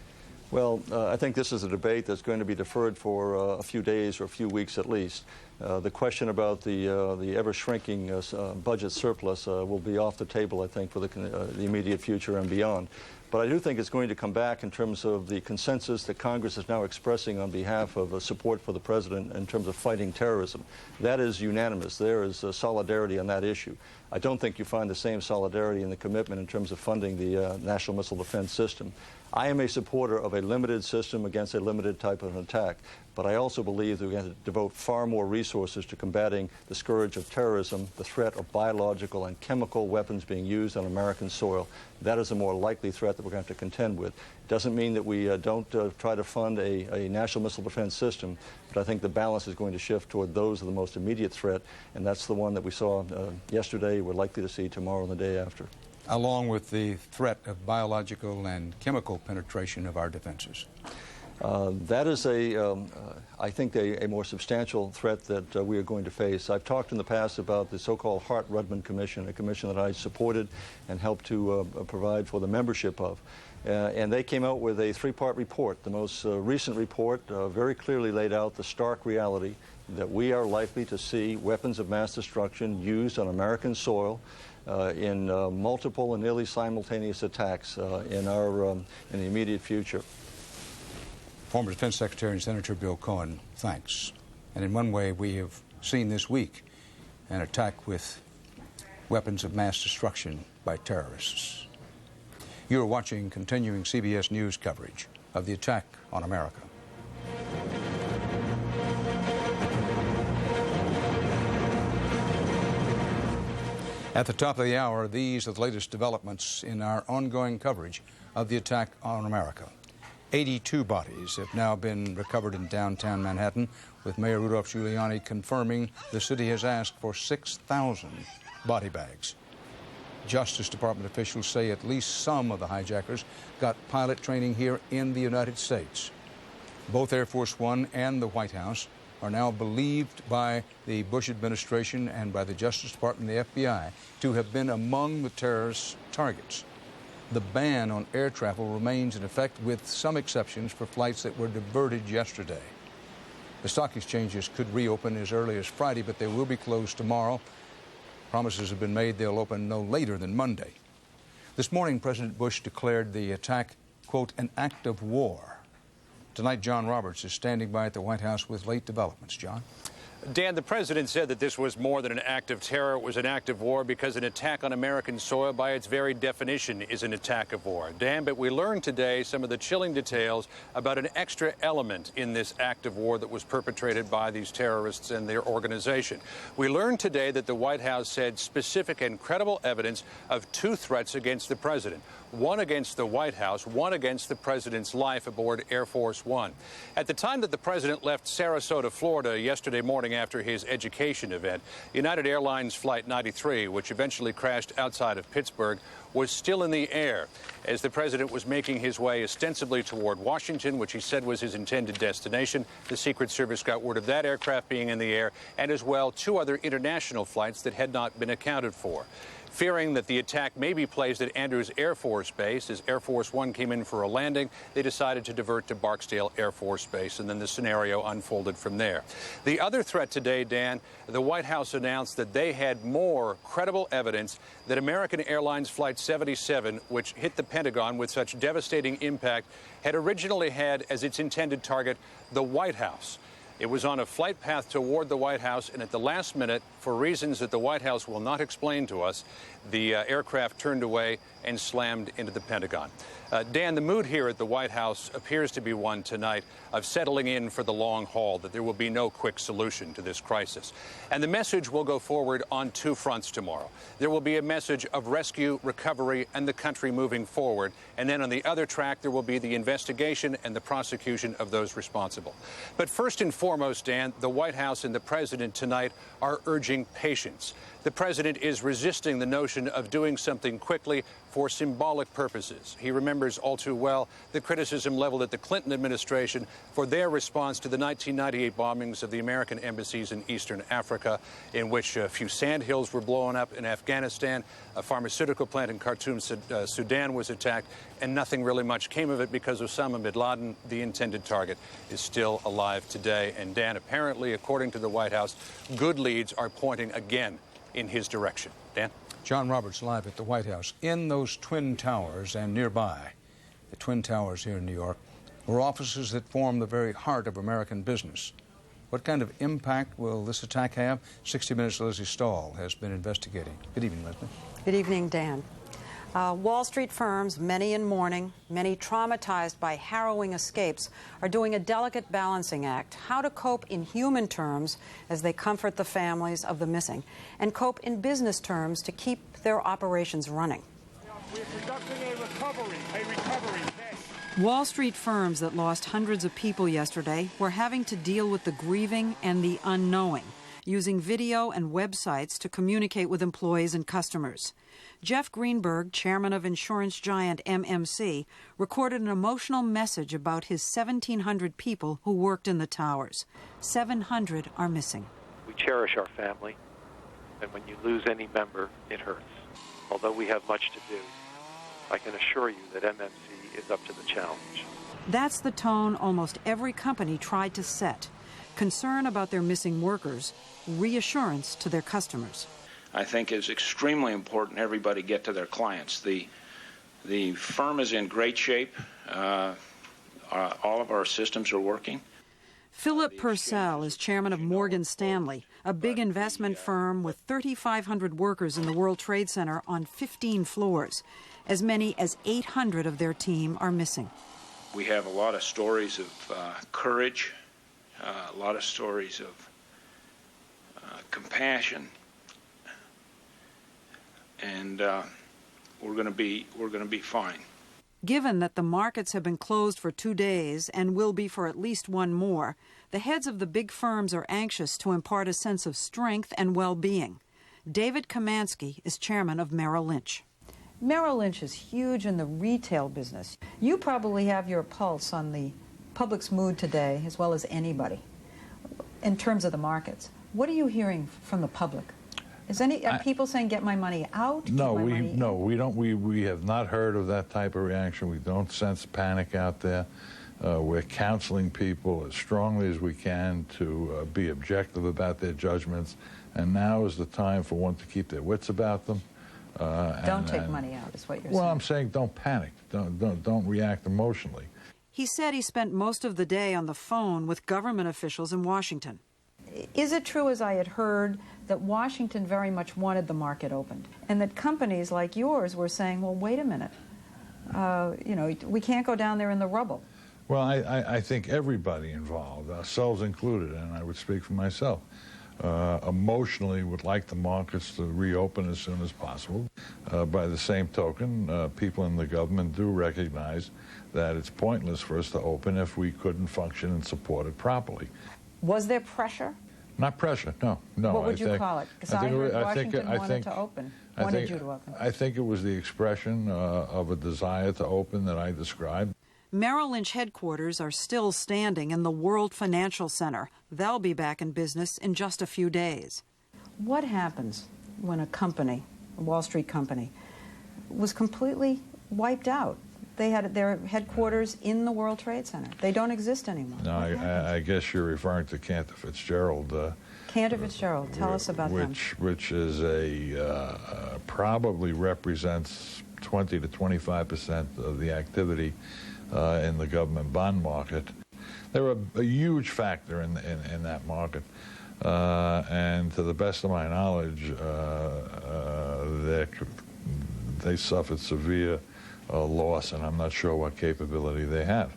Well, I think this is a debate that's going to be deferred for a few days or a few weeks at least. The question about the ever-shrinking budget surplus will be off the table, I think, for the immediate future and beyond. But I do think it's going to come back in terms of the consensus that Congress is now expressing on behalf of support for the President in terms of fighting terrorism. That is unanimous. There is solidarity on that issue. I don't think you find the same solidarity in the commitment in terms of funding the National Missile Defense System. I am a supporter of a limited system against a limited type of an attack, but I also believe that we have to devote far more resources to combating the scourge of terrorism, the threat of biological and chemical weapons being used on American soil. That is a more likely threat that we're going to have to contend with. It doesn't mean that we don't try to fund a national missile defense system, but I think the balance is going to shift toward those of the most immediate threat, and that's the one that we saw yesterday, we're likely to see tomorrow and the day after. Along with the threat of biological and chemical penetration of our defenses. That is, I think, a more substantial threat that we are going to face. I've talked in the past about the so-called Hart-Rudman Commission, a commission that I supported and helped to provide for the membership of. And they came out with a three-part report. The most recent report very clearly laid out the stark reality that we are likely to see weapons of mass destruction used on American soil in multiple and nearly simultaneous attacks in the immediate future. Former Defense Secretary and Senator Bill Cohen, thanks. And in one way, we have seen this week an attack with weapons of mass destruction by terrorists. You are watching continuing CBS News coverage of the attack on America. At the top of the hour, these are the latest developments in our ongoing coverage of the attack on America. 82 bodies have now been recovered in downtown Manhattan, with Mayor Rudolph Giuliani confirming the city has asked for 6,000 body bags. Justice Department officials say at least some of the hijackers got pilot training here in the United States. Both Air Force One and the White House are now believed by the Bush administration and by the Justice Department and the FBI to have been among the terrorist targets. The ban on air travel remains in effect, with some exceptions for flights that were diverted yesterday. The stock exchanges could reopen as early as Friday, but they will be closed tomorrow. Promises have been made they'll open no later than Monday. This morning, President Bush declared the attack, quote, an act of war. Tonight, John Roberts is standing by at the White House with late developments. John? Dan, the president said that this was more than an act of terror. It was an act of war because an attack on American soil, by its very definition, is an attack of war. Dan, but we learned today some of the chilling details about an extra element in this act of war that was perpetrated by these terrorists and their organization. We learned today that the White House said specific and credible evidence of two threats against the president. One against the White House, one against the president's life aboard Air Force One. At the time that the president left Sarasota, Florida yesterday morning after his education event, United Airlines Flight 93, which eventually crashed outside of Pittsburgh, was still in the air as the president was making his way ostensibly toward Washington, which he said was his intended destination. The Secret Service got word of that aircraft being in the air, and as well two other international flights that had not been accounted for. Fearing that the attack may be placed at Andrews Air Force Base, as Air Force One came in for a landing, they decided to divert to Barksdale Air Force Base, and then the scenario unfolded from there. The other threat today, Dan, the White House announced that they had more credible evidence that American Airlines Flight 77, which hit the Pentagon with such devastating impact, had originally had as its intended target the White House. It was on a flight path toward the White House, and at the last minute, for reasons that the White House will not explain to us, the aircraft turned away and slammed into the Pentagon. Dan, the mood here at the White House appears to be one tonight of settling in for the long haul, that there will be no quick solution to this crisis. And the message will go forward on two fronts tomorrow. There will be a message of rescue, recovery, and the country moving forward. And then on the other track, there will be the investigation and the prosecution of those responsible. But first and foremost, Dan, the White House and the president tonight are urging patience. The president is resisting the notion of doing something quickly for symbolic purposes. He remembers all too well the criticism leveled at the Clinton administration for their response to the 1998 bombings of the American embassies in Eastern Africa, in which a few sandhills were blown up in Afghanistan, a pharmaceutical plant in Khartoum, Sudan was attacked, and nothing really much came of it because Osama bin Laden, the intended target, is still alive today. And Dan, apparently, according to the White House, good leads are pointing again in his direction. Dan? John Roberts live at the White House. In those Twin Towers and nearby, the Twin Towers here in New York, were offices that form the very heart of American business. What kind of impact will this attack have? 60 Minutes' Leslie Stahl has been investigating. Good evening, Leslie. Good evening, Dan. Wall Street firms, many in mourning, many traumatized by harrowing escapes, are doing a delicate balancing act, how to cope in human terms as they comfort the families of the missing, and cope in business terms to keep their operations running. We're conducting a recovery. Wall Street firms that lost hundreds of people yesterday were having to deal with the grieving and the unknowing, using video and websites to communicate with employees and customers. Jeff Greenberg, chairman of insurance giant MMC, recorded an emotional message about his 1,700 people who worked in the towers. 700 are missing. We cherish our family, and when you lose any member, it hurts. Although we have much to do, I can assure you that MMC is up to the challenge. That's the tone almost every company tried to set. Concern about their missing workers, reassurance to their customers. I think it's extremely important everybody get to their clients. The firm is in great shape. All of our systems are working. Philip Purcell is chairman of Morgan Stanley, a big investment firm with 3,500 workers in the World Trade Center on 15 floors. As many as 800 of their team are missing. We have a lot of stories of courage, a lot of stories of compassion, and we're going to be fine. Given that the markets have been closed for 2 days and will be for at least one more, the heads of the big firms are anxious to impart a sense of strength and well-being. David Kamansky is chairman of Merrill Lynch. Merrill Lynch is huge in the retail business. You probably have your pulse on the public's mood today as well as anybody in terms of the markets. What are you hearing from the public? Are people saying, get my money out? No, we don't. We have not heard of that type of reaction. We don't sense panic out there. We're counseling people as strongly as we can to be objective about their judgments. And now is the time for one to keep their wits about them. Don't take money out, is what you're saying. Well, I'm saying don't panic. Don't react emotionally. He said he spent most of the day on the phone with government officials in Washington. Is it true, as I had heard, that Washington very much wanted the market opened, and that companies like yours were saying, well, wait a minute, we can't go down there in the rubble? Well, I think everybody involved, ourselves included, and I would speak for myself, emotionally would like the markets to reopen as soon as possible. By the same token, people in the government do recognize that it's pointless for us to open if we couldn't function and support it properly. Was there pressure? Not pressure, no. What would you call it? Because I heard Washington wanted to open, wanted you to open. I think it was the expression of a desire to open that I described. Merrill Lynch headquarters are still standing in the World Financial Center. They'll be back in business in just a few days. What happens when a company, a Wall Street company, was completely wiped out? They had their headquarters in the World Trade Center. They don't exist anymore. No, I guess you're referring to Cantor Fitzgerald. Cantor Fitzgerald, tell us about them. Which is probably represents 20 to 25% of the activity in the government bond market. They're a huge factor in that market. And to the best of my knowledge, they suffered severe loss, and I'm not sure what capability they have.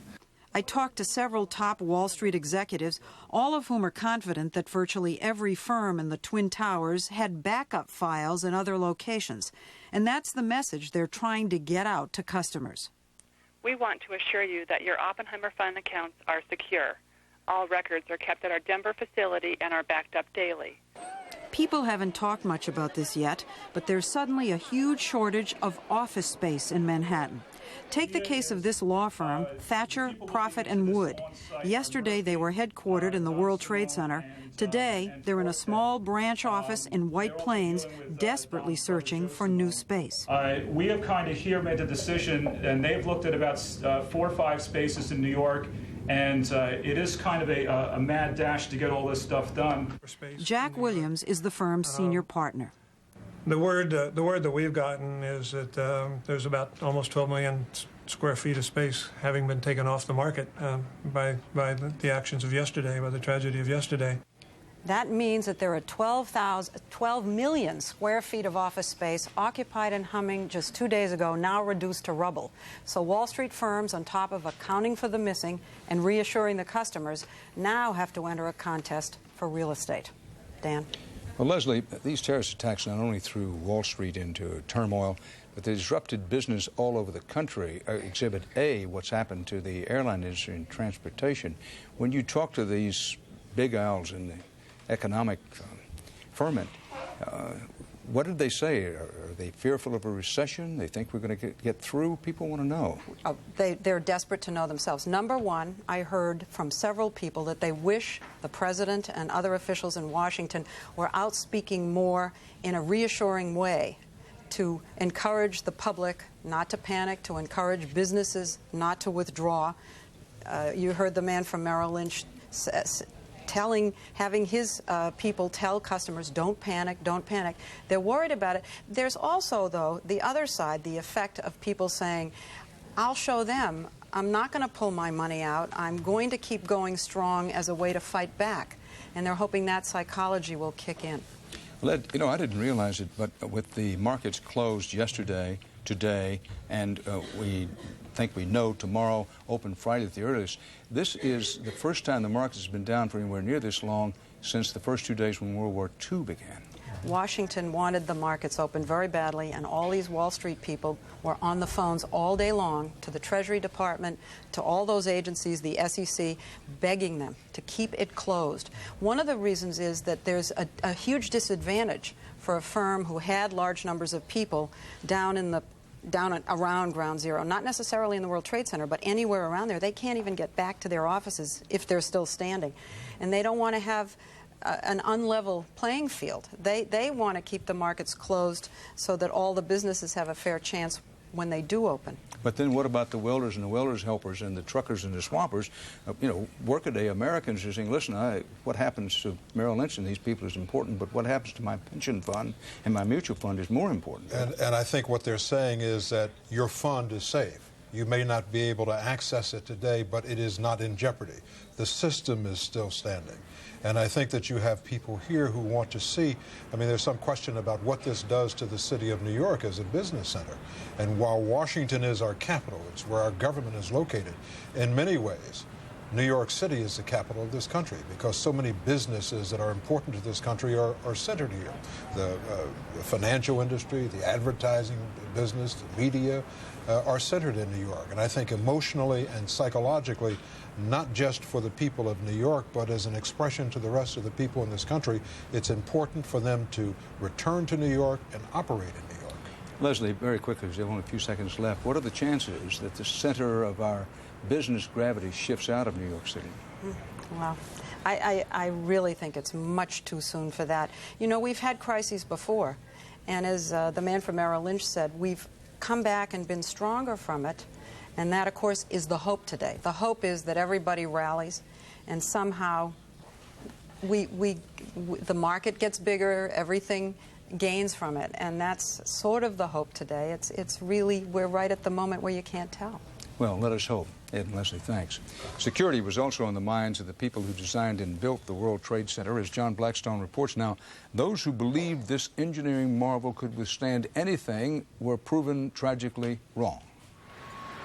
I talked to several top Wall Street executives, all of whom are confident that virtually every firm in the Twin Towers had backup files in other locations. And that's the message they're trying to get out to customers. We want to assure you that your Oppenheimer Fund accounts are secure. All records are kept at our Denver facility and are backed up daily. People haven't talked much about this yet, but there's suddenly a huge shortage of office space in Manhattan. Take the case of this law firm, Thatcher, Proffitt and Wood. Yesterday they were headquartered in the World Trade Center. Today they're in a small branch office in White Plains, desperately searching for new space. We have kind of here made the decision, and they've looked at about 4 or 5 spaces in New York. And it is kind of a mad dash to get all this stuff done. Jack Williams is the firm's senior partner. The word that we've gotten is that there's about almost 12 million square feet of space having been taken off the market by the actions of yesterday, by the tragedy of yesterday. That means that there are 12 million square feet of office space occupied and humming just 2 days ago, now reduced to rubble. So Wall Street firms, on top of accounting for the missing and reassuring the customers, now have to enter a contest for real estate. Dan? Well, Leslie, these terrorist attacks not only threw Wall Street into turmoil, but they disrupted business all over the country. Exhibit A, what's happened to the airline industry and transportation. When you talk to these big owls in the economic ferment, what did they say? Are they fearful of a recession? They think we're going to get through? People want to know. Oh, they're desperate to know themselves. Number one, I heard from several people that they wish the president and other officials in Washington were out speaking more in a reassuring way to encourage the public not to panic, to encourage businesses not to withdraw. You heard the man from Merrill Lynch having his people tell customers, don't panic, don't panic. They're worried about it. There's also, though, the other side, the effect of people saying, I'll show them, I'm not going to pull my money out, I'm going to keep going strong as a way to fight back. And they're hoping that psychology will kick in. Well, Ed, you know, I didn't realize it, but with the markets closed yesterday, today, and we think we know tomorrow, open Friday at the earliest, this is the first time the market has been down for anywhere near this long since the first 2 days when World War II began. Washington wanted the markets open very badly, and all these Wall Street people were on the phones all day long to the Treasury Department, to all those agencies, the SEC, begging them to keep it closed. One of the reasons is that there's a huge disadvantage for a firm who had large numbers of people down around Ground Zero, not necessarily in the World Trade Center, but anywhere around there. They can't even get back to their offices if they're still standing. And they don't want to have an unlevel playing field. They want to keep the markets closed so that all the businesses have a fair chance when they do open. But then what about the welders and the welders' helpers and the truckers and the swampers? You know, workaday Americans are saying, listen, what happens to Merrill Lynch and these people is important, but what happens to my pension fund and my mutual fund is more important. And I think what they're saying is that your fund is safe. You may not be able to access it today, but it is not in jeopardy. The system is still standing. And I think that you have people here who want to see, I mean, there's some question about what this does to the city of New York as a business center. And while Washington is our capital, it's where our government is located, in many ways, New York City is the capital of this country because so many businesses that are important to this country are centered here. The financial industry, the advertising business, the media are centered in New York. And I think emotionally and psychologically, not just for the people of New York, but as an expression to the rest of the people in this country, it's important for them to return to New York and operate in New York. Leslie, very quickly, because we have only a few seconds left, what are the chances that the center of our business gravity shifts out of New York City? Well, I really think it's much too soon for that. You know, we've had crises before, and as the man from Merrill Lynch said, we've come back and been stronger from it. And that, of course, is the hope today. The hope is that everybody rallies and somehow the market gets bigger, everything gains from it. And that's sort of the hope today. It's really, we're right at the moment where you can't tell. Well, let us hope. Ed and Leslie, thanks. Security was also on the minds of the people who designed and built the World Trade Center. As John Blackstone reports now, those who believed this engineering marvel could withstand anything were proven tragically wrong.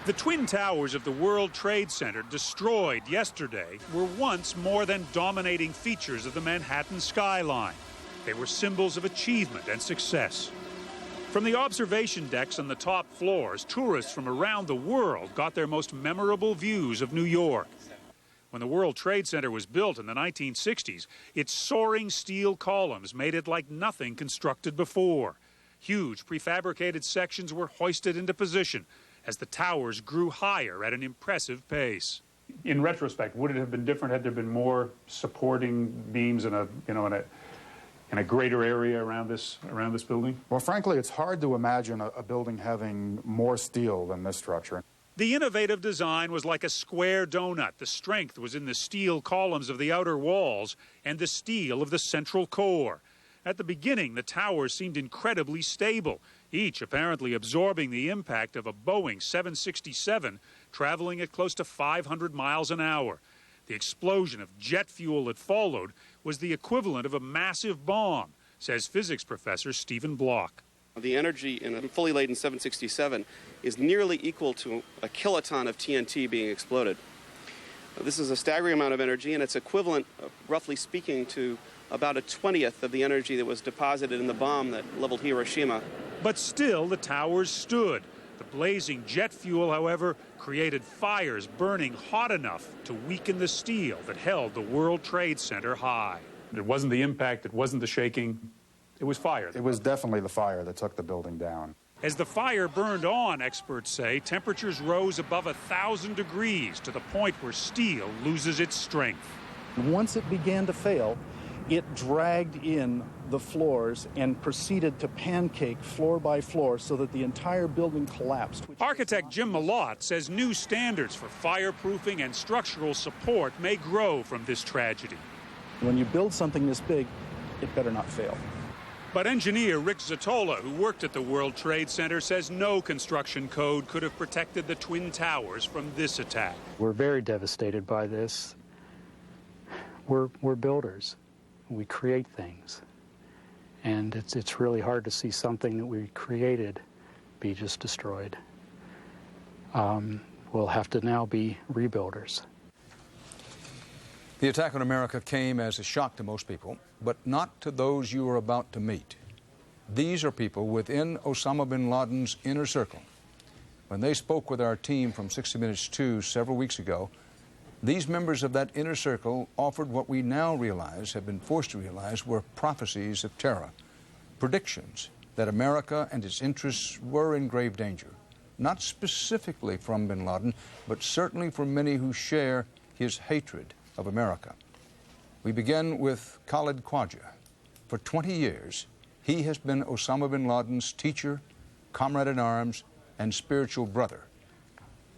The Twin Towers of the World Trade Center, destroyed yesterday, were once more than dominating features of the Manhattan skyline. They were symbols of achievement and success. From the observation decks on the top floors, tourists from around the world got their most memorable views of New York. When the World Trade Center was built in the 1960s, its soaring steel columns made it like nothing constructed before. Huge prefabricated sections were hoisted into position as the towers grew higher at an impressive pace. In retrospect, would it have been different had there been more supporting beams in a greater area around this building? Well, frankly, it's hard to imagine a building having more steel than this structure. The innovative design was like a square donut. The strength was in the steel columns of the outer walls and the steel of the central core. At the beginning, the towers seemed incredibly stable, each apparently absorbing the impact of a Boeing 767 traveling at close to 500 miles an hour. The explosion of jet fuel that followed was the equivalent of a massive bomb, says physics professor Stephen Block. The energy in a fully laden 767 is nearly equal to a kiloton of TNT being exploded. This is a staggering amount of energy, and it's equivalent, roughly speaking, to about a 20th of the energy that was deposited in the bomb that leveled Hiroshima. But still, the towers stood. The blazing jet fuel, however, created fires burning hot enough to weaken the steel that held the World Trade Center high. It wasn't the impact, it wasn't the shaking, it was fire. It was definitely the fire that took the building down. As the fire burned on, experts say, temperatures rose above 1,000 degrees to the point where steel loses its strength. Once it began to fail, it dragged in the floors and proceeded to pancake floor by floor so that the entire building collapsed. Architect Jim Malott says new standards for fireproofing and structural support may grow from this tragedy. When you build something this big, it better not fail. But engineer Rick Zatola, who worked at the World Trade Center, says no construction code could have protected the Twin Towers from this attack. We're very devastated by this. We're builders. We create things. And it's really hard to see something that we created be just destroyed. We'll have to now be rebuilders. The attack on America came as a shock to most people, but not to those you are about to meet. These are people within Osama bin Laden's inner circle. When they spoke with our team from 60 Minutes 2 several weeks ago, these members of that inner circle offered what we now realize, have been forced to realize, were prophecies of terror, predictions that America and its interests were in grave danger, not specifically from bin Laden, but certainly from many who share his hatred of America. We begin with Khalid Khwaja. For 20 years, he has been Osama bin Laden's teacher, comrade-in-arms, and spiritual brother.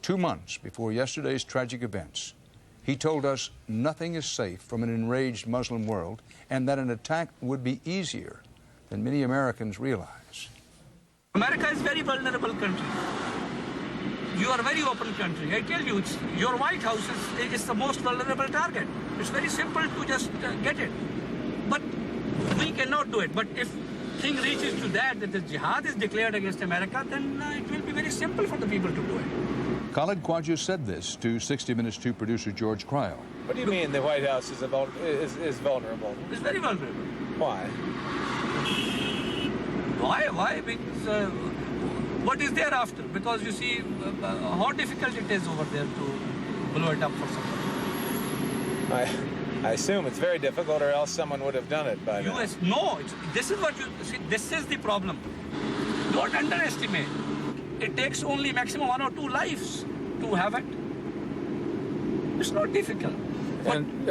2 months before yesterday's tragic events, he told us nothing is safe from an enraged Muslim world and that an attack would be easier than many Americans realize. America is a very vulnerable country. You are a very open country. I tell you, your White House is the most vulnerable target. It's very simple to just get it. But we cannot do it. But if thing reaches to that the jihad is declared against America, then it will be very simple for the people to do it. Khalid Khwaja said this to 60 Minutes 2 producer George Cryle. What do you mean the White House is vulnerable? It's very vulnerable. Why? Why? Because what is there after? Because you see how difficult it is over there to blow it up for somebody. I assume it's very difficult, or else someone would have done it by now. No, this is what you see. This is the problem. Don't underestimate. It takes only maximum 1 or 2 lives to have it. It's not difficult. And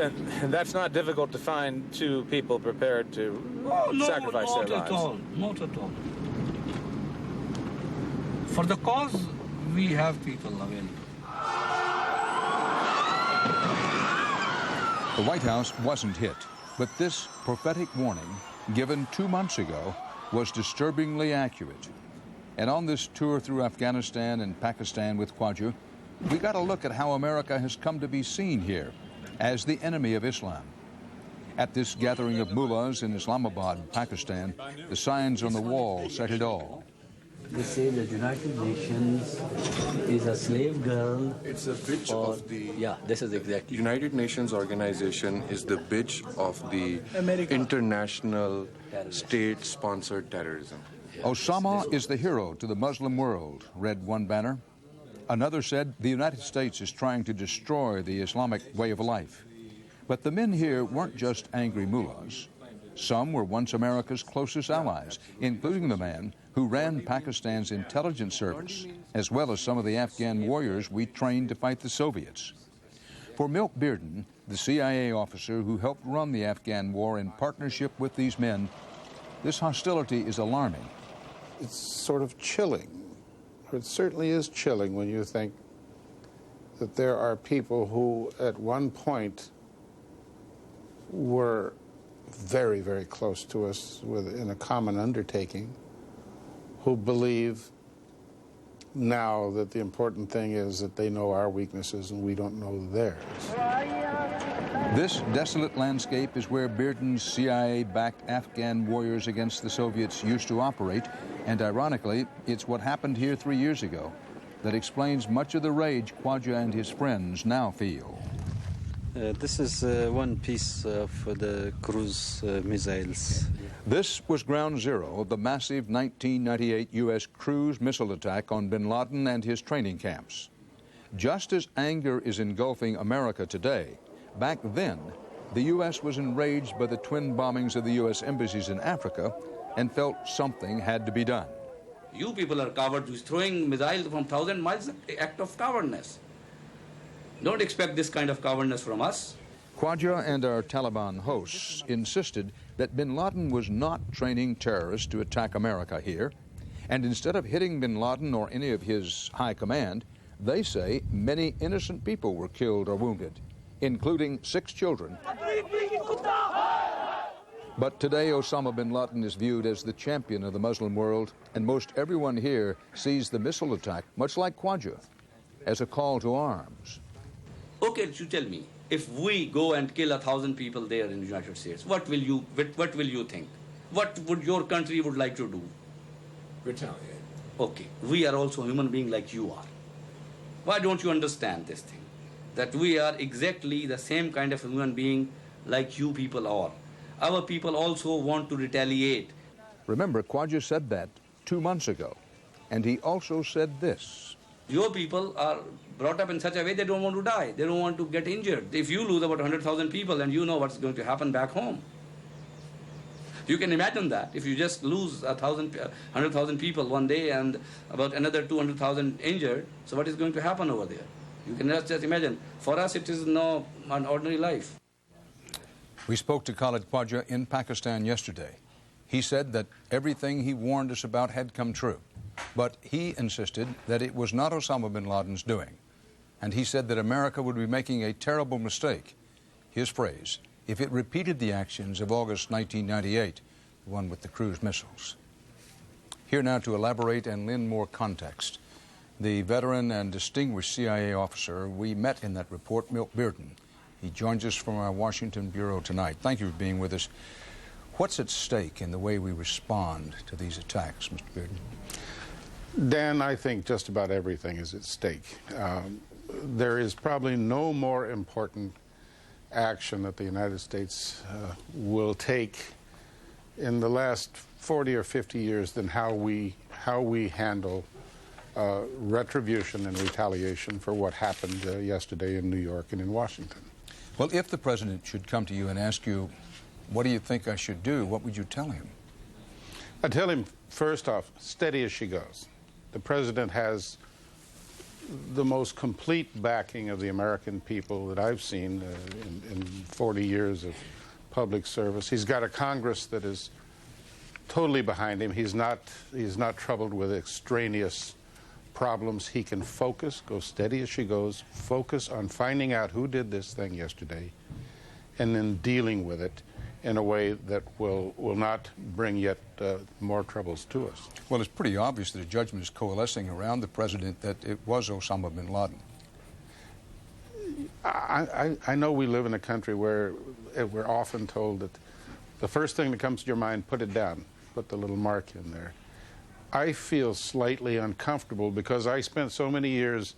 that's not difficult to find 2 people prepared to sacrifice their lives. Not at all. Not at all. For the cause, we have people available. The White House wasn't hit, but this prophetic warning, given 2 months ago, was disturbingly accurate. And on this tour through Afghanistan and Pakistan with Khwaja, we got a look at how America has come to be seen here as the enemy of Islam. At this gathering of mullahs in Islamabad, Pakistan, the signs on the wall said it all. They say the United Nations is a slave girl. It's a bitch of the... Yeah, this is exactly. United Nations organization is the bitch of the international state-sponsored terrorism. Osama is the hero to the Muslim world, read one banner. Another said the United States is trying to destroy the Islamic way of life. But the men here weren't just angry mullahs. Some were once America's closest allies, including the man who ran Pakistan's intelligence service, as well as some of the Afghan warriors we trained to fight the Soviets. For Milt Bearden, the CIA officer who helped run the Afghan war in partnership with these men, this hostility is alarming. It's sort of chilling, or it certainly is chilling when you think that there are people who at one point were very, very close to us in a common undertaking, who believe now that the important thing is that they know our weaknesses and we don't know theirs. This desolate landscape is where Bearden's CIA-backed Afghan warriors against the Soviets used to operate, and ironically, it's what happened here 3 years ago that explains much of the rage Khwaja and his friends now feel. This is one piece of the cruise missiles. This was ground zero of the massive 1998 U.S. cruise missile attack on bin Laden and his training camps. Just as anger is engulfing America today, back then, the U.S. was enraged by the twin bombings of the U.S. embassies in Africa and felt something had to be done. You people are cowards who's throwing missiles from 1,000 miles, an act of cowardness. Don't expect this kind of cowardness from us. Khwaja and our Taliban hosts insisted that bin Laden was not training terrorists to attack America here, and instead of hitting bin Laden or any of his high command, they say many innocent people were killed or wounded, including 6 children. But today Osama bin Laden is viewed as the champion of the Muslim world, and most everyone here sees the missile attack, much like Khwaja, as a call to arms. Okay, you tell me, if we go and kill 1,000 people there in the United States, what will you think? What would your country would like to do? Retaliate. Okay, we are also human beings like you are. Why don't you understand this thing? That we are exactly the same kind of human being like you people are. Our people also want to retaliate. Remember, Khwaja said that 2 months ago, and he also said this. Your people are brought up in such a way they don't want to die. They don't want to get injured. If you lose about 100,000 people, and you know what's going to happen back home. You can imagine that. If you just lose 100,000 people one day and about another 200,000 injured, so what is going to happen over there? You can just imagine. For us, it is no an ordinary life. We spoke to Khalid Khwaja in Pakistan yesterday. He said that everything he warned us about had come true. But he insisted that it was not Osama bin Laden's doing. And he said that America would be making a terrible mistake, his phrase, if it repeated the actions of August 1998, the one with the cruise missiles. Here now to elaborate and lend more context, the veteran and distinguished CIA officer we met in that report, Milt Bearden. He joins us from our Washington bureau tonight. Thank you for being with us. What's at stake in the way we respond to these attacks, Mr. Bearden? Dan, I think just about everything is at stake. There is probably no more important action that the United States will take in the last 40 or 50 years than how we handle retribution and retaliation for what happened yesterday in New York and in Washington. Well, if the president should come to you and ask you, what do you think I should do, what would you tell him? I'd tell him, first off, steady as she goes. The president has the most complete backing of the American people that I've seen in 40 years of public service. He's got a Congress that is totally behind him. He's not troubled with extraneous problems. He can focus, go steady as she goes, focus on finding out who did this thing yesterday, and then dealing with it in a way that will not bring yet more troubles to us. Well, it's pretty obvious that a judgment is coalescing around the president that it was Osama bin Laden. I know we live in a country where we're often told that the first thing that comes to your mind, put it down, put the little mark in there. I feel slightly uncomfortable because I spent so many years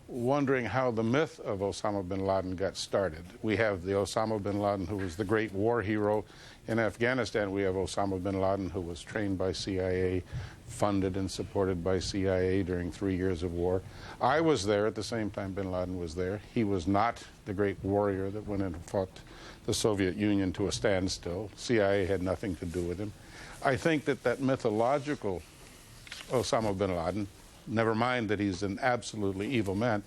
wondering how the myth of Osama bin Laden got started. We have the Osama bin Laden who was the great war hero. In Afghanistan, we have Osama bin Laden who was trained by CIA, funded and supported by CIA during 3 years of war. I was there at the same time bin Laden was there. He was not the great warrior that went in and fought the Soviet Union to a standstill. CIA had nothing to do with him. I think that mythological Osama bin Laden, never mind that he's an absolutely evil man,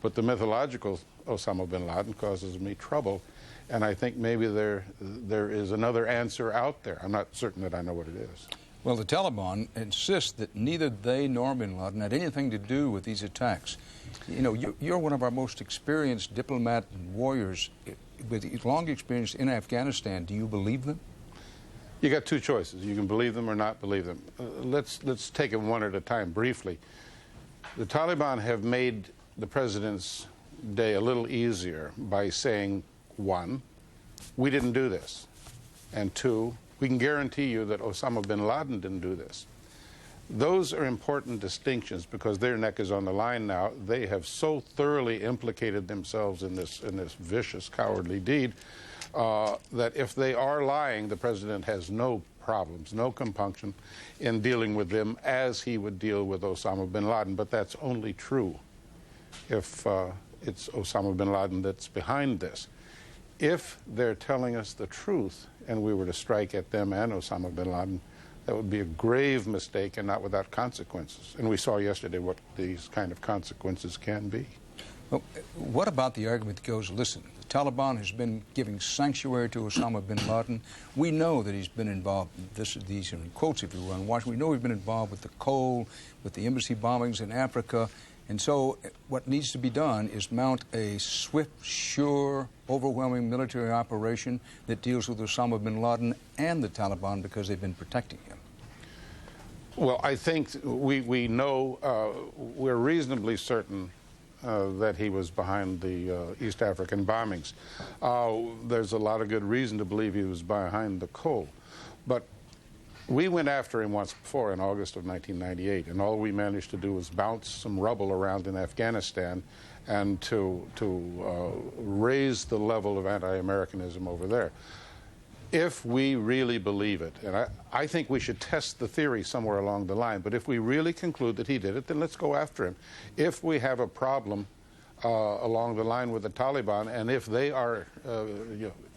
but the mythological Osama bin Laden causes me trouble, and I think maybe there is another answer out there. I'm not certain that I know what it is. Well, the Taliban insist that neither they nor bin Laden had anything to do with these attacks. You know, you're one of our most experienced diplomat and warriors with long experience in Afghanistan. Do you believe them? You got two choices. You can believe them or not believe them. Let's take it one at a time briefly. The Taliban have made the president's day a little easier by saying one, we didn't do this. And two, we can guarantee you that Osama bin Laden didn't do this. Those are important distinctions because their neck is on the line now. They have so thoroughly implicated themselves in this vicious, cowardly deed that if they are lying, the president has no problems, no compunction in dealing with them as he would deal with Osama bin Laden. But that's only true if it's Osama bin Laden that's behind this. If they're telling us the truth and we were to strike at them and Osama bin Laden, that would be a grave mistake and not without consequences. And we saw yesterday what these kind of consequences can be. Well, what about the argument that goes, listen, the Taliban has been giving sanctuary to Osama bin Laden. We know that he's been involved, these are in quotes if you will, in Washington. We know he's been involved with the coal, with the embassy bombings in Africa. And so what needs to be done is mount a swift, sure, overwhelming military operation that deals with Osama bin Laden and the Taliban because they've been protecting him. Well, I think we know, we're reasonably certain that he was behind the East African bombings. There's a lot of good reason to believe he was behind the coal. But we went after him once before in August of 1998, and all we managed to do was bounce some rubble around in Afghanistan and to raise the level of anti-Americanism over there. If we really believe it, and I think we should test the theory somewhere along the line, but if we really conclude that he did it, then let's go after him. If we have a problem along the line with the Taliban, and if they are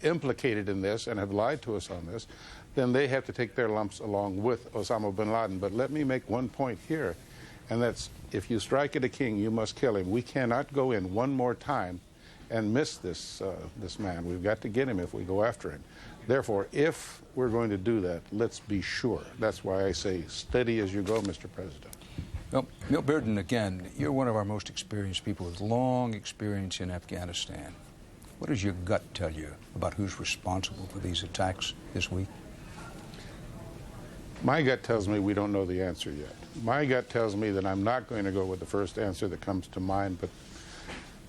implicated in this and have lied to us on this, then they have to take their lumps along with Osama bin Laden. But let me make one point here, and that's if you strike at a king, you must kill him. We cannot go in one more time and miss this man. We've got to get him if we go after him. Therefore, if we're going to do that, let's be sure. That's why I say steady as you go, Mr. President. Well, Milt Bearden, again, you're one of our most experienced people with long experience in Afghanistan. What does your gut tell you about who's responsible for these attacks this week? My gut tells me we don't know the answer yet. My gut tells me that I'm not going to go with the first answer that comes to mind, but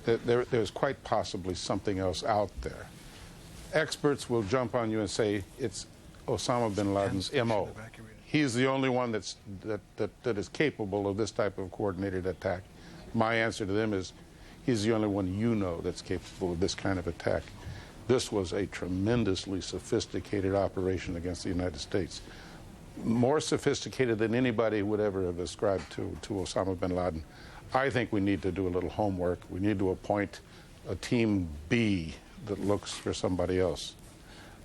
that there's quite possibly something else out there. Experts will jump on you and say it's Osama bin Laden's M.O. He's the only one that is capable of this type of coordinated attack. My answer to them is he's the only one you know that's capable of this kind of attack. This was a tremendously sophisticated operation against the United States. More sophisticated than anybody would ever have ascribed to Osama bin Laden. I think we need to do a little homework. We need to appoint a team B that looks for somebody else.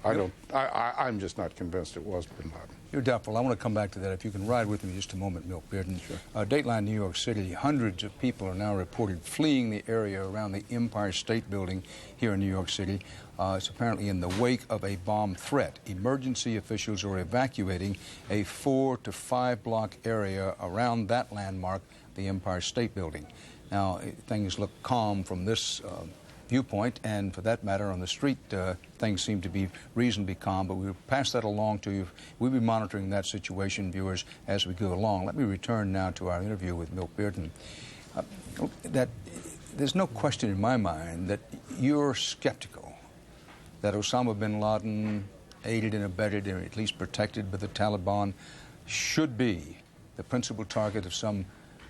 I'm just not convinced it was bin Laden. You're doubtful. I want to come back to that. If you can ride with me just a moment, Milt Bearden. Sure. Dateline New York City, hundreds of people are now reported fleeing the area around the Empire State Building here in New York City. It's apparently in the wake of a bomb threat. Emergency officials are evacuating a 4 to 5 block area around that landmark, the Empire State Building. Now, things look calm from this viewpoint, and for that matter, on the street, things seem to be reasonably calm, but we'll pass that along to you. We'll be monitoring that situation, viewers, as we go along. Let me return now to our interview with Milt Bearden. There's no question in my mind that you're skeptical that Osama bin Laden, aided and abetted, or at least protected by the Taliban, should be the principal target of some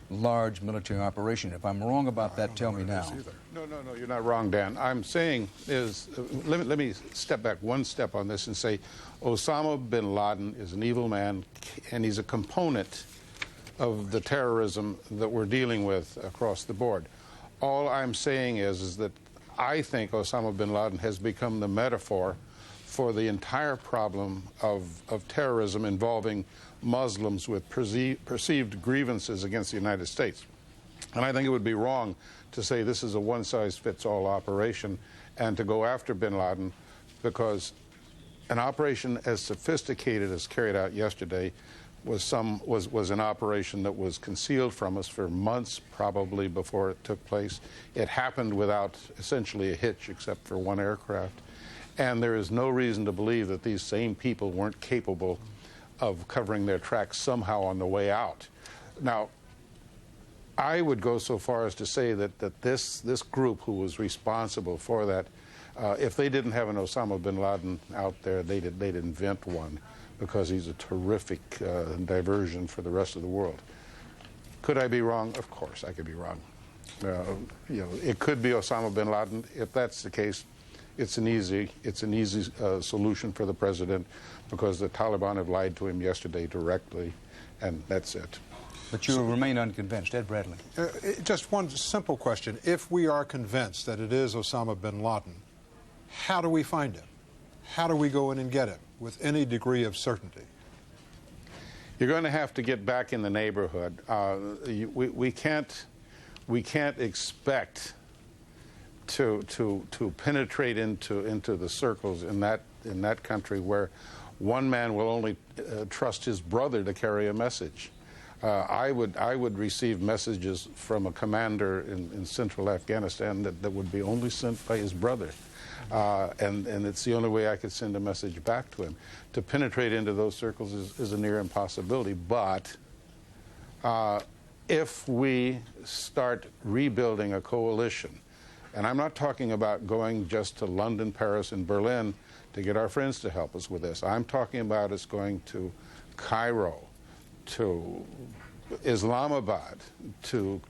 large military operation. If I'm wrong about that, tell me now. No, you're not wrong, Dan. I'm saying is, let me step back one step on this and say Osama bin Laden is an evil man, and he's a component of the terrorism that we're dealing with across the board. All I'm saying is that I think Osama bin Laden has become the metaphor for the entire problem of terrorism involving Muslims with perceived grievances against the United States. And I think it would be wrong to say this is a one-size-fits-all operation and to go after bin Laden, because an operation as sophisticated as carried out yesterday was an operation that was concealed from us for months probably before it took place. It happened without essentially a hitch except for one aircraft. And there is no reason to believe that these same people weren't capable of covering their tracks somehow on the way out. Now, I would go so far as to say that this group who was responsible for that If they didn't have an Osama bin Laden out there, they'd invent one, because he's a terrific diversion for the rest of the world. Could I be wrong? Of course, I could be wrong. It could be Osama bin Laden. If that's the case, it's an easy solution for the president, because the Taliban have lied to him yesterday directly, and that's it. But you remain unconvinced. Ed Bradley. Just one simple question. If we are convinced that it is Osama bin Laden, how do we find him? How do we go in and get him with any degree of certainty? You're going to have to get back in the neighborhood. We can't expect to penetrate into the circles in that country where one man will only trust his brother to carry a message. I would receive messages from a commander in central Afghanistan that would be only sent by his brother. And it's the only way I could send a message back to him. To penetrate into those circles is a near impossibility. But if we start rebuilding a coalition, and I'm not talking about going just to London, Paris, and Berlin to get our friends to help us with this. I'm talking about us going to Cairo, to Islamabad, to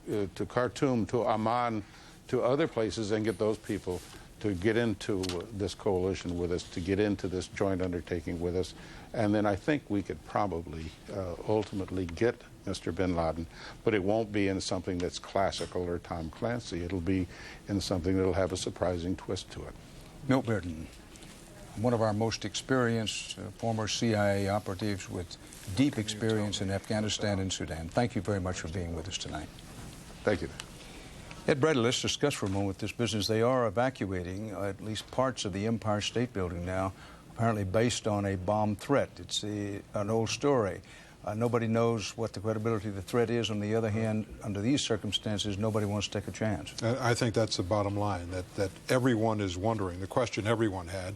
Khartoum, to Amman, to other places, and get those people to get into this coalition with us, to get into this joint undertaking with us. And then I think we could probably ultimately get Mr. bin Laden, but it won't be in something that's classical or Tom Clancy. It'll be in something that'll have a surprising twist to it. Milt Bearden, one of our most experienced former CIA operatives with deep experience in Afghanistan and Sudan. Thank you very much for being with us tonight. Thank you. Ed Bradley, let's discuss for a moment this business. They are evacuating at least parts of the Empire State Building now, apparently based on a bomb threat. It's an old story. Nobody knows what the credibility of the threat is. On the other hand, under these circumstances, nobody wants to take a chance. I think that's the bottom line, that everyone is wondering. The question everyone had,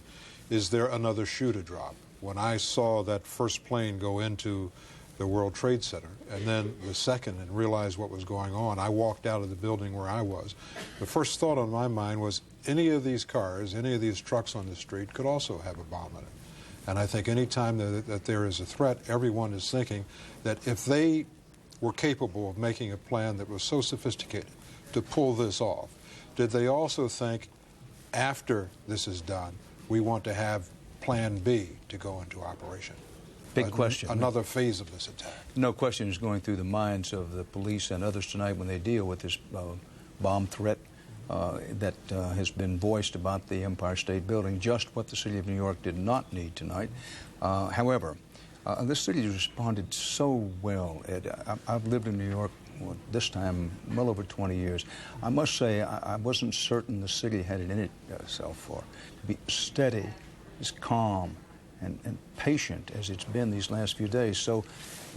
is there another shoe to drop? When I saw that first plane go into the World Trade Center, and then the second, and realized what was going on, I walked out of the building where I was. The first thought on my mind was, any of these cars, any of these trucks on the street could also have a bomb in it. And I think any time that there is a threat, everyone is thinking that if they were capable of making a plan that was so sophisticated to pull this off, did they also think, after this is done, we want to have Plan B to go into operation? Big question. Another phase of this attack. No question is going through the minds of the police and others tonight when they deal with this bomb threat that has been voiced about the Empire State Building, just what the city of New York did not need tonight. However, this city has responded so well, Ed. I've lived in New York, this time, well over 20 years. I must say, I wasn't certain the city had it in itself for to be steady, as calm, and patient as it's been these last few days. So,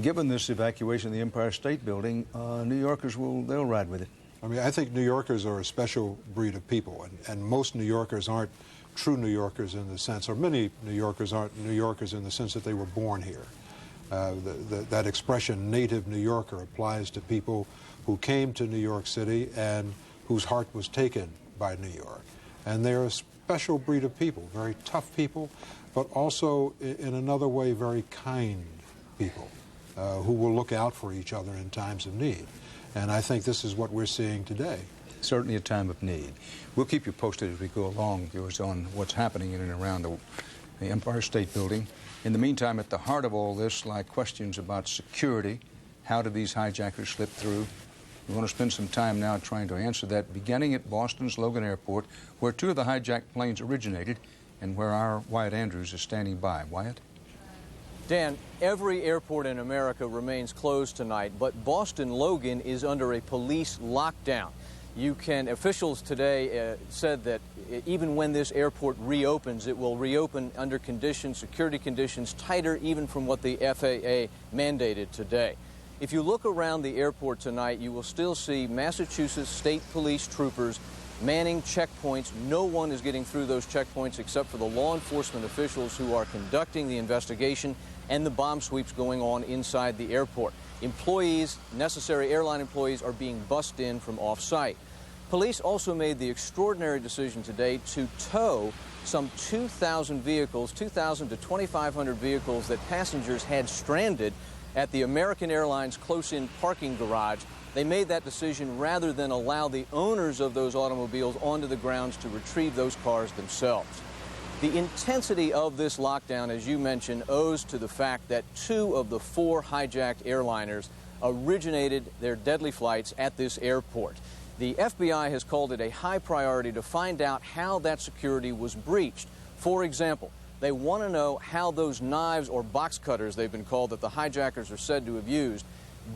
given this evacuation of the Empire State Building, New Yorkers they'll ride with it. I mean, I think New Yorkers are a special breed of people, and most New Yorkers aren't true New Yorkers in the sense, or many New Yorkers aren't New Yorkers in the sense that they were born here. That expression, native New Yorker, applies to people who came to New York City and whose heart was taken by New York. And they're a special breed of people, very tough people, but also, in another way, very kind people who will look out for each other in times of need. And I think this is what we're seeing today. Certainly a time of need. We'll keep you posted as we go along, viewers, on what's happening in and around the Empire State Building. In the meantime, at the heart of all this lie questions about security. How did these hijackers slip through? We want to spend some time now trying to answer that, beginning at Boston's Logan Airport, where two of the hijacked planes originated and where our Wyatt Andrews is standing by. Wyatt? Dan, every airport in America remains closed tonight, but Boston Logan is under a police lockdown. Officials today said that even when this airport reopens, it will reopen under security conditions tighter even from what the FAA mandated today. If you look around the airport tonight, you will still see Massachusetts State Police troopers manning checkpoints. No one is getting through those checkpoints except for the law enforcement officials who are conducting the investigation and the bomb sweeps going on inside the airport. Employees, necessary airline employees, are being bussed in from off-site. Police also made the extraordinary decision today to tow some 2,000 vehicles, 2,000 to 2,500 vehicles that passengers had stranded at the American Airlines close-in parking garage. They made that decision rather than allow the owners of those automobiles onto the grounds to retrieve those cars themselves. The intensity of this lockdown, as you mentioned, owes to the fact that 2 of the 4 hijacked airliners originated their deadly flights at this airport. The FBI has called it a high priority to find out how that security was breached. For example, they want to know how those knives or box cutters, they've been called, that the hijackers are said to have used,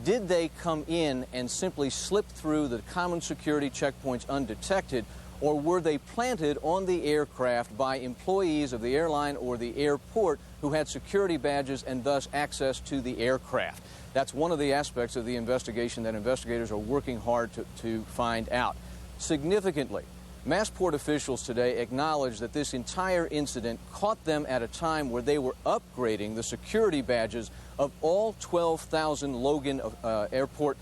did they come in and simply slip through the common security checkpoints undetected, or were they planted on the aircraft by employees of the airline or the airport who had security badges and thus access to the aircraft? That's one of the aspects of the investigation that investigators are working hard to find out. Significantly, Massport officials today acknowledged that this entire incident caught them at a time where they were upgrading the security badges of all 12,000 Logan Airport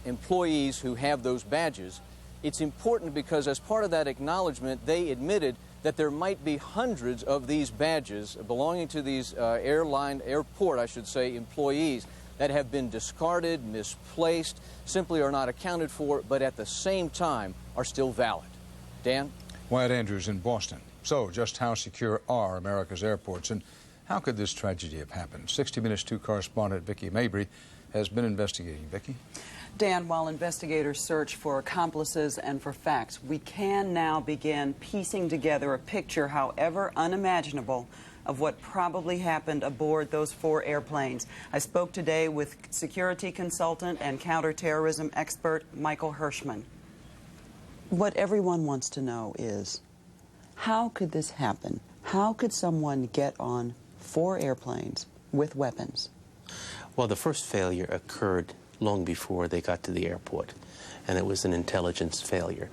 employees who have those badges. It's important because as part of that acknowledgement, they admitted that there might be hundreds of these badges belonging to these airport employees that have been discarded, misplaced, simply are not accounted for, but at the same time are still valid. Dan? Wyatt Andrews in Boston. So, just how secure are America's airports, and how could this tragedy have happened? 60 Minutes 2 correspondent Vicki Mabry has been investigating. Vicki? Dan, while investigators search for accomplices and for facts, we can now begin piecing together a picture, however unimaginable, of what probably happened aboard those 4 airplanes. I spoke today with security consultant and counterterrorism expert Michael Hirschman. What everyone wants to know is, how could this happen? How could someone get on 4 airplanes with weapons? Well, the first failure occurred long before they got to the airport, and it was an intelligence failure.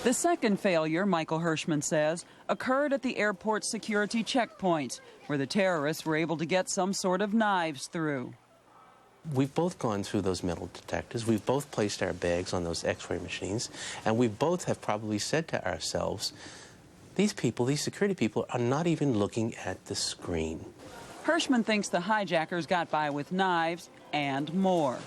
The second failure, Michael Hirschman says, occurred at the airport's security checkpoints, where the terrorists were able to get some sort of knives through. We've both gone through those metal detectors. We've both placed our bags on those x-ray machines, and we both have probably said to ourselves, these people, these security people, are not even looking at the screen. Hirschman thinks the hijackers got by with knives and more.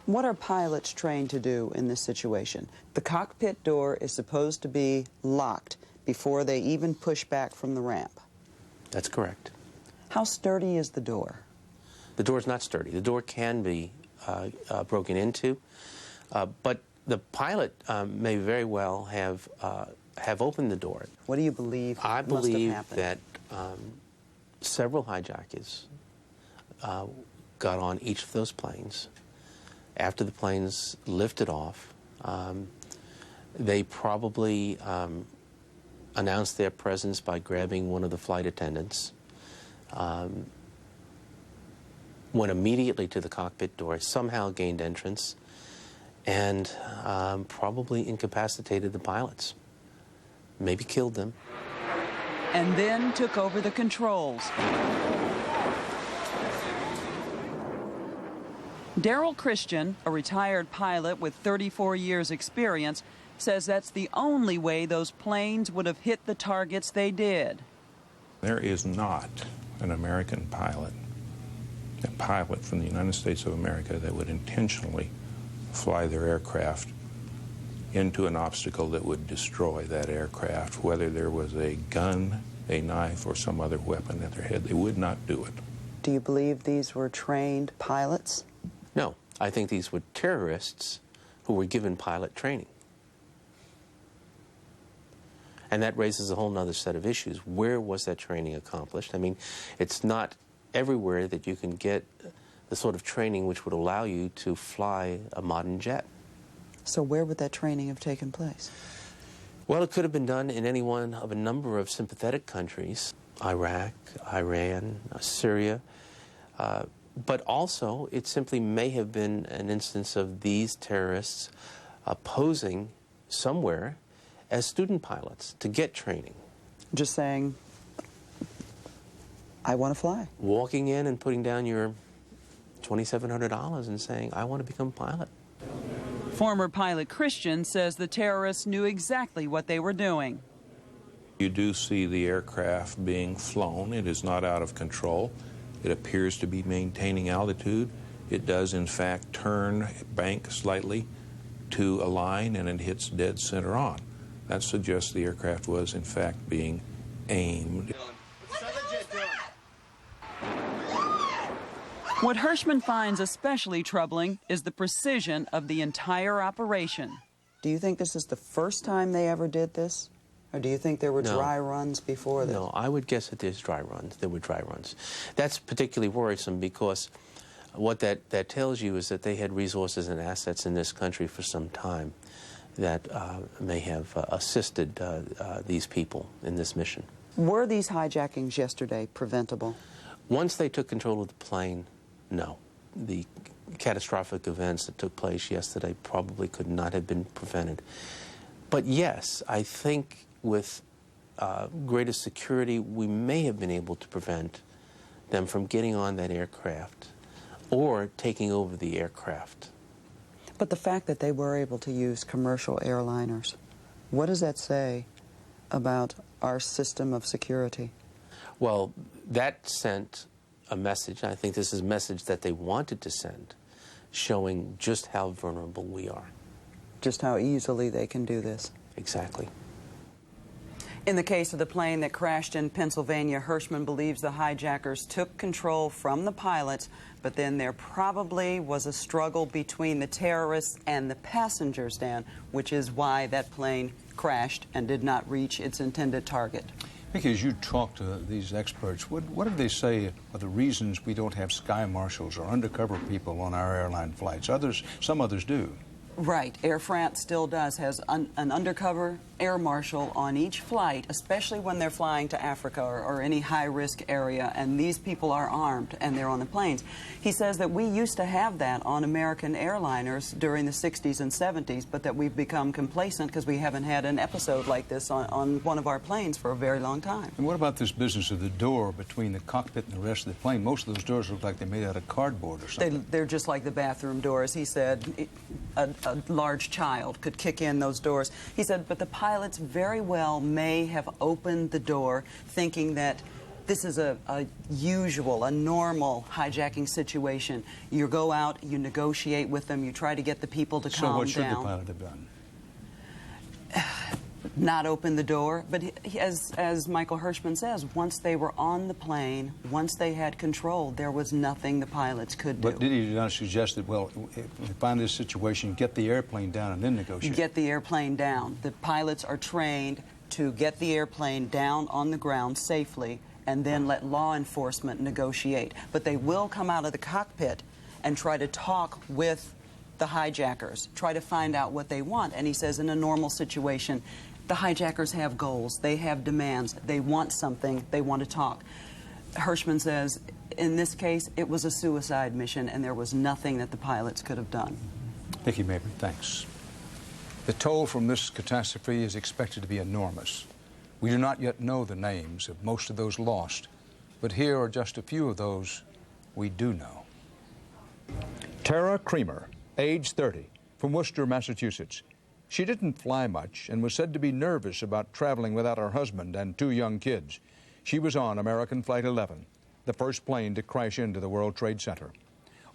What are pilots trained to do in this situation? The cockpit door is supposed to be locked before they even push back from the ramp. That's correct. How sturdy is the door? The door is not sturdy. The door can be broken into, but the pilot may very well have opened the door. What do you believe I must have believe happened? that several hijackers got on each of those planes. After the planes lifted off, they probably announced their presence by grabbing one of the flight attendants, went immediately to the cockpit door, somehow gained entrance, and probably incapacitated the pilots, maybe killed them. And then took over the controls. Daryl Christian, a retired pilot with 34 years' experience, says that's the only way those planes would have hit the targets they did. There is not an American pilot, a pilot from the United States of America, that would intentionally fly their aircraft into an obstacle that would destroy that aircraft, whether there was a gun, a knife, or some other weapon at their head. They would not do it. Do you believe these were trained pilots? No, I think these were terrorists who were given pilot training. And that raises a whole other set of issues. Where was that training accomplished? I mean, it's not everywhere that you can get the sort of training which would allow you to fly a modern jet. So where would that training have taken place? Well, it could have been done in any one of a number of sympathetic countries, Iraq, Iran, Syria, but also it simply may have been an instance of these terrorists posing somewhere as student pilots to get training. Just saying, I want to fly. Walking in and putting down your $2,700 and saying, I want to become a pilot. Former pilot Christian says the terrorists knew exactly what they were doing. You do see the aircraft being flown. It is not out of control. It appears to be maintaining altitude. It does, in fact, turn, bank slightly to a line, and it hits dead center on. That suggests the aircraft was, in fact, being aimed. What Hirschman finds especially troubling is the precision of the entire operation. Do you think this is the first time they ever did this? Or do you think there were dry runs before this? No, I would guess that there's dry runs. There were dry runs. That's particularly worrisome because what that tells you is that they had resources and assets in this country for some time that may have assisted these people in this mission. Were these hijackings yesterday preventable? Once they took control of the plane, no. The catastrophic events that took place yesterday probably could not have been prevented. But yes, I think with greater security, we may have been able to prevent them from getting on that aircraft or taking over the aircraft. But the fact that they were able to use commercial airliners, what does that say about our system of security? Well, that sent a message. I think this is a message that they wanted to send, showing just how vulnerable we are. Just how easily they can do this. Exactly. In the case of the plane that crashed in Pennsylvania, Hirschman believes the hijackers took control from the pilots, but then there probably was a struggle between the terrorists and the passengers, Dan, which is why that plane crashed and did not reach its intended target. Mickey, as you talk to these experts, what did they say are the reasons we don't have sky marshals or undercover people on our airline flights? Some others do. Right. Air France still does, has an undercover air marshal on each flight, especially when they're flying to Africa or any high-risk area, and these people are armed and they're on the planes. He says that we used to have that on American airliners during the 60s and 70s, but that we've become complacent because we haven't had an episode like this on one of our planes for a very long time. And what about this business of the door between the cockpit and the rest of the plane? Most of those doors look like they're made out of cardboard or something. They're just like the bathroom doors. He said a large child could kick in those doors. He said, but the pilots very well may have opened the door thinking that this is a usual, a normal hijacking situation. You go out, you negotiate with them, you try to get the people to calm down. So what should the pilot have done? Not open the door, but as Michael Hirschman says, once they were on the plane, once they had control, there was nothing the pilots could do. But did he not suggest that, well, if we find this situation, get the airplane down and then negotiate? Get the airplane down. The pilots are trained to get the airplane down on the ground safely and then let law enforcement negotiate. But they will come out of the cockpit and try to talk with the hijackers, try to find out what they want. And he says in a normal situation, the hijackers have goals, they have demands, they want something, they want to talk. Hirschman says, in this case, it was a suicide mission and there was nothing that the pilots could have done. Nikki Mabry, thanks. The toll from this catastrophe is expected to be enormous. We do not yet know the names of most of those lost, but here are just a few of those we do know. Tara Creamer, age 30, from Worcester, Massachusetts. She didn't fly much and was said to be nervous about traveling without her husband and 2 young kids. She was on American Flight 11, the first plane to crash into the World Trade Center.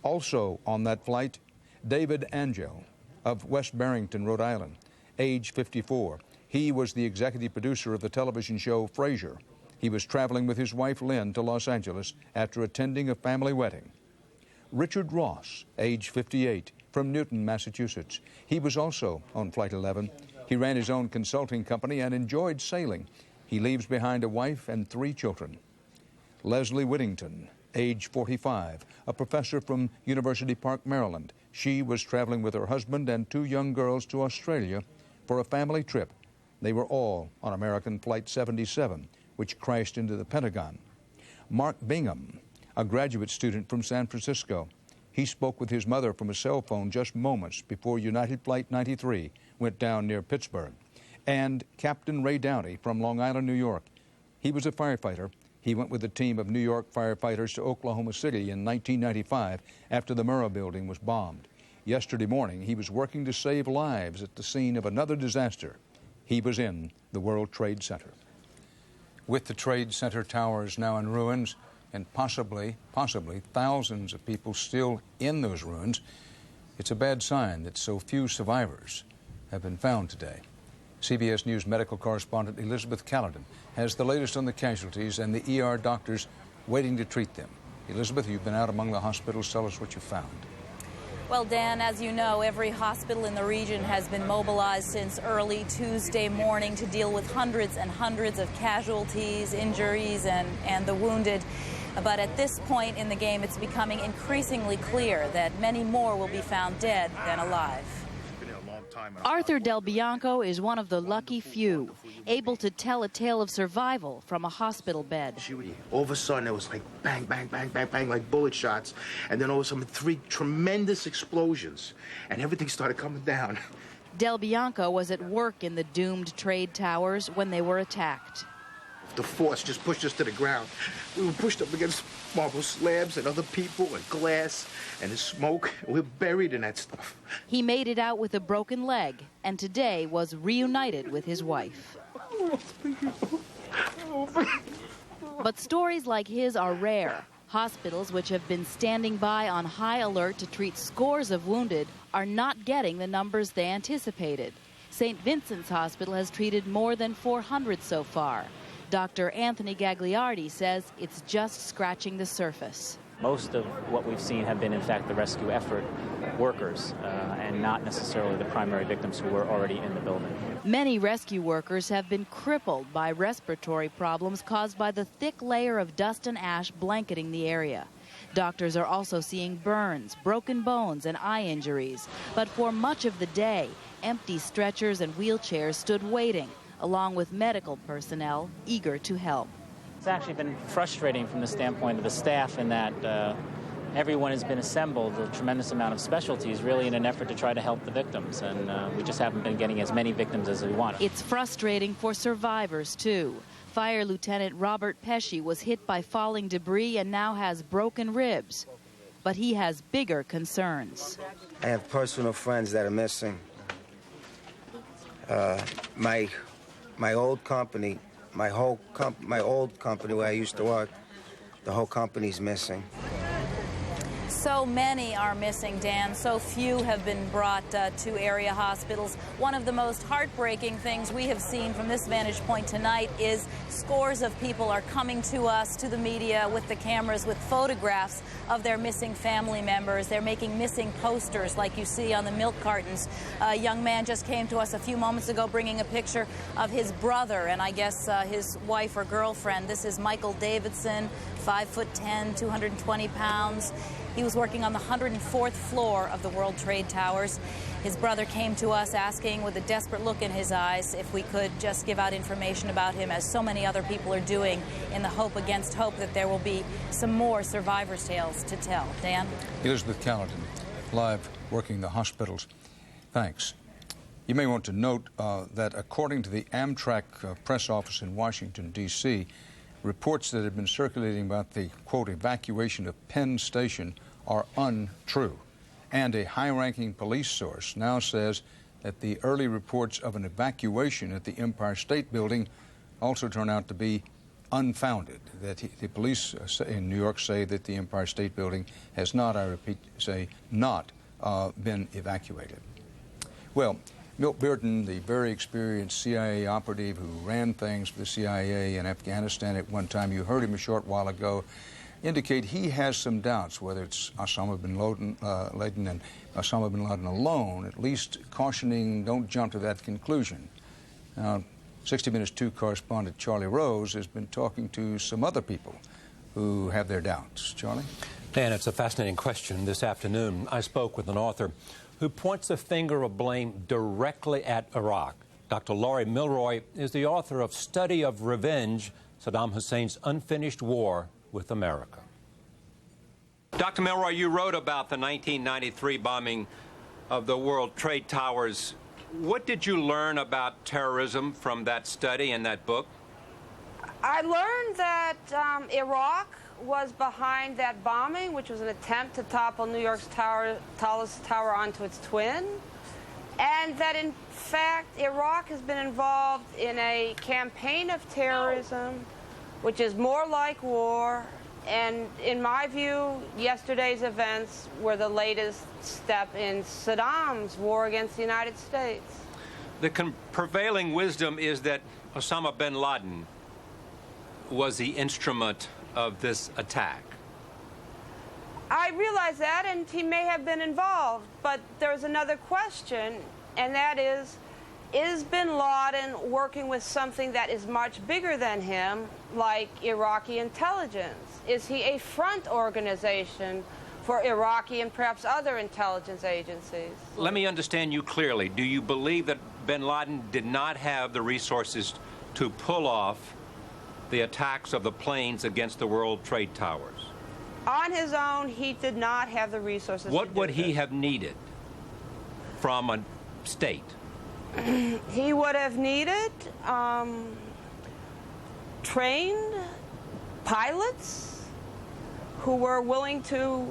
Also on that flight, David Angel of West Barrington, Rhode Island, age 54. He was the executive producer of the television show Frasier. He was traveling with his wife Lynn to Los Angeles after attending a family wedding. Richard Ross, age 58, from Newton, Massachusetts. He was also on Flight 11. He ran his own consulting company and enjoyed sailing. He leaves behind a wife and 3 children. Leslie Whittington, age 45, a professor from University Park, Maryland. She was traveling with her husband and 2 young girls to Australia for a family trip. They were all on American Flight 77, which crashed into the Pentagon. Mark Bingham, a graduate student from San Francisco. He spoke with his mother from a cell phone just moments before United Flight 93 went down near Pittsburgh. And Captain Ray Downey from Long Island, New York. He was a firefighter. He went with a team of New York firefighters to Oklahoma City in 1995 after the Murrah building was bombed. Yesterday morning, he was working to save lives at the scene of another disaster. He was in the World Trade Center. With the Trade Center towers now in ruins and possibly thousands of people still in those ruins, it's a bad sign that so few survivors have been found today. CBS News medical correspondent Elizabeth Caledon has the latest on the casualties and the ER doctors waiting to treat them. Elizabeth, you've been out among the hospitals. Tell us what you found. Well, Dan, as you know, every hospital in the region has been mobilized since early Tuesday morning to deal with hundreds and hundreds of casualties, injuries, and the wounded. But at this point in the game, it's becoming increasingly clear that many more will be found dead than alive. Arthur Del Bianco is one of the lucky few, able to tell a tale of survival from a hospital bed. All of a sudden, it was like bang, bang, bang, bang, bang, like bullet shots. And then all of a sudden, 3 tremendous explosions. And everything started coming down. Del Bianco was at work in the doomed trade towers when they were attacked. The force just pushed us to the ground. We were pushed up against marble slabs and other people and glass and the smoke. We were buried in that stuff. He made it out with a broken leg and today was reunited with his wife. But stories like his are rare. Hospitals, which have been standing by on high alert to treat scores of wounded, are not getting the numbers they anticipated. St. Vincent's Hospital has treated more than 400 so far. Dr. Anthony Gagliardi says it's just scratching the surface. Most of what we've seen have been, in fact, the rescue effort workers and not necessarily the primary victims who were already in the building. Many rescue workers have been crippled by respiratory problems caused by the thick layer of dust and ash blanketing the area. Doctors are also seeing burns, broken bones, and eye injuries. But for much of the day, empty stretchers and wheelchairs stood waiting, along with medical personnel eager to help. It's actually been frustrating from the standpoint of the staff in that everyone has been assembled, a tremendous amount of specialties, really in an effort to try to help the victims, and we just haven't been getting as many victims as we want. It's frustrating for survivors, too. Fire Lieutenant Robert Pesci was hit by falling debris and now has broken ribs, but he has bigger concerns. I have personal friends that are missing. My old company, my old company where I used to work, the whole company's missing. So many are missing, Dan. So few have been brought to area hospitals. One of the most heartbreaking things we have seen from this vantage point tonight is scores of people are coming to us, to the media, with the cameras, with photographs of their missing family members. They're making missing posters like you see on the milk cartons. A young man just came to us a few moments ago bringing a picture of his brother and I guess his wife or girlfriend. This is Michael Davidson, 5'10", 220 pounds. He was working on the 104th floor of the World Trade Towers. His brother came to us asking, with a desperate look in his eyes, if we could just give out information about him, as so many other people are doing, in the hope against hope that there will be some more survivors' tales to tell. Dan? Elizabeth Caledon, live working the hospitals. Thanks. You may want to note that according to the Amtrak press office in Washington, D.C., reports that have been circulating about the, quote, evacuation of Penn Station are untrue. And a high-ranking police source now says that the early reports of an evacuation at the Empire State Building also turn out to be unfounded, that the police in New York say that the Empire State Building has not, I repeat, say not been evacuated. Well, Milt Bearden, the very experienced CIA operative who ran things for the CIA in Afghanistan at one time, you heard him a short while ago, indicate he has some doubts whether it's Osama bin Laden and Osama bin Laden alone, at least cautioning don't jump to that conclusion. Now, 60 Minutes 2 correspondent Charlie Rose has been talking to some other people who have their doubts. Charlie? Dan, it's a fascinating question. This afternoon, I spoke with an author who points the finger of blame directly at Iraq. Dr. Laurie Milroy is the author of Study of Revenge, Saddam Hussein's Unfinished War with America. Dr. Milroy, you wrote about the 1993 bombing of the World Trade Towers. What did you learn about terrorism from that study and that book? I learned that Iraq was behind that bombing, which was an attempt to topple New York's tallest tower onto its twin, and that in fact Iraq has been involved in a campaign of terrorism, which is more like war. And in my view, yesterday's events were the latest step in Saddam's war against the United States. The prevailing wisdom is that Osama bin Laden was the instrument of this attack. I realize that, and he may have been involved, but there's another question, and that is bin Laden working with something that is much bigger than him, like Iraqi intelligence? Is he a front organization for Iraqi and perhaps other intelligence agencies? Let me understand you clearly. Do you believe that bin Laden did not have the resources to pull off the attacks of the planes against the World Trade Towers? On his own, he did not have the resources. What would he have needed from a state? He would have needed trained pilots who were willing to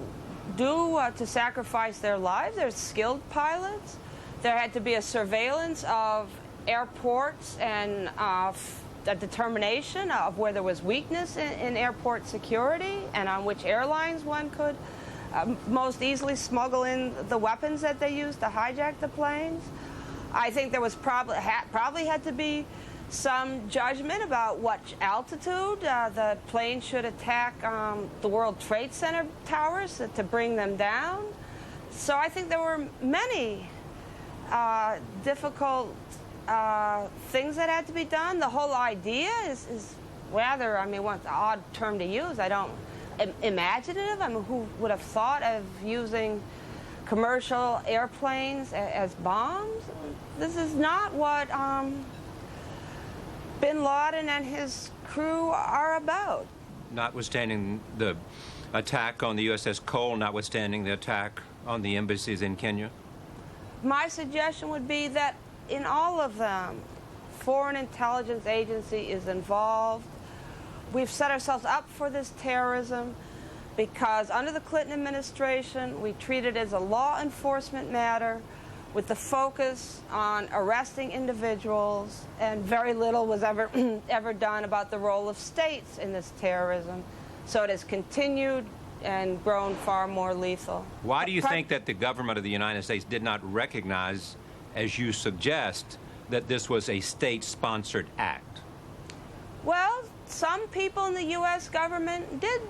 sacrifice their lives. They're skilled pilots. There had to be a surveillance of airports and a determination of where there was weakness in airport security and on which airlines one could most easily smuggle in the weapons that they used to hijack the planes. I think there was probably had to be some judgment about what altitude the plane should attack the World Trade Center towers to bring them down. So I think there were many difficult things that had to be done. The whole idea is rather, I mean, what's an odd term to use? I don't, imaginative? I mean, who would have thought of using commercial airplanes as bombs? This is not what bin Laden and his crew are about. Notwithstanding the attack on the USS Cole, notwithstanding the attack on the embassies in Kenya? My suggestion would be that in all of them, foreign intelligence agency is involved. We've set ourselves up for this terrorism because under the Clinton administration, we treated it as a law enforcement matter with the focus on arresting individuals, and very little was ever done about the role of states in this terrorism. So it has continued and grown far more lethal. Why do you think that the government of the United States did not recognize, as you suggest, that this was a state-sponsored act? Well, some people in the U.S. government did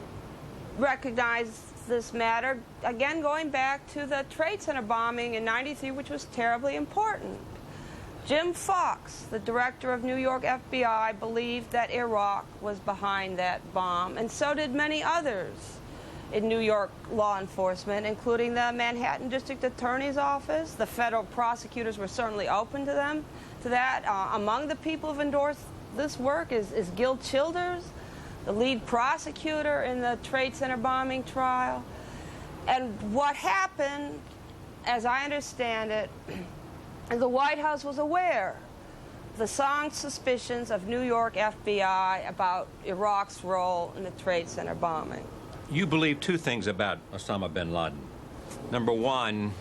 recognize this matter, again going back to the Trade Center bombing in '93, which was terribly important. Jim Fox, the director of New York FBI, believed that Iraq was behind that bomb, and so did many others in New York law enforcement, including the Manhattan District Attorney's Office. The federal prosecutors were certainly open to that. Among the people who've endorsed this work is Gil Childers, the lead prosecutor in the Trade Center bombing trial. And what happened, as I understand it, the White House was aware of the strong suspicions of New York FBI about Iraq's role in the Trade Center bombing. You believe two things about Osama bin Laden. Number one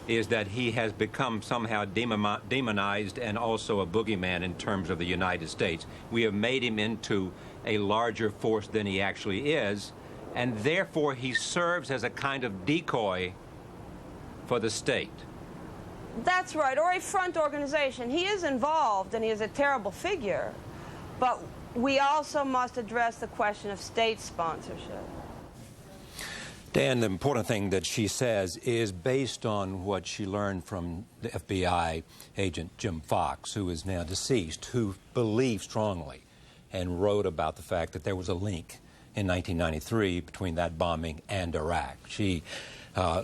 is that he has become somehow demonized and also a boogeyman in terms of the United States. We have made him into a larger force than he actually is, and therefore he serves as a kind of decoy for the state. That's right, or a front organization. He is involved, and he is a terrible figure, but we also must address the question of state sponsorship. Dan, the important thing that she says is based on what she learned from the FBI agent Jim Fox, who is now deceased, who believed strongly and wrote about the fact that there was a link in 1993 between that bombing and Iraq. She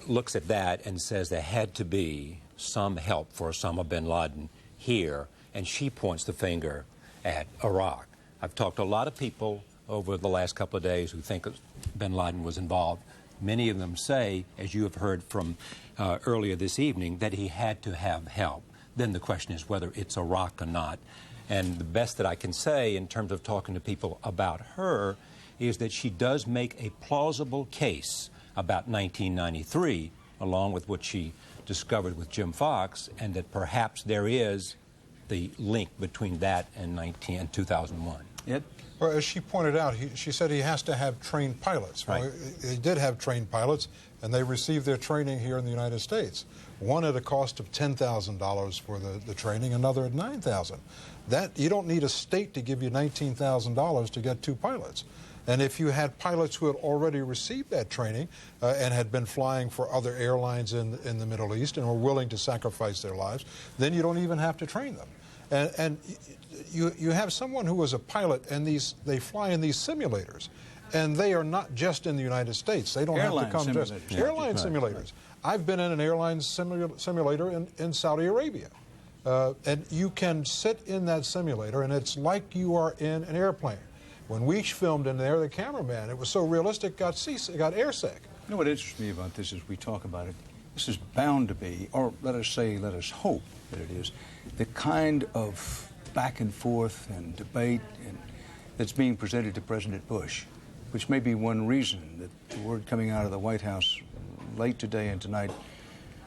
looks at that and says there had to be some help for Osama bin Laden here, and she points the finger at Iraq. I've talked to a lot of people over the last couple of days who think bin Laden was involved. Many of them say, as you have heard from earlier this evening, that he had to have help. Then the question is whether it's Iraq or not. And the best that I can say in terms of talking to people about her is that she does make a plausible case about 1993, along with what she discovered with Jim Fox, and that perhaps there is the link between that and 2001. Well, as she pointed out, she said he has to have trained pilots. Right. Well, he did have trained pilots, and they received their training here in the United States. One at a cost of $10,000 for the training, another at $9,000. That you don't need a state to give you $19,000 to get 2 pilots. And if you had pilots who had already received that training and had been flying for other airlines in the Middle East and were willing to sacrifice their lives, then you don't even have to train them. And you have someone who was a pilot, and they fly in these simulators, and they are not just in the United States. They don't have to come just airline simulators. I've been in an airline simulator in Saudi Arabia, and you can sit in that simulator, and it's like you are in an airplane. When we filmed in there, the cameraman, it was so realistic, got airsick. You know what interests me about this as we talk about it? This is bound to be, or let us hope that it is, the kind of back and forth and debate that's being presented to President Bush, which may be one reason that the word coming out of the White House late today and tonight,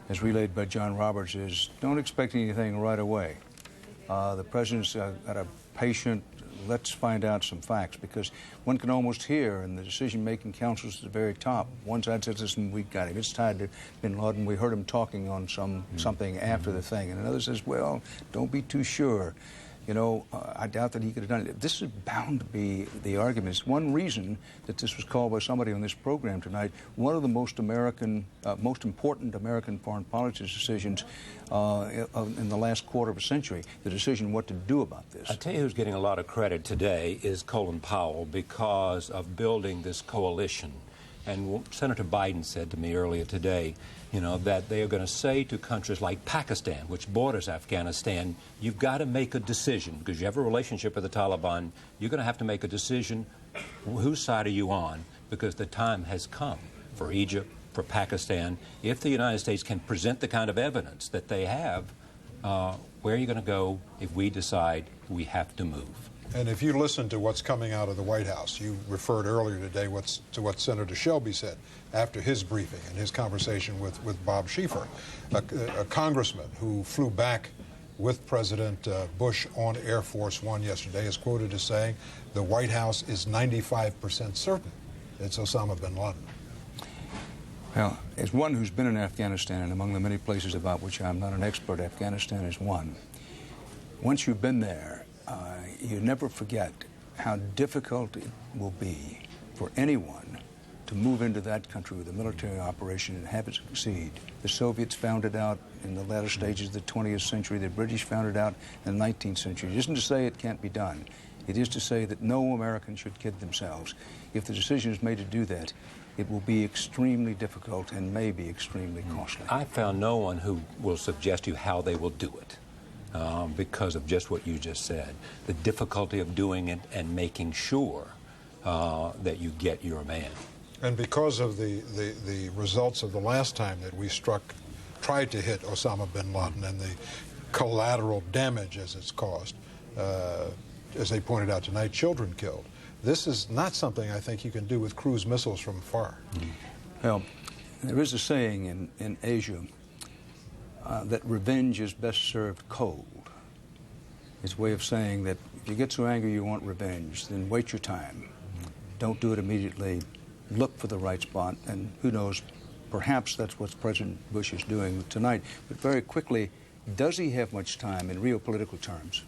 as relayed by John Roberts, is don't expect anything right away. The president's got a patient, let's find out some facts, because one can almost hear in the decision-making councils at the very top, one side says, listen, we got him, it's tied to bin Laden, we heard him talking on something after the thing, and another says, well, don't be too sure. You know, I doubt that he could have done it. This is bound to be the argument. It's one reason that this was called by somebody on this program tonight one of the most important American foreign policy decisions in the last quarter of a century, the decision what to do about this. I tell you who's getting a lot of credit today is Colin Powell because of building this coalition. And Senator Biden said to me earlier today, you know, that they are going to say to countries like Pakistan, which borders Afghanistan, you've got to make a decision because you have a relationship with the Taliban. You're going to have to make a decision. Whose side are you on? Because the time has come for Egypt, for Pakistan. If the United States can present the kind of evidence that they have, where are you going to go if we decide we have to move? And if you listen to what's coming out of the White House, you referred earlier today to what Senator Shelby said after his briefing and his conversation with Bob Schieffer, a congressman who flew back with President Bush on Air Force One yesterday is quoted as saying, the White House is 95% certain it's Osama bin Laden. Well, as one who's been in Afghanistan, and among the many places about which I'm not an expert, Afghanistan is one. Once you've been there, you never forget how difficult it will be for anyone to move into that country with a military operation and have it succeed. The Soviets found it out in the latter stages of the 20th century. The British found it out in the 19th century. It isn't to say it can't be done. It is to say that no American should kid themselves. If the decision is made to do that, it will be extremely difficult and may be extremely costly. I found no one who will suggest to you how they will do it. Because of just what you just said, the difficulty of doing it and making sure that you get your man. And because of the results of the last time that we tried to hit Osama bin Laden and the collateral damage as it's caused, as they pointed out tonight, children killed. This is not something I think you can do with cruise missiles from afar. Well, there is a saying in Asia that revenge is best served cold. It's a way of saying that if you get so angry you want revenge, then wait your time. Don't do it immediately. Look for the right spot, and who knows, perhaps that's what President Bush is doing tonight. But very quickly, does he have much time in real political terms?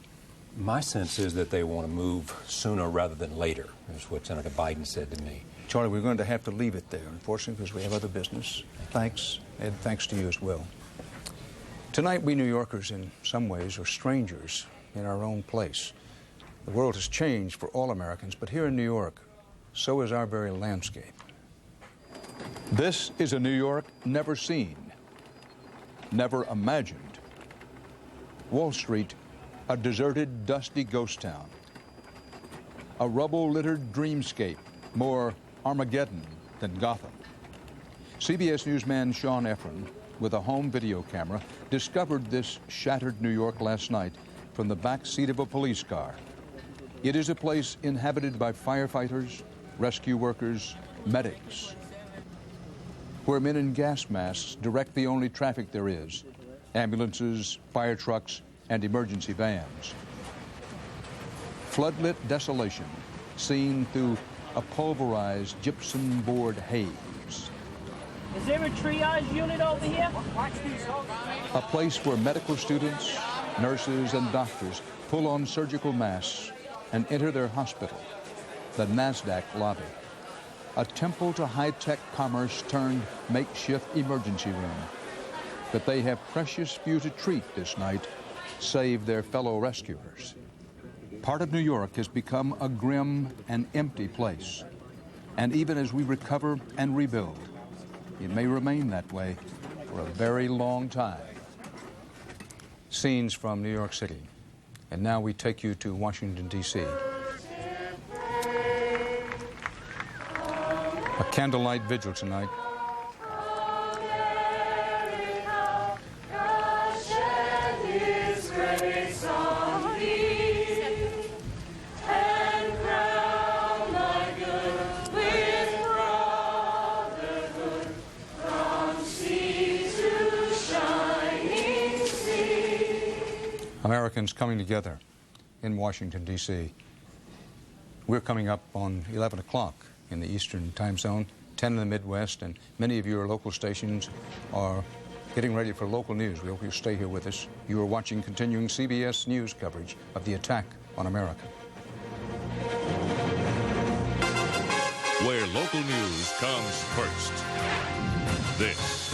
My sense is that they want to move sooner rather than later, is what Senator Biden said to me. Charlie, we're going to have to leave it there, unfortunately, because we have other business. Thanks, and thanks to you as well. Tonight, we New Yorkers, in some ways, are strangers in our own place. The world has changed for all Americans, but here in New York, so is our very landscape. This is a New York never seen, never imagined. Wall Street, a deserted, dusty ghost town. A rubble-littered dreamscape, more Armageddon than Gotham. CBS newsman Sean Efron, with a home video camera, discovered this shattered New York last night from the back seat of a police car. It is a place inhabited by firefighters, rescue workers, medics. Where men in gas masks direct the only traffic there is, ambulances, fire trucks, and emergency vans. Floodlit desolation seen through a pulverized gypsum board haze. Is there a triage unit over here? A place where medical students, nurses, and doctors pull on surgical masks and enter their hospital, the NASDAQ lobby. A temple to high-tech commerce turned makeshift emergency room. But they have precious few to treat this night, save their fellow rescuers. Part of New York has become a grim and empty place. And even as we recover and rebuild, it may remain that way for a very long time. Scenes from New York City. And now we take you to Washington, D.C. A candlelight vigil tonight. Americans coming together in Washington, D.C. We're coming up on 11 o'clock in the Eastern time zone, 10 in the Midwest, and many of your local stations are getting ready for local news. We hope you'll stay here with us. You are watching continuing CBS News coverage of the attack on America. Where local news comes first. This